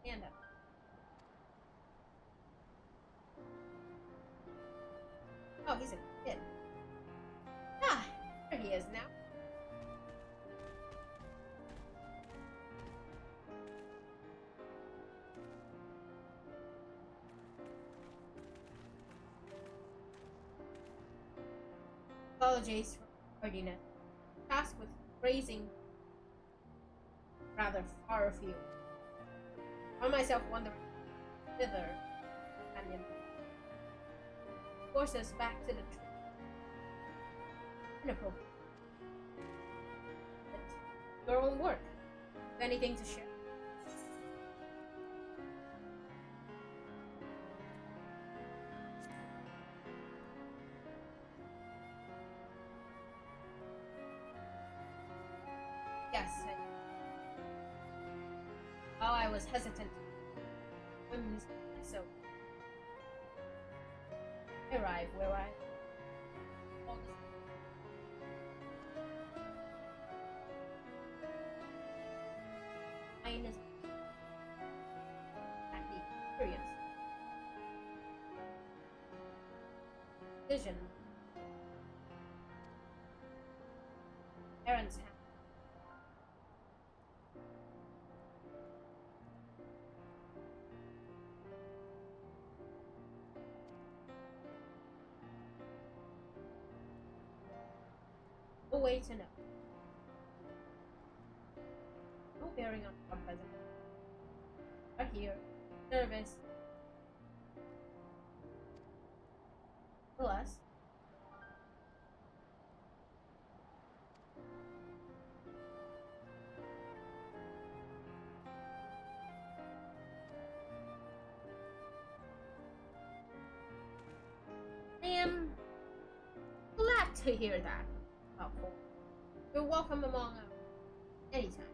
Stand up. Oh, he's a kid. Ah, there he is now. Apologies for tardiness. Tasked with raising rather far afield. Found myself wondering thither companion. Force us back to the tree. Inappropriate. But your own work. Anything to share. Yes. While I was hesitant, so I arrived where I minus at the experience. Vision. Parents have no way to know. No bearing on our present. Are here. Nervous. Alas. to hear that. Oh, cool. You're welcome among us anytime.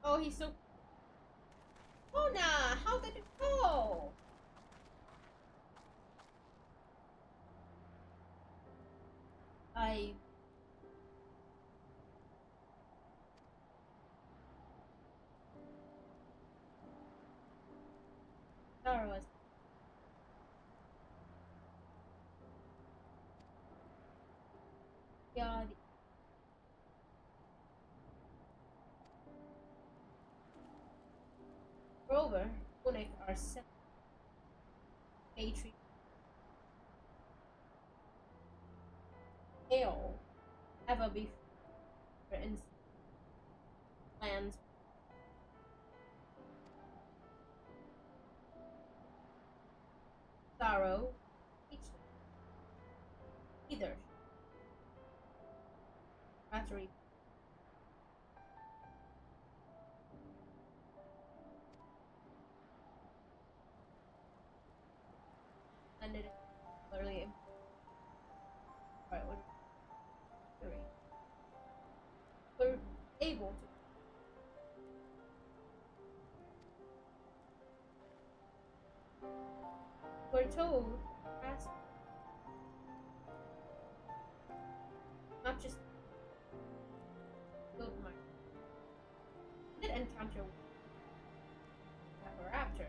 Oh, he's so... Oh, nah! How did it go? I... Sorry, was... Yeah, Grover, Unic are set Patriot Hail ever be for instance lands sorrow speechless either battery ended literally right what we're able to we're told past not just build my did encounter a raptor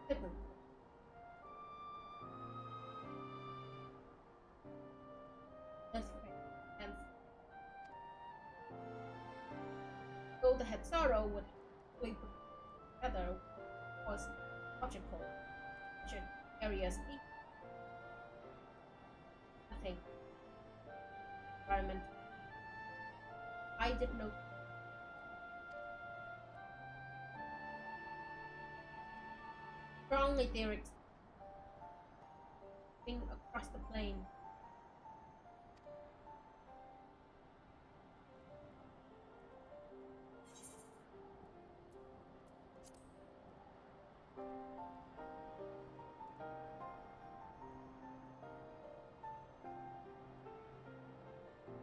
sibling that's great and though the head sorrow would we put together was logical should areas eat nothing environment I did know strongly theorics being across the plain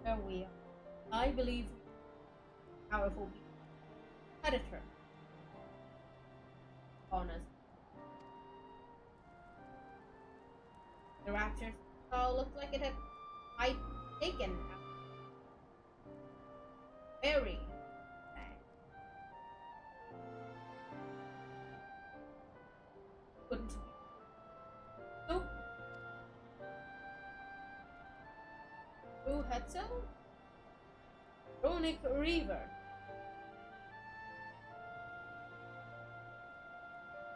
there we are I believe powerful predator on us the raptors all looked like it had I'd taken very couldn't be so who had so Runic River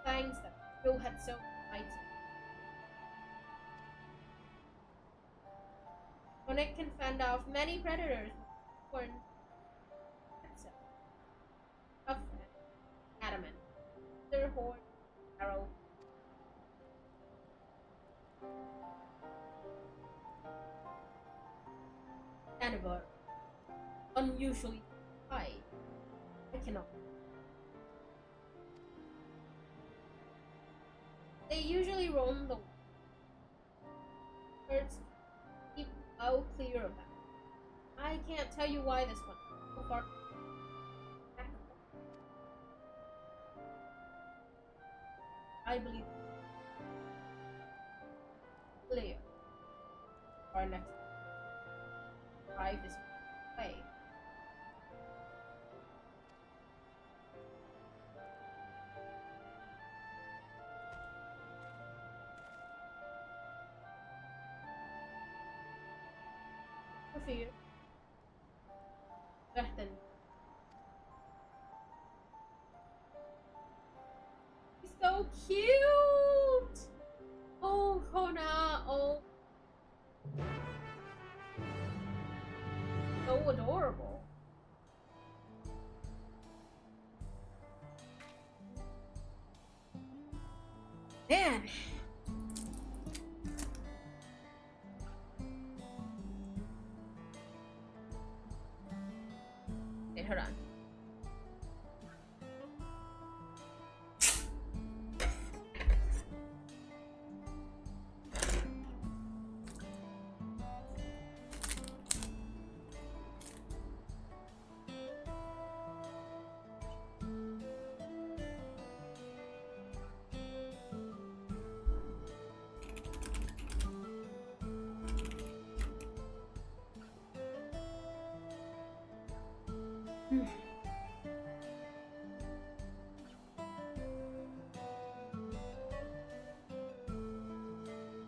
thanks that who had so mighty Runic can fend off many predators born of adamant their horn arrow cannibal unusually high I cannot they usually roam the birds keep out clear of them I can't tell you why this one so far I believe clear our next drive this way fear. Vechten. He's so cute! Oh, Hona, oh. So adorable. Man. Wait, hold on.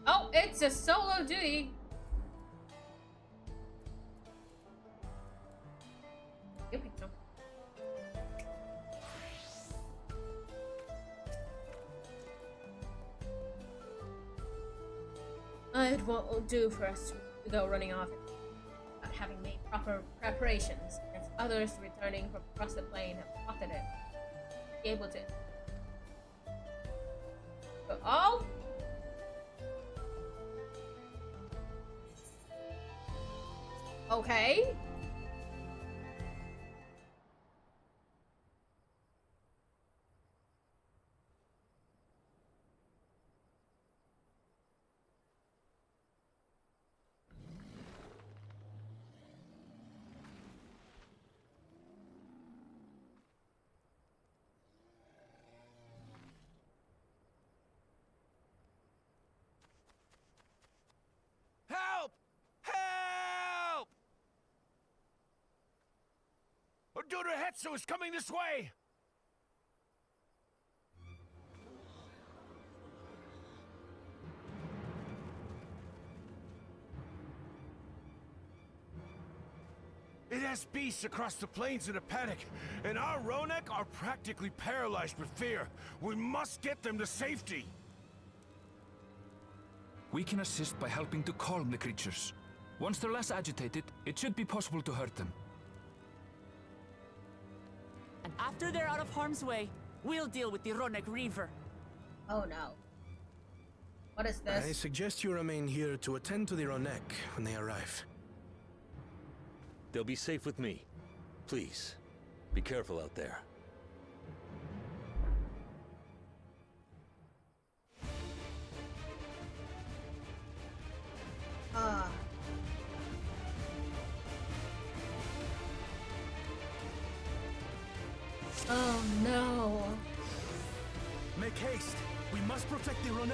Oh, it's a solo duty. You picked him. It won't do for us to go running off without having made proper preparations. If others returning from across the plain have spotted it, be able to. Oh! Okay. Help! Help! Orduda Hetsu is coming this way! It has beasts across the plains in a panic, and our Ronek are practically paralyzed with fear. We must get them to safety! We can assist by helping to calm the creatures. Once they're less agitated, it should be possible to hurt them. And after they're out of harm's way, we'll deal with the Ronek Reaver. Oh no. What is I this? suggest you remain here to attend to the Ronek when they arrive. They'll be safe with me. Please, be careful out there. Ah. Oh no. Make haste! We must protect the Ronek!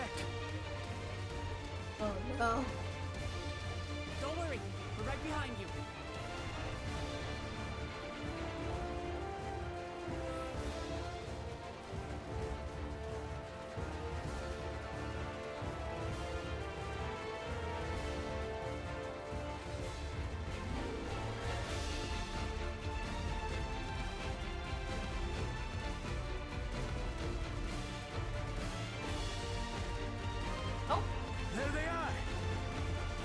Oh no. Don't worry, we're right behind you. There they are!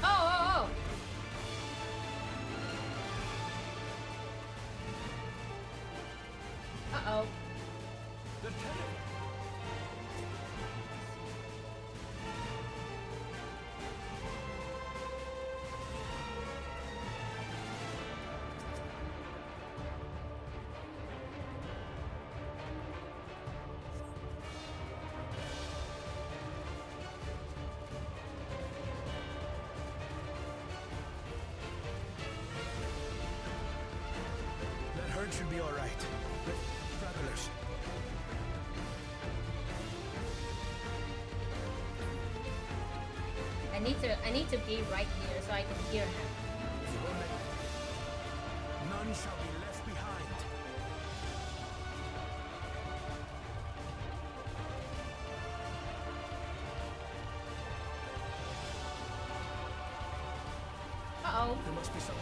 Oh. Uh-oh. Lieutenant! That herd should be all right. Travelers. I need to be right here so I can hear him. None shall be left behind. Uh-oh. go. There must be some.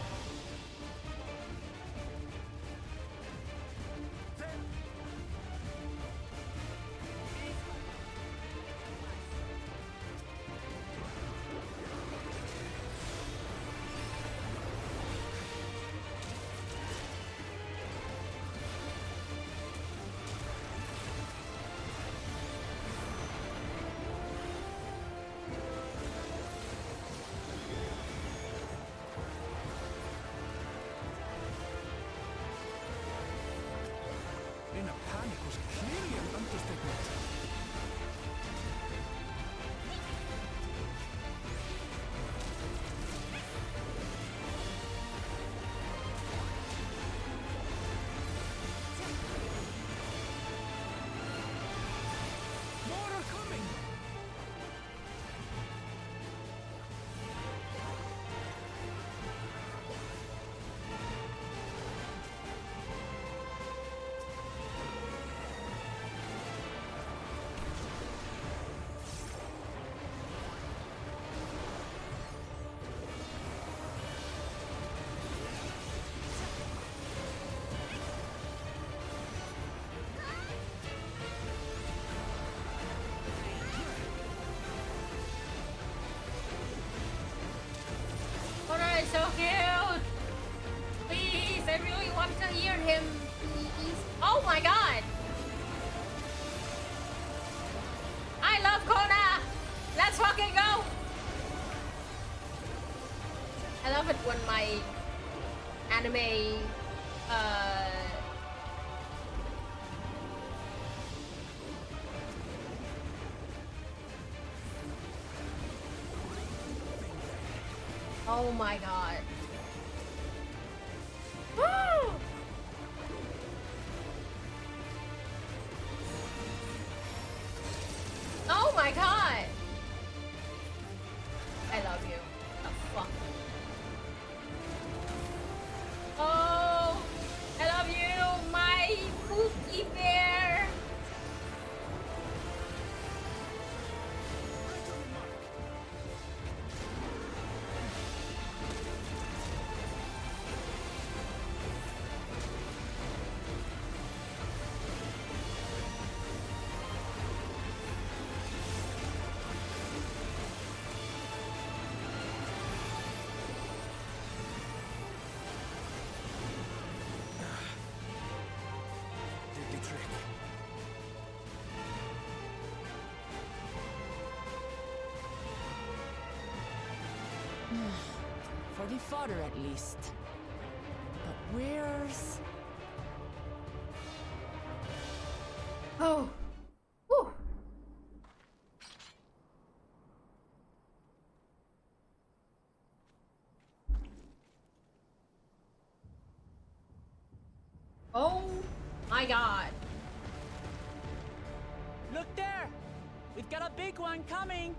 In a panic was clearly an understatement. More are coming! Alright, so cute! Please, I really want to hear him. Please. Oh my god! I love Kona! Let's fucking go! I love it when my anime oh my god. Woo! Oh my god! I love you. The fuck? Oh, I love you, my Pookie Bear! Did the trick. For the fodder, at least. But where's... Oh. Whew. Oh my god. Look there! We've got a big one coming!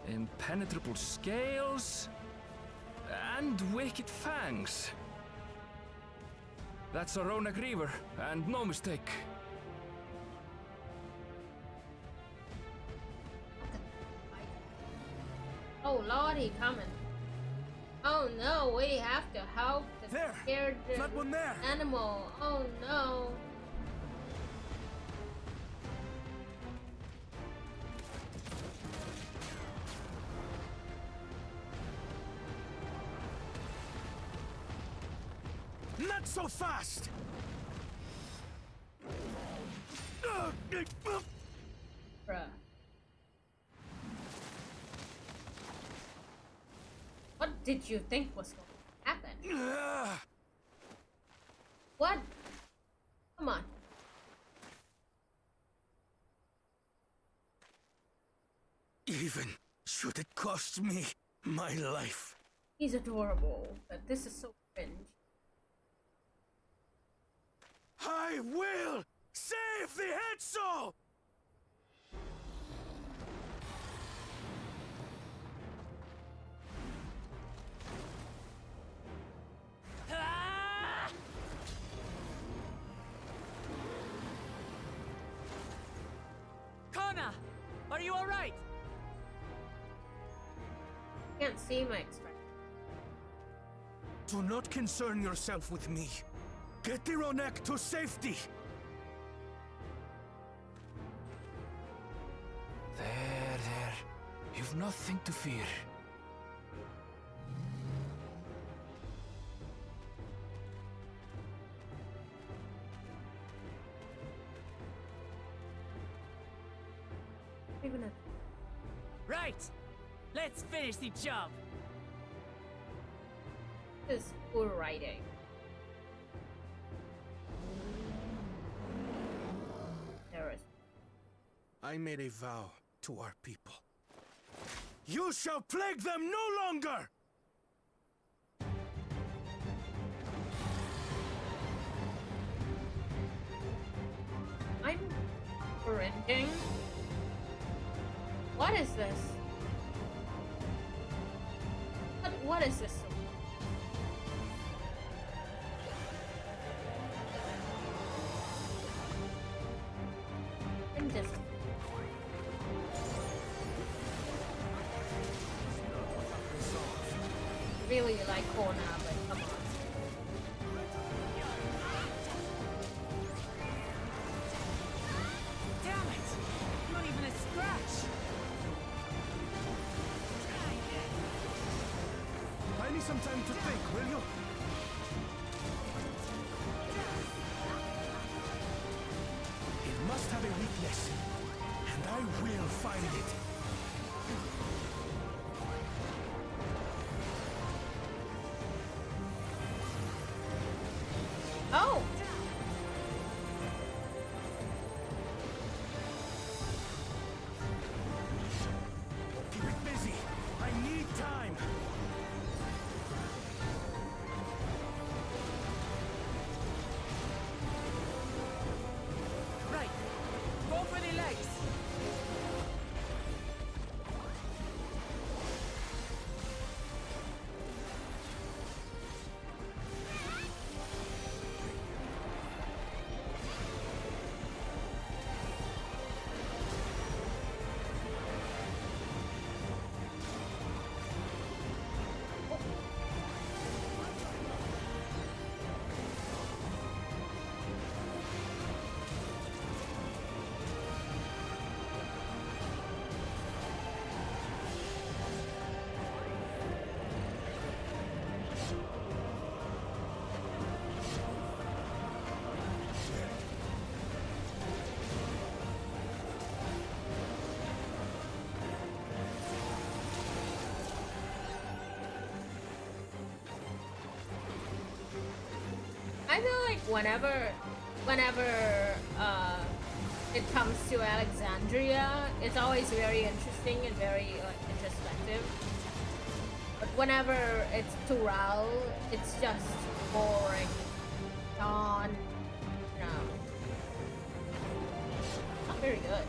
Impenetrable scales and wicked fangs. That's a Ronak Reaver, and no mistake. Oh lord, he coming. Oh no, we have to help the There! scared That one there! animal. Oh no. Not so fast! Bruh. What did you think was going to happen? What? Come on. Even should it cost me my life. He's adorable, but this is so cringe. I will save the head soul! Kona! Are you alright? can't see my expression. Do not concern yourself with me. Get the Ronek to safety! There. You've nothing to fear. Even a Right! Let's finish the job! this is poor writing. There is. I made a vow to our people. You shall plague them no longer! I'm cringing. What is this? What is this? I'm just really like Kona, but come on. Damn it! Not even a scratch! Buy me some time to think, will you? It must have a weakness, and I will find it. Oh! Keep it busy. I need time. Right! Go for the legs! I feel like whenever it comes to Alexandria, it's always very interesting and very introspective. But whenever it's Tural, it's just boring. Not very good.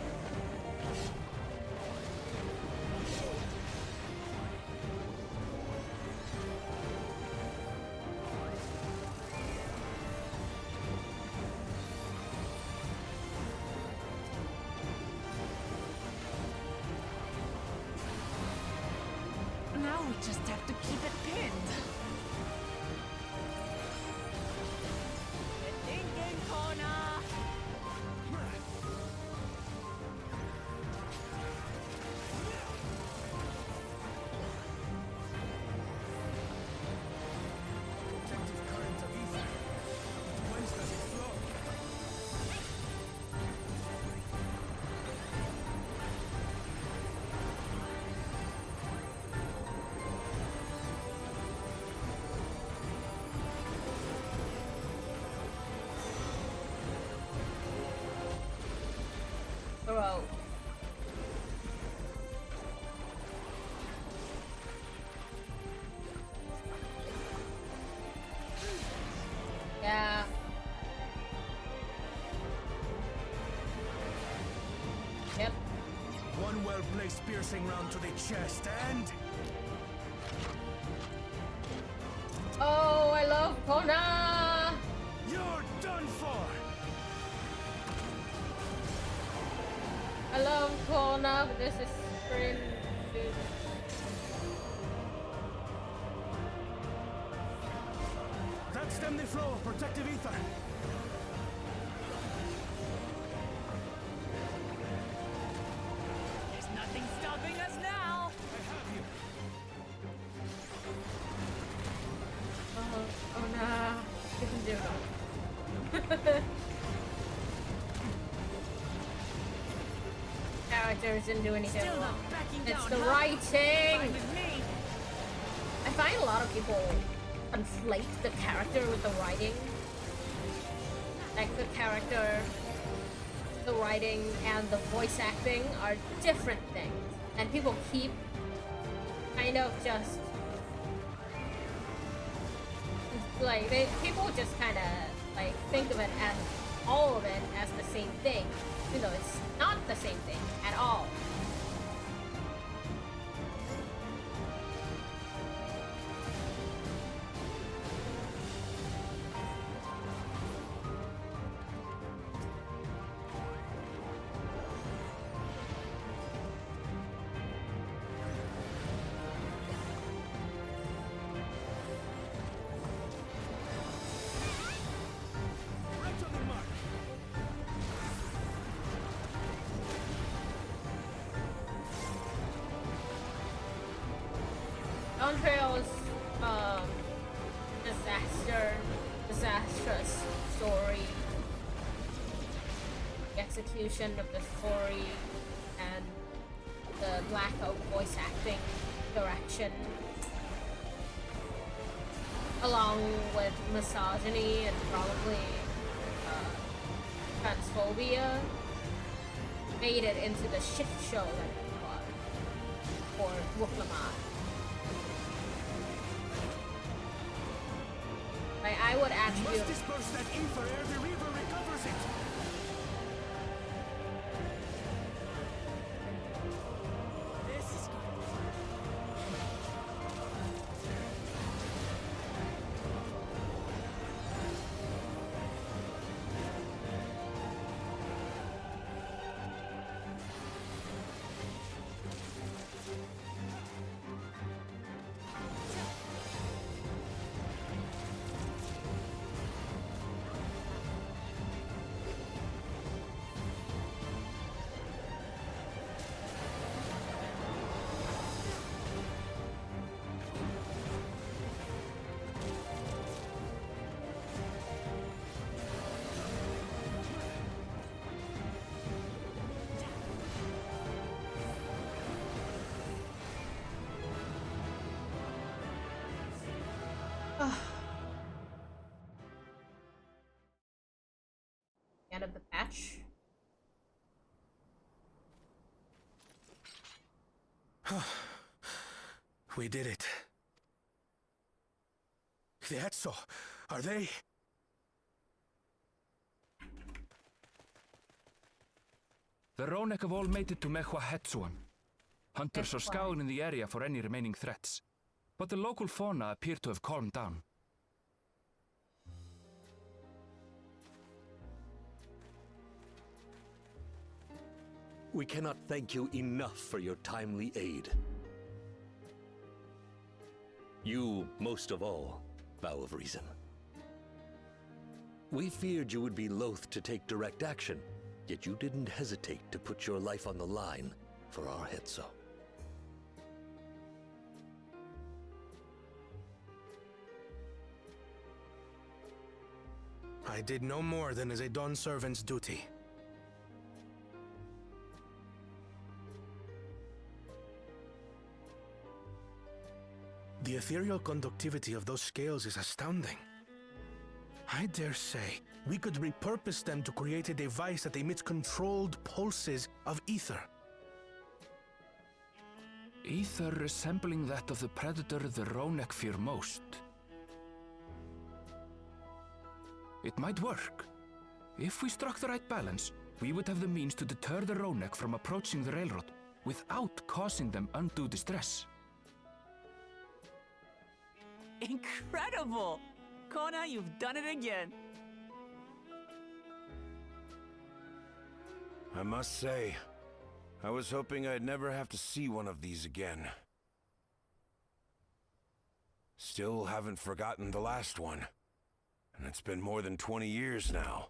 Now we just have to keep it pinned. Good thinking, Kona! Protective current of ether. But whence does it flow? Bro. Yeah. Yep. One well-placed piercing round to the chest, and Oh, I love Kona! you're done for! I love Kona, but this is cringe, dude. Stem the flow of protective ether. There's nothing stopping us now! I have you. Oh no. You can do it. Characters didn't do anything wrong. It's the writing! I find a lot of people conflate the character with the writing. Like the character, the writing, and the voice acting are different things. And people keep kind of just like people just kind of like think of it as all of it as the same thing, even though it's not the same thing at all. Trail's disastrous story, the execution of the story, and the lack of voice acting direction, along with misogyny and probably transphobia, made it into the shit show that it was for Wuklamat. Like, I would attribute. Must disperse that ether ere the river recovers it. This is End of the patch. We did it. The Etso, are they? The Ronek have all made it to Mehwa Hetsuan. Hunters are scouring the area for any remaining threats, but the local fauna appear to have calmed down. We cannot thank you enough for your timely aid. You, most of all, Bow of Reason. We feared you would be loath to take direct action, yet you didn't hesitate to put your life on the line for our Hetso. I did no more than is a Dawn servant's duty. The ethereal conductivity of those scales is astounding. I dare say we could repurpose them to create a device that emits controlled pulses of ether. Ether resembling that of the predator the Ronek fear most. It might work. If we struck the right balance, we would have the means to deter the Ronek from approaching the railroad without causing them undue distress. incredible! Kona, you've done it again. I must say, I was hoping I'd never have to see one of these again. Still haven't forgotten the last one. and it's been more than 20 years now.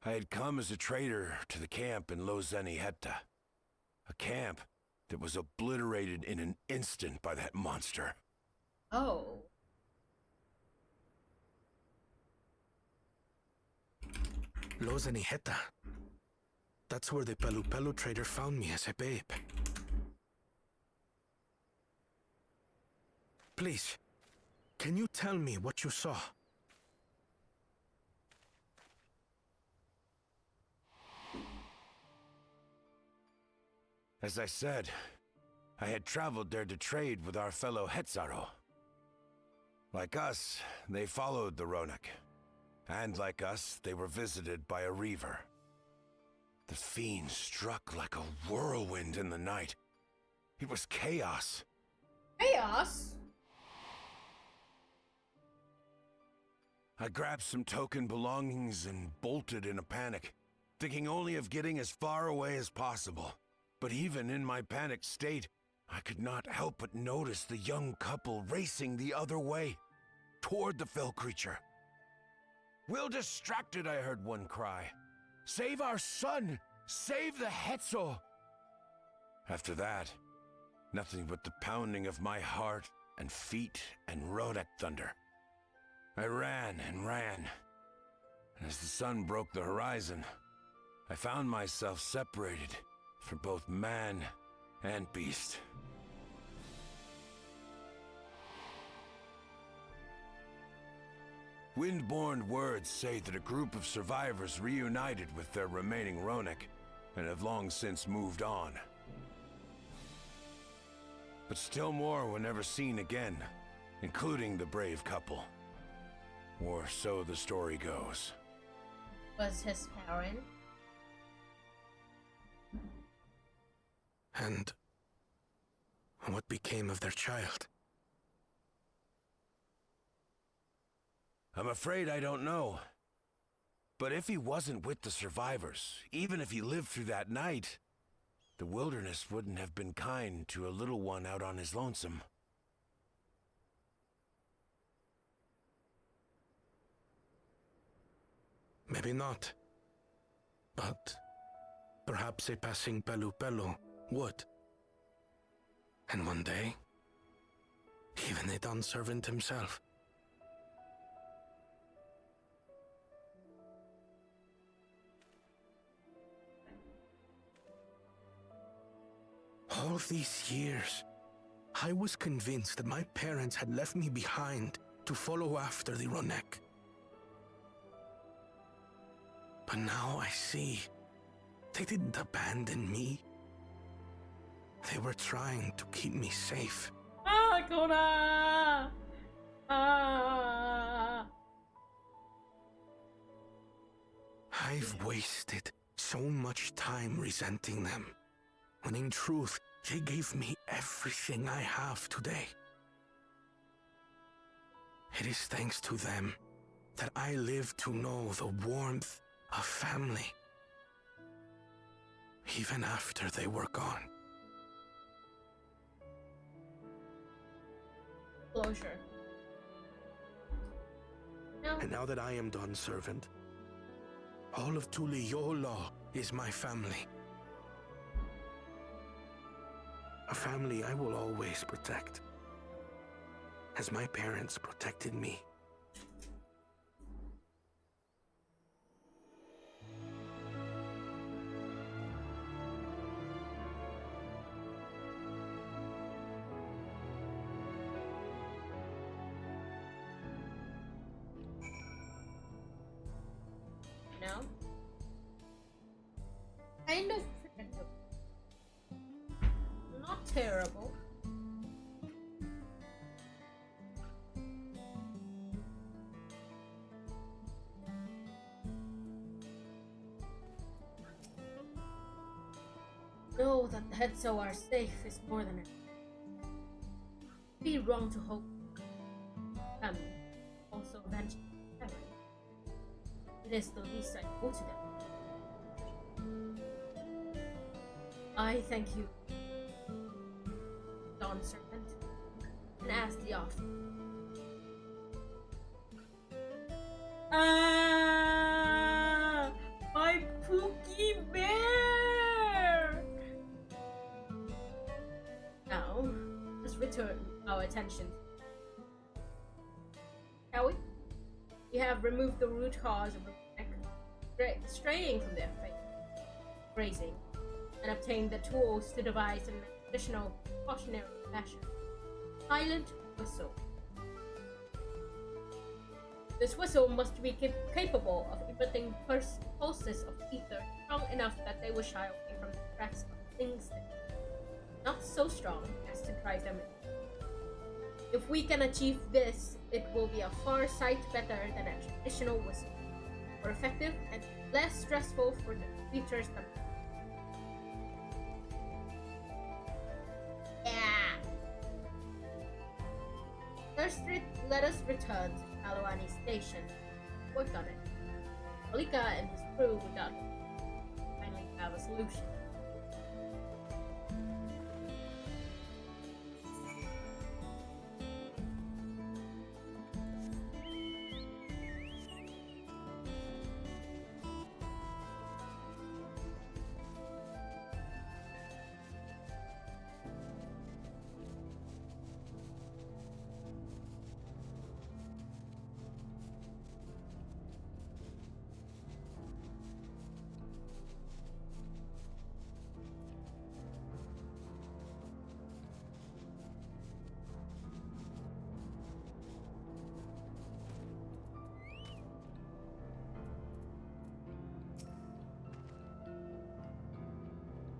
I had come as a trader to the camp in Lozeniheta, a camp that was obliterated in an instant by that monster. Oh. Lozeniheta. That's where the Pelu trader found me as a babe. Please, can you tell me what you saw? As I said, I had traveled there to trade with our fellow Hetzaro. Like us, they followed the Ronak. And like us, they were visited by a reaver. The fiend struck like a whirlwind in the night. It was chaos. Chaos? I grabbed some token belongings and bolted in a panic, thinking only of getting as far away as possible. But even in my panicked state, I could not help but notice the young couple racing the other way, toward the fell creature. "We're distracted," I heard one cry. "Save our son! Save the Hetzo!" After that, nothing but the pounding of my heart and feet and Rodak thunder. I ran and ran, and as the sun broke the horizon, I found myself separated from both man and beast. Windborne words say that a group of survivors reunited with their remaining Ronak and have long since moved on. But still more were never seen again, including the brave couple. Or so the story goes. Was his parent? And what became of their child? I'm afraid I don't know. But if he wasn't with the survivors, even if he lived through that night, the wilderness wouldn't have been kind to a little one out on his lonesome. Maybe not. But perhaps a passing Pelu would. And one day, even a Dawn servant himself. All these years, I was convinced that my parents had left me behind to follow after the Ronek. But now I see, they didn't abandon me. They were trying to keep me safe. Ah, Kona! Ah! I've wasted so much time resenting them, when in truth, they gave me everything I have today. It is thanks to them that I live to know the warmth of family, even after they were gone. Closure. No. And now that I am Dawn's servant, all of Tuliyola is my family. A family I will always protect, as my parents protected me. No. Kind of predictable. Not terrible. Know that the Hetzo are safe is more than enough. Be wrong to hope. Also eventually. It is the least I owe to them. I thank you, Dawn Serpent, and ask the offer. Ah, my Pookie Bear! Now, let's return our attention. Shall we? We have removed the root cause of the neck, straying from their faith, grazing, and obtained the tools to devise an additional cautionary measure. Silent whistle. This whistle must be capable of emitting pulses of ether strong enough that they will shy away from the tracks of instinct, not so strong as to drive them in. If we can achieve this, it will be a far sight better than a traditional whistle, more effective and less stressful for the creatures themselves. Yeah. First, let us return to Aluani Station. Work on it. Malika and his crew without finally have a solution.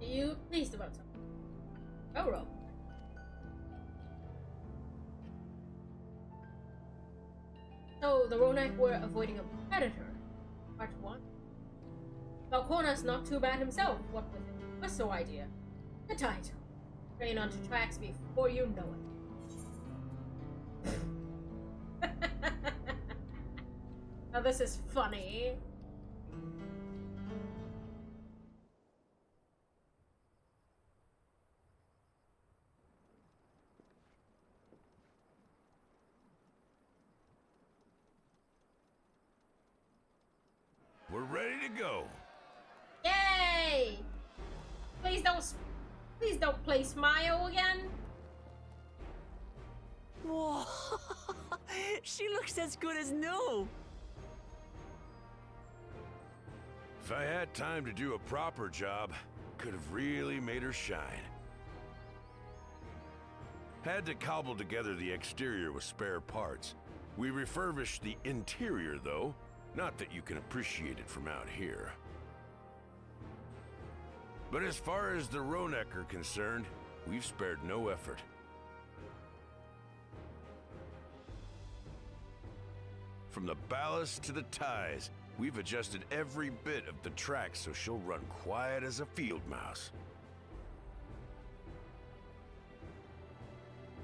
Are you pleased about something? Oh, roll. So the Ronak were avoiding a predator. Part 1. Falcona's not too bad himself, what with it? What's the idea? The title. Train onto tracks before you know it. Now this is funny. We're ready to go. Yay! Please don't play Smile again. Whoa! She looks as good as new! If I had time to do a proper job, could have really made her shine. Had to cobble together the exterior with spare parts. We refurbished the interior, though. Not that you can appreciate it from out here. But as far as the Ronek are concerned, we've spared no effort. From the ballast to the ties, we've adjusted every bit of the track so she'll run quiet as a field mouse.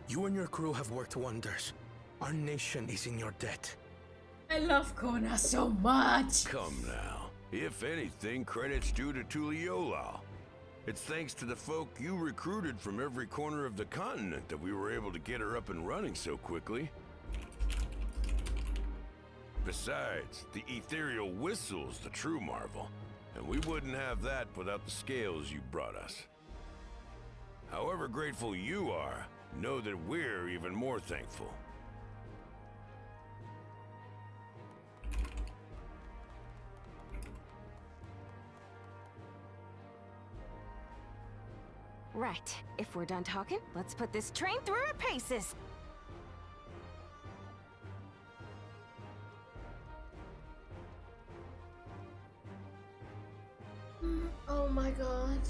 You and your crew have worked wonders. Our nation is in your debt. I love Kona so much. Come now. If anything, credit's due to Tuliolal. It's thanks to the folk you recruited from every corner of the continent that we were able to get her up and running so quickly. Besides, the ethereal whistle's the true marvel, and we wouldn't have that without the scales you brought us. However grateful you are, know that we're even more thankful. Right. If we're done talking, let's put this train through her paces. Oh my god.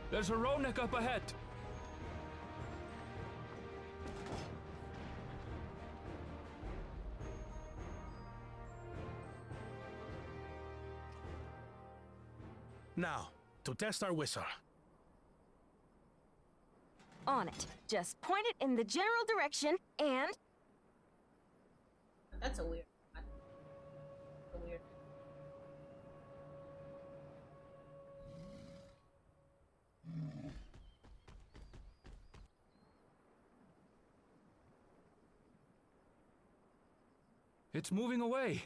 There's a Ronek up ahead. Now, to test our whistle. On it. Just point it in the general direction and... That's a weird. A weird. It's moving away.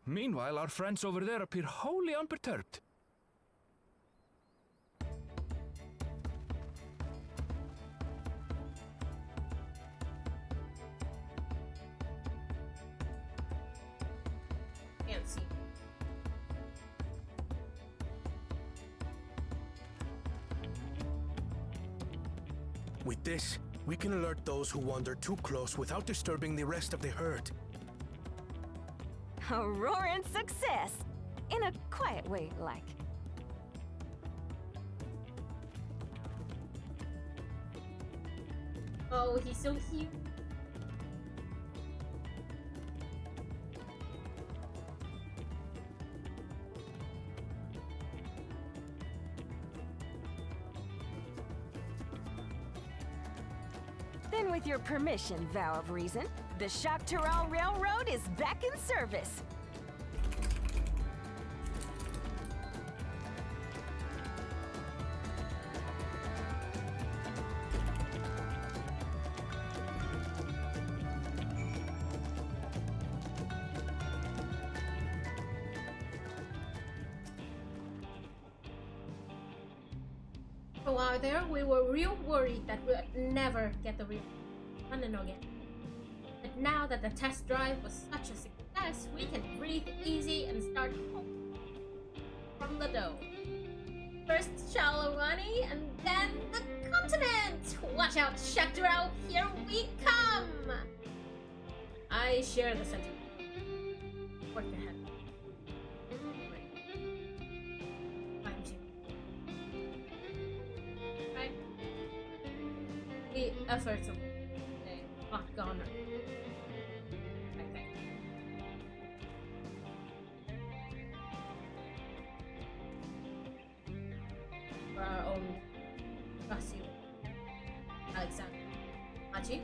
Meanwhile, our friends over there appear wholly unperturbed. Can't see. With this, we can alert those who wander too close without disturbing the rest of the herd. A roaring success! In a quiet way, like. Oh, he's so cute. Then with your permission, Vow of Reason, the Shaktaral Railroad is back in service. For a while there, we were real worried that we'd never get the real running again. But now that the test drive was such a success, we can breathe easy and start home from the dough. First Shalawani, and then the continent! Watch out, Shaktaral, here we come! I share the sentiment. Work ahead. The efforts of a not gone. Okay. For our own Rasil Alexander Maji.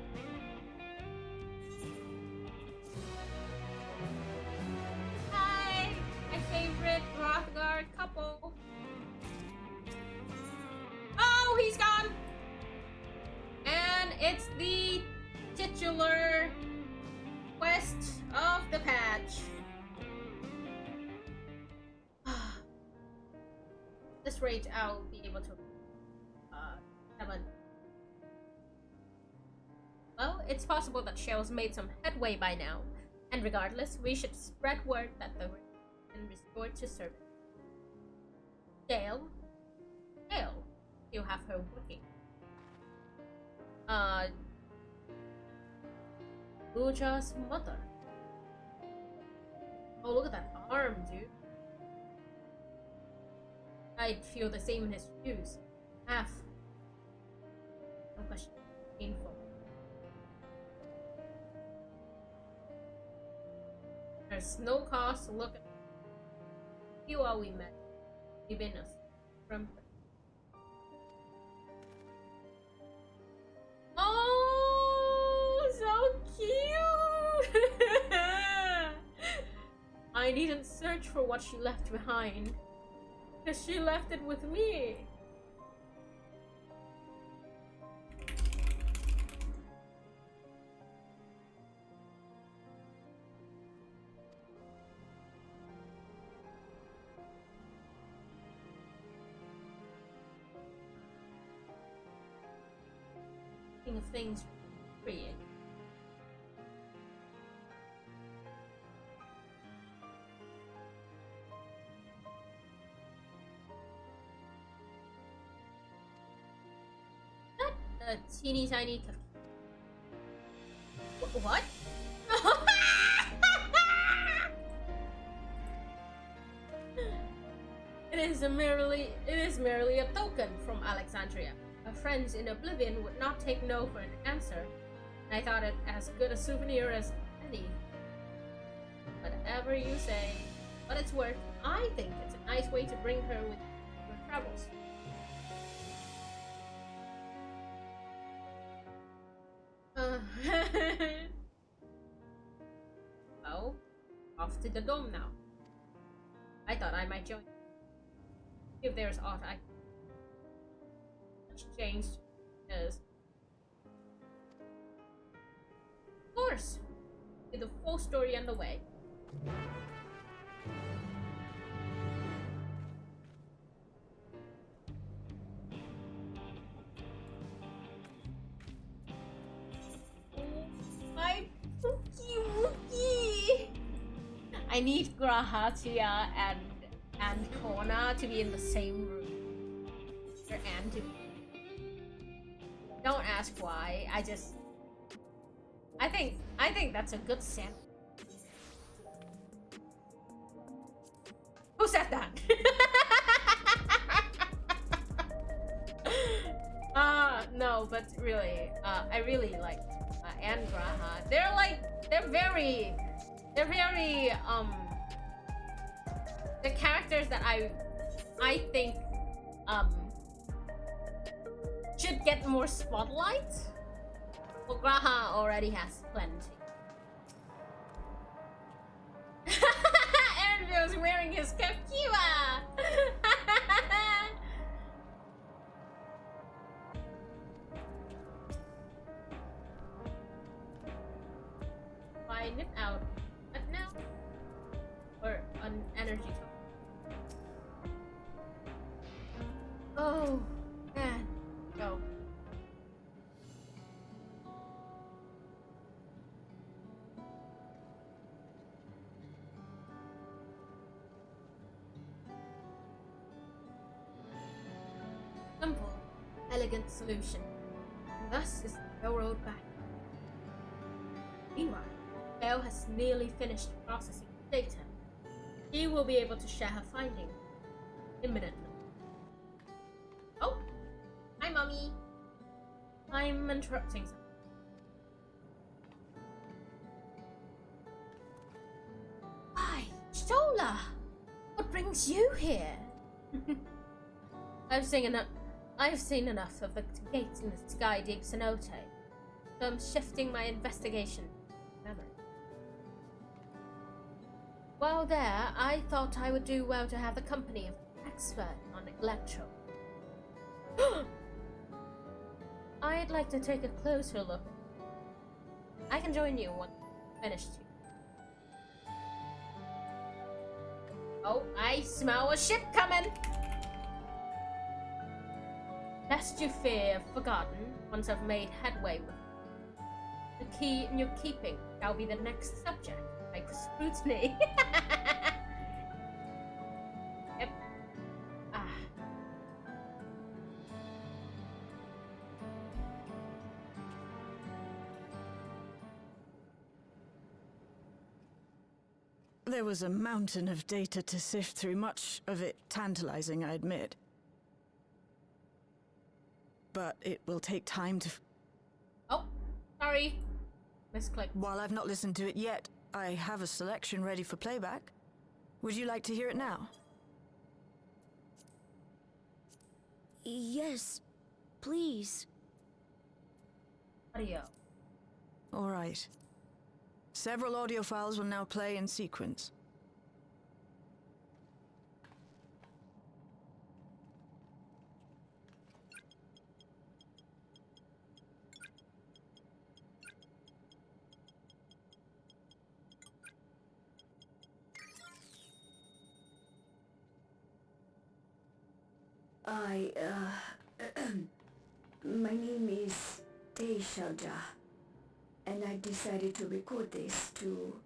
Hi! My favorite Rothgard couple. Oh, he's gone! And it's the titular quest of the patch. This rate, I'll be able to have a... Well, it's possible that Shell's made some headway by now, and regardless, we should spread word that the ring has been restored to service. Shell, you have her working. Luja's mother. Oh, look at that arm, dude. I'd feel the same in his shoes. Half. No question. Painful. There's no cause to look at you all we met. We've been from. Oh, so cute! I needn't search for what she left behind, because she left it with me. Of things freeing. A teeny tiny. What? It is merely a token from Alexandria. Our friends in Oblivion would not take no for an answer, and I thought it as good a souvenir as company. Whatever you say, but it's worth. I think it's a nice way to bring her with your travels. Oh, off to the dome now. I thought I might join. If there's aught I changed, because of course, with the full story underway. My Wookie! I need Grahatia and Kona to be in the same room. For Anne to be. Don't ask why. I think that's a good sound. Who said that? No, but really, I really liked Anne Graha. They're very, the characters that I think, should get more spotlight. Well, Graha already has plenty. Andrew's wearing his Captiva! Find it out. What now? Or an energy token. Oh, man. Go. Simple, elegant solution. And thus is the railroad back. Meanwhile, Belle has nearly finished processing the data. She will be able to share her findings imminently. Oh! Hi, Mommy! I'm interrupting something. Why, Shola! What brings you here? I've seen enough of the gates in the sky deep cenote, so I'm shifting my investigation memory. While there, I thought I would do well to have the company of an expert on electro. I'd like to take a closer look. I can join you once finished. Oh, I smell a ship coming! Lest you fear forgotten once I've made headway with it. The key in your keeping shall be the next subject of my scrutiny. Yep. Ah. There was a mountain of data to sift through, much of it tantalizing, I admit. But it will take time to... Oh, sorry. Misclicked. While I've not listened to it yet, I have a selection ready for playback. Would you like to hear it now? Yes, please. Audio. All right. Several audio files will now play in sequence. My name is Teishalja, and I decided to record this to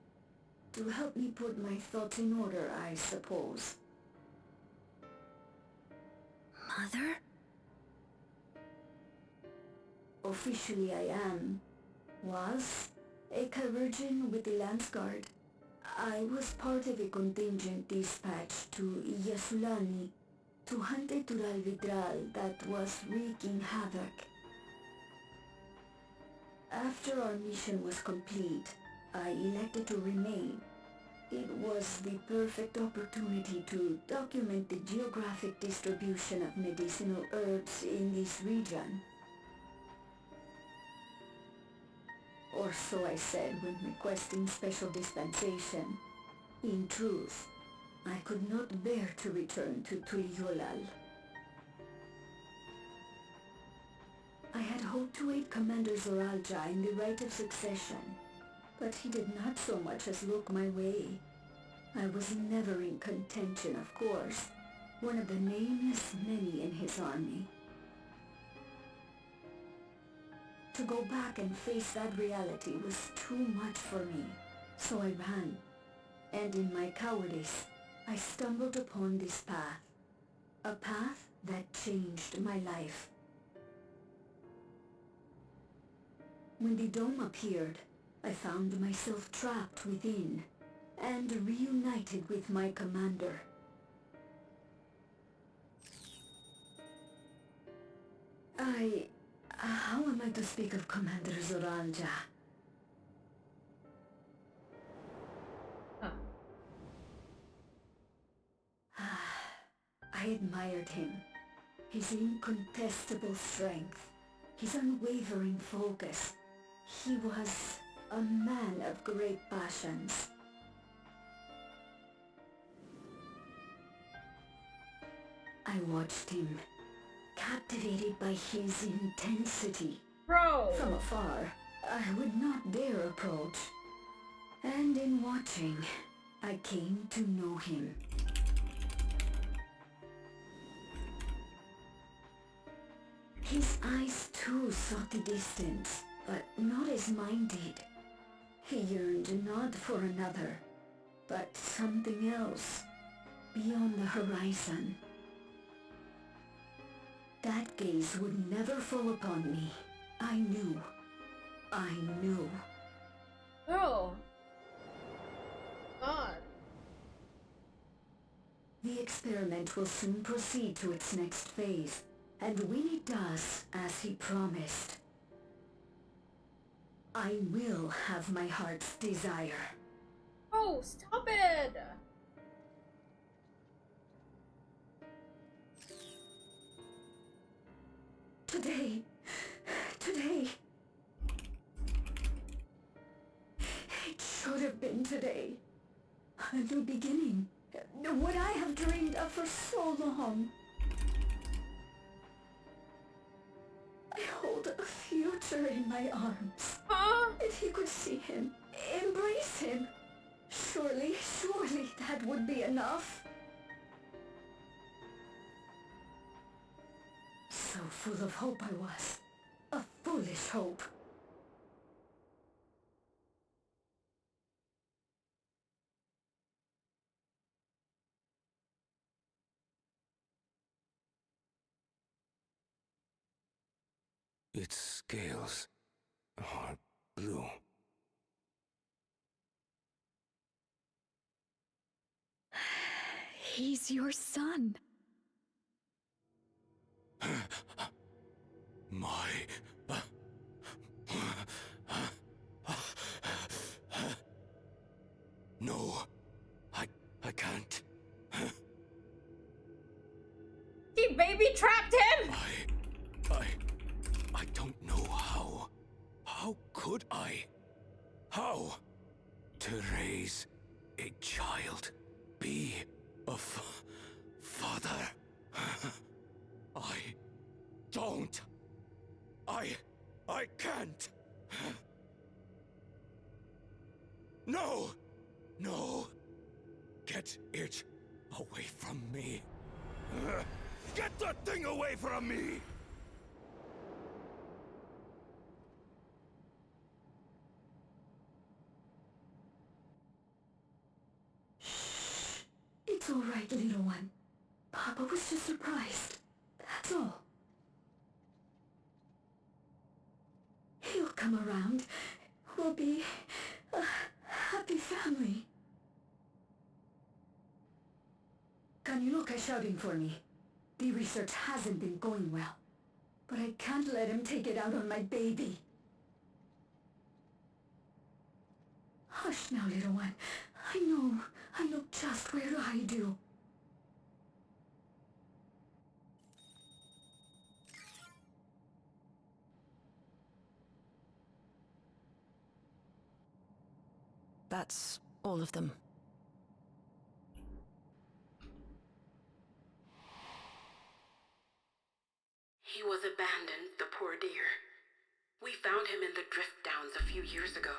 help me put my thoughts in order, I suppose. Mother? Officially I was a Chirurgeon with the Lance Guard. I was part of a contingent dispatch to Yasulani to hunt a Tural Vidral that was wreaking havoc. After our mission was complete, I elected to remain. It was the perfect opportunity to document the geographic distribution of medicinal herbs in this region. Or so I said when requesting special dispensation. In truth, I could not bear to return to Tuliyollal. I had hoped to aid Commander Zoralja in the right of succession, but he did not so much as look my way. I was never in contention, of course, one of the nameless many in his army. To go back and face that reality was too much for me, so I ran. And in my cowardice, I stumbled upon this path. A path that changed my life. When the dome appeared, I found myself trapped within, and reunited with my commander. How am I to speak of Commander Zoralja? I admired him. His incontestable strength, his unwavering focus. He was a man of great passions. I watched him, captivated by his intensity. Bro! From afar, I would not dare approach. And in watching, I came to know him. His eyes too sought the distance, but not as mine did. He yearned not for another, but something else, beyond the horizon. That gaze would never fall upon me. I knew. Oh. God. The experiment will soon proceed to its next phase, and when it does, as he promised, I will have my heart's desire. Oh, stop it! Today. It should have been today. A new beginning. What I have dreamed of for so long. I hold a future in my arms. Huh? If he could see him, embrace him, surely that would be enough. So full of hope I was. A foolish hope. Its scales are blue. He's your son. My... No, I can't. He baby trapped him! I don't know how. How could I? How? To raise a child, be a father. I don't. I can't. No! Get it away from me. Get that thing away from me! It's all right, little one. Papa was just surprised. That's all. He'll come around. We'll be a happy family. Kaniloka's shouting for me. The research hasn't been going well. But I can't let him take it out on my baby. Hush now, little one. I know just where to hide you. That's all of them. He was abandoned, the poor dear. We found him in the drift downs a few years ago.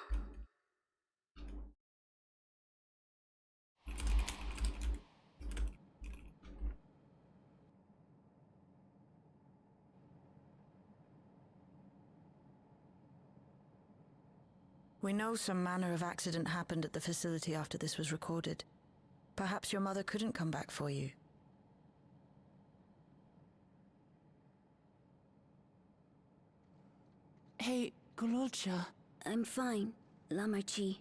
We know some manner of accident happened at the facility after this was recorded. Perhaps your mother couldn't come back for you. Hey, Gololcha. I'm fine, Lamarchi.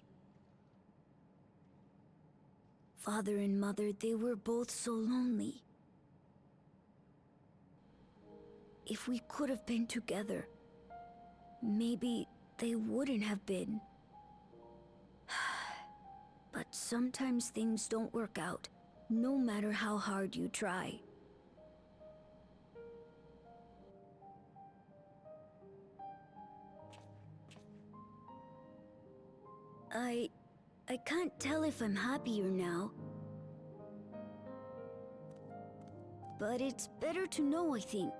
Father and mother, they were both so lonely. If we could have been together, maybe they wouldn't have been. But sometimes things don't work out, no matter how hard you try. I can't tell if I'm happier now. But it's better to know, I think.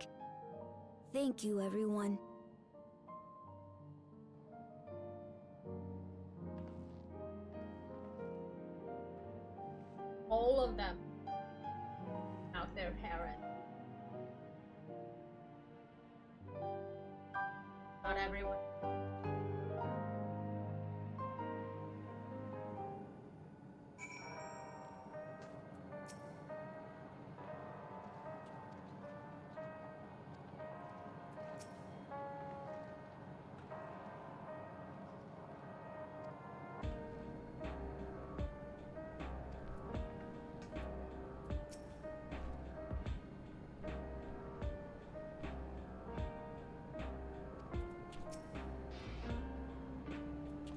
Thank you, everyone. All of them out their parents. Not everyone.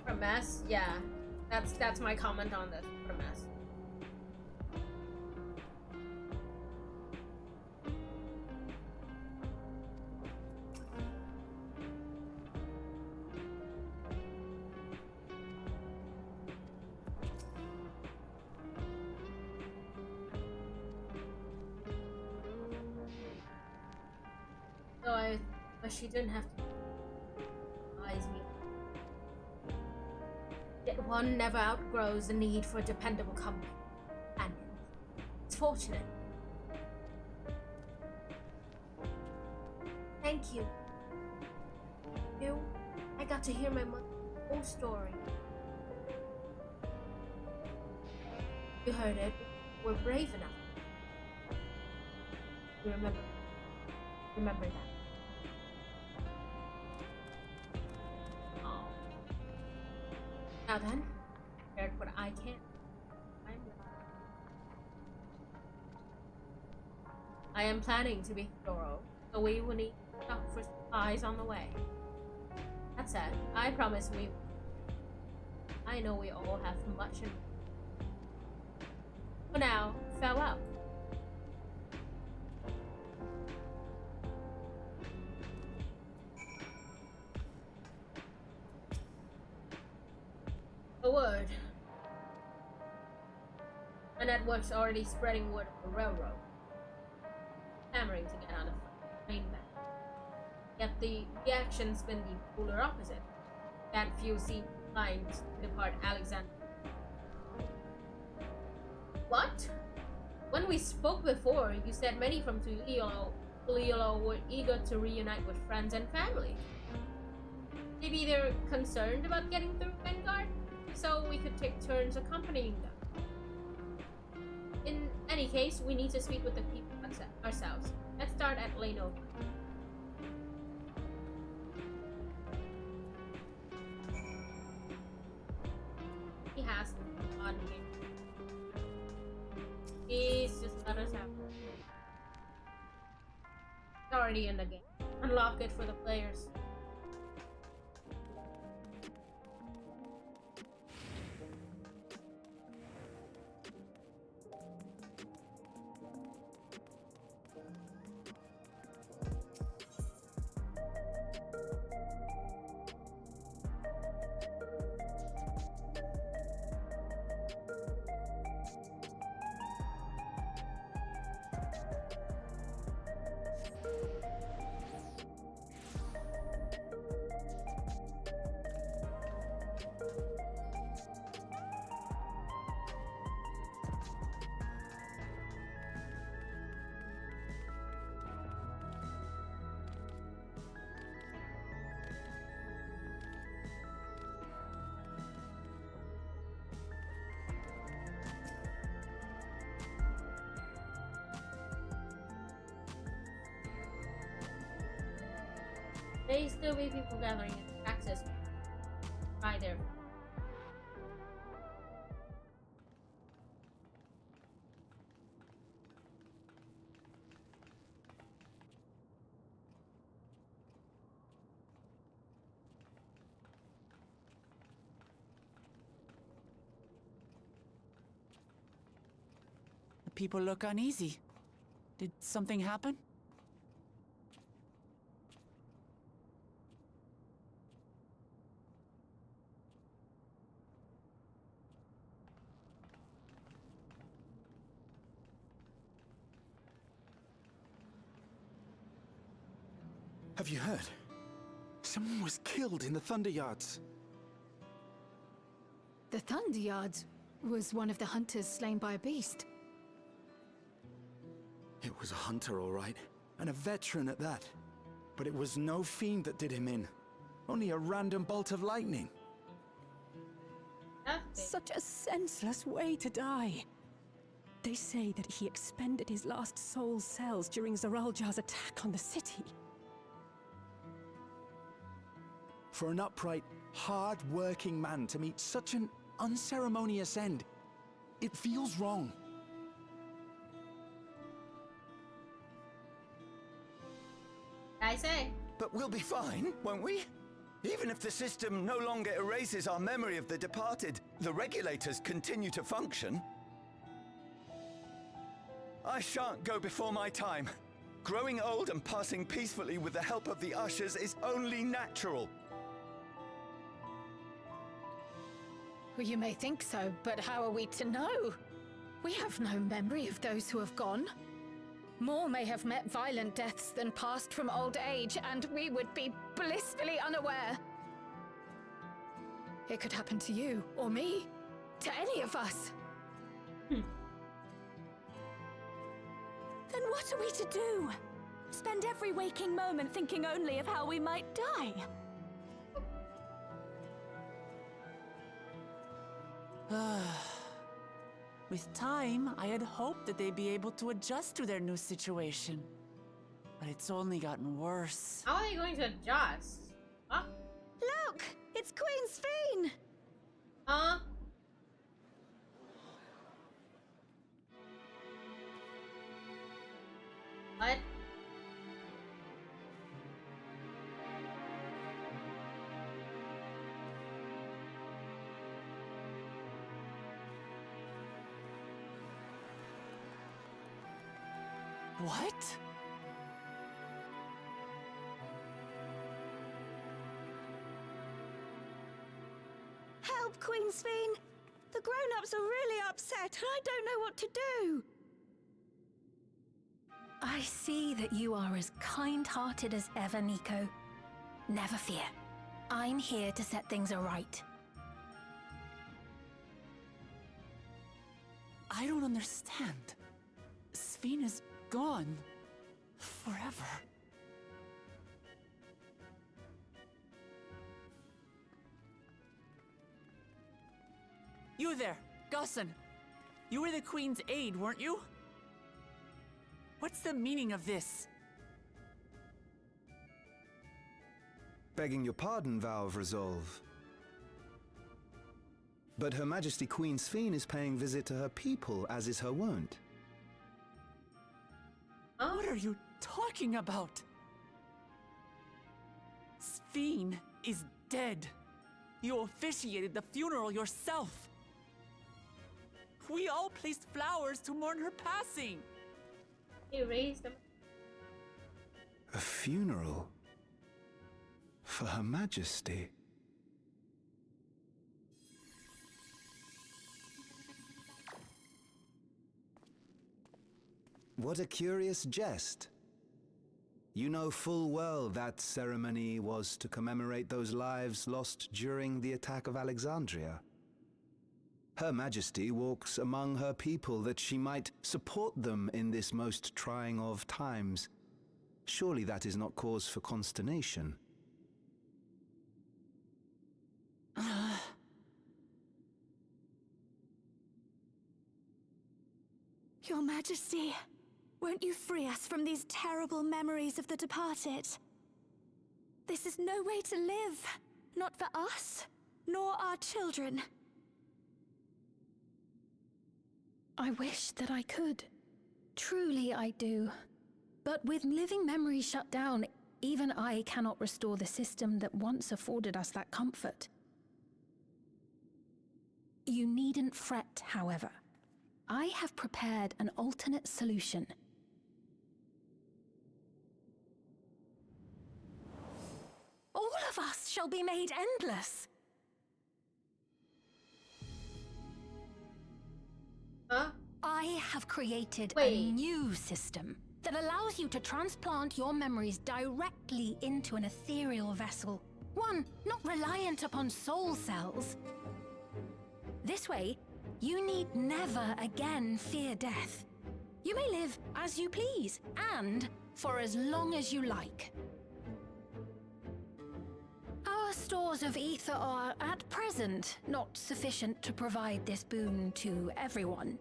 A mess? Yeah. That's my comment on this. What a mess. So I wish she didn't have to advise me. Yet one never outgrows the need for a dependable company. And it's fortunate. Thank you. I got to hear my mother's whole story. You heard it. We're brave enough. You remember that. Oh. Now then, here's what I can. I am planning to be thorough, so we will need to stop for supplies on the way. That said, I promise we. I know we all have much in. For now, farewell. A word. My network's already spreading word of the railroad. Hammering to get out of the main back. Yet the reaction's been the polar opposite. That few sea lines to depart Alexander. What? When we spoke before, you said many from Tuliolo were eager to reunite with friends and family. Maybe they're concerned about getting through Vanguard, so we could take turns accompanying them. In any case, we need to speak with the people ourselves. Let's start at Leno. He has to on game. Please just let us have it. It's already in the game. Unlock it for the players. may still be people gathering and access by there. The people look uneasy. Did something happen? Have you heard? Someone was killed in the Thunder Yards. The Thunder Yards was one of the hunters slain by a beast. It was a hunter, all right, and a veteran at that. But it was no fiend that did him in. Only a random bolt of lightning. Such a senseless way to die. They say that he expended his last soul cells during Zoraljar's attack on the city. For an upright, hard-working man to meet such an unceremonious end, it feels wrong. I say. But we'll be fine, won't we? Even if the system no longer erases our memory of the departed, the regulators continue to function. I shan't go before my time. Growing old and passing peacefully with the help of the ushers is only natural. Well, you may think so, but how are we to know? We have no memory of those who have gone. More may have met violent deaths than passed from old age, and we would be blissfully unaware. It could happen to you, or me, to any of us. Then what are we to do? Spend every waking moment thinking only of how we might die? With time, I had hoped that they'd be able to adjust to their new situation. But it's only gotten worse. How are they going to adjust? Huh? Look! It's Queen Sphene! Huh? What? What? Help, Queen Sphene! The grown-ups are really upset, and I don't know what to do! I see that you are as kind-hearted as ever, Nico. Never fear. I'm here to set things aright. I don't understand. Sphene is gone. Forever. You there, Gusson. You were the Queen's aide, weren't you? What's the meaning of this? Begging your pardon, Vow of Resolve. But Her Majesty Queen Sphene is paying visit to her people, as is her wont. What are you talking about? Sphene is dead. You officiated the funeral yourself. We all placed flowers to mourn her passing. You raised them. A funeral? For Her Majesty? What a curious jest. You know full well that ceremony was to commemorate those lives lost during the attack of Alexandria. Her Majesty walks among her people that she might support them in this most trying of times. Surely that is not cause for consternation. Your Majesty, won't you free us from these terrible memories of the departed? This is no way to live. Not for us, nor our children. I wish that I could. Truly I do. But with living memories shut down, even I cannot restore the system that once afforded us that comfort. You needn't fret, however. I have prepared an alternate solution. All of us shall be made endless. Huh? I have created a new system that allows you to transplant your memories directly into an ethereal vessel. One not reliant upon soul cells. This way, you need never again fear death. You may live as you please, and for as long as you like. Our stores of ether are, at present, not sufficient to provide this boon to everyone.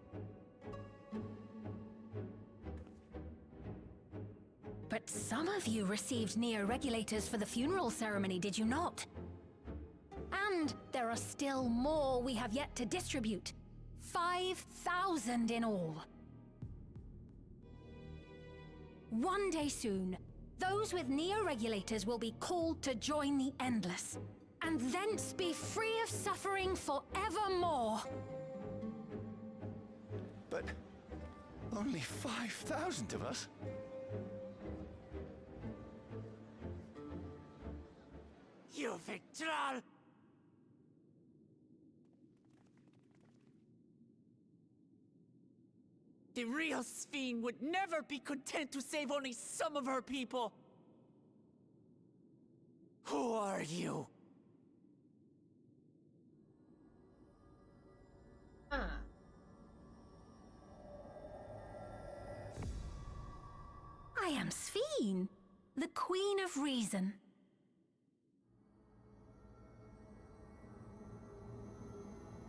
But some of you received neo-regulators for the funeral ceremony, did you not? And there are still more we have yet to distribute. 5,000 in all. One day soon, those with neo-regulators will be called to join the Endless, and thence be free of suffering forevermore. But only 5,000 of us? You Victral! The real Sphene would never be content to save only some of her people. Who are you? I am Sphene, the Queen of Reason.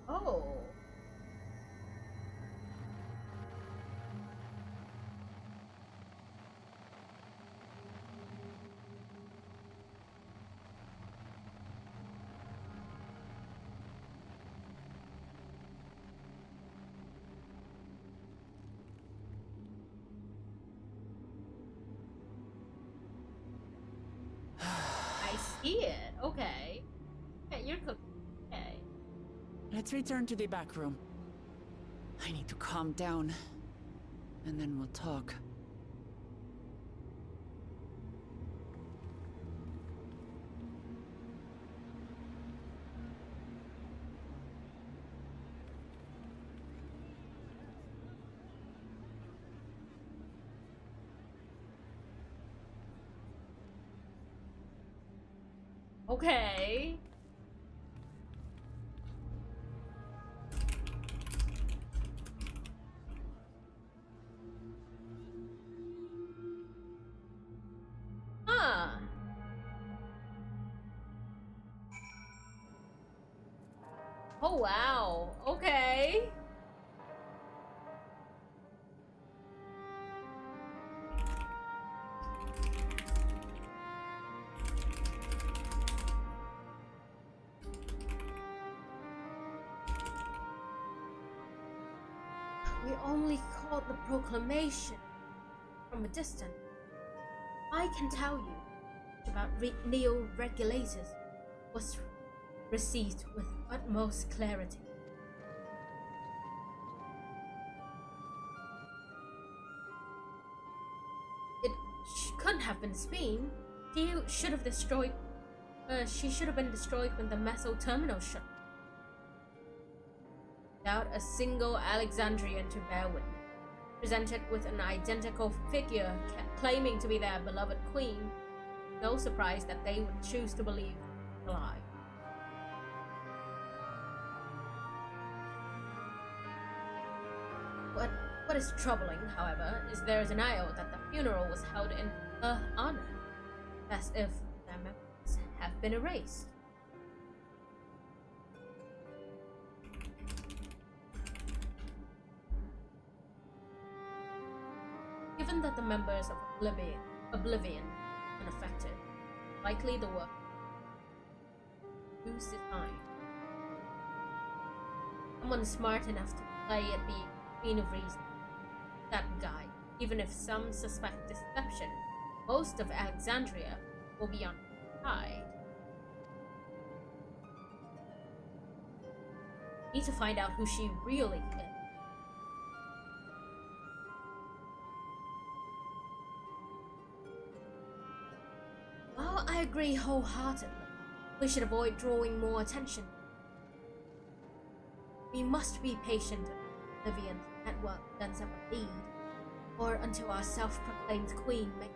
Oh. I see it. Okay. Okay, you're cooking. Okay. Let's return to the back room. I need to calm down, and then we'll talk. Okay. Huh. Oh wow. Okay. We only caught the proclamation from a distance. I can tell you about neo-regulators was received with utmost clarity. It couldn't have been Sphene. She should have destroyed. She should have been destroyed when the Meso terminal shut. Without a single Alexandrian to bear witness. Presented with an identical figure claiming to be their beloved queen, no surprise that they would choose to believe the lie. What is troubling, however, is there is denial that the funeral was held in her honor, as if their memories have been erased. Given that the members of Oblivion unaffected, likely the worst. Use the time. Someone smart enough to play at being Queen of Reason. That guy. Even if some suspect deception, most of Alexandria will be on her side. Need to find out who she really is. Well, I agree wholeheartedly. We should avoid drawing more attention. We must be patient until Vivian's network lends up a lead, or until our self-proclaimed queen may...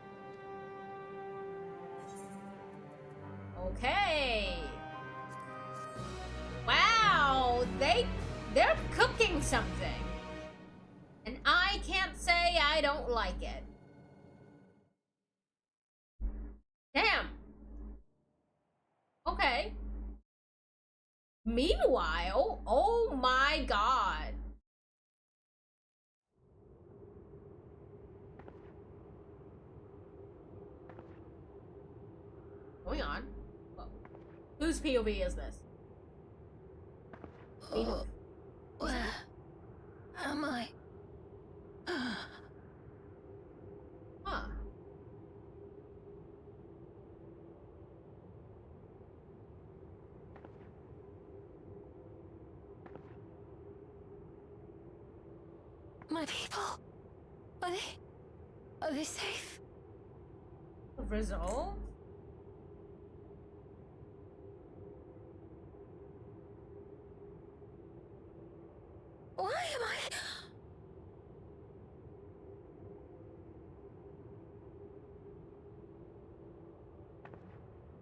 Okay. Wow, they're cooking something. And I can't say I don't like it. Damn. Okay. Meanwhile, oh my god. Going on. Whoa. Whose POV is this? Where am I? Huh. My people? Are they safe? Resolve? Why am I...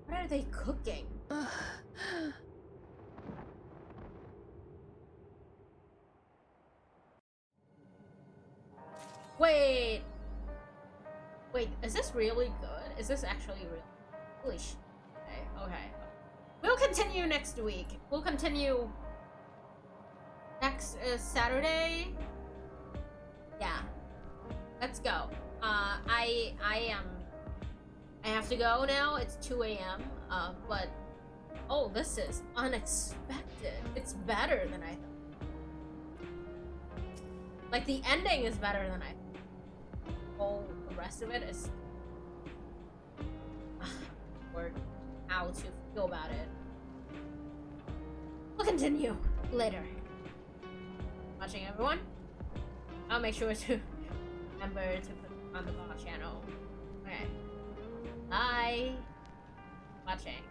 What are they cooking? Wait. Wait, is this really good? Is this actually real? Holy sh... Okay. We'll continue next week. We'll continue next Saturday. Yeah. Let's go. I have to go now. It's 2 a.m. But oh, this is unexpected. It's better than I thought. Like the ending is better than I thought. All the rest of it is or how to feel about it. We'll continue later. Watching everyone. I'll make sure to remember to put on the ball channel. Okay. Bye. Watching.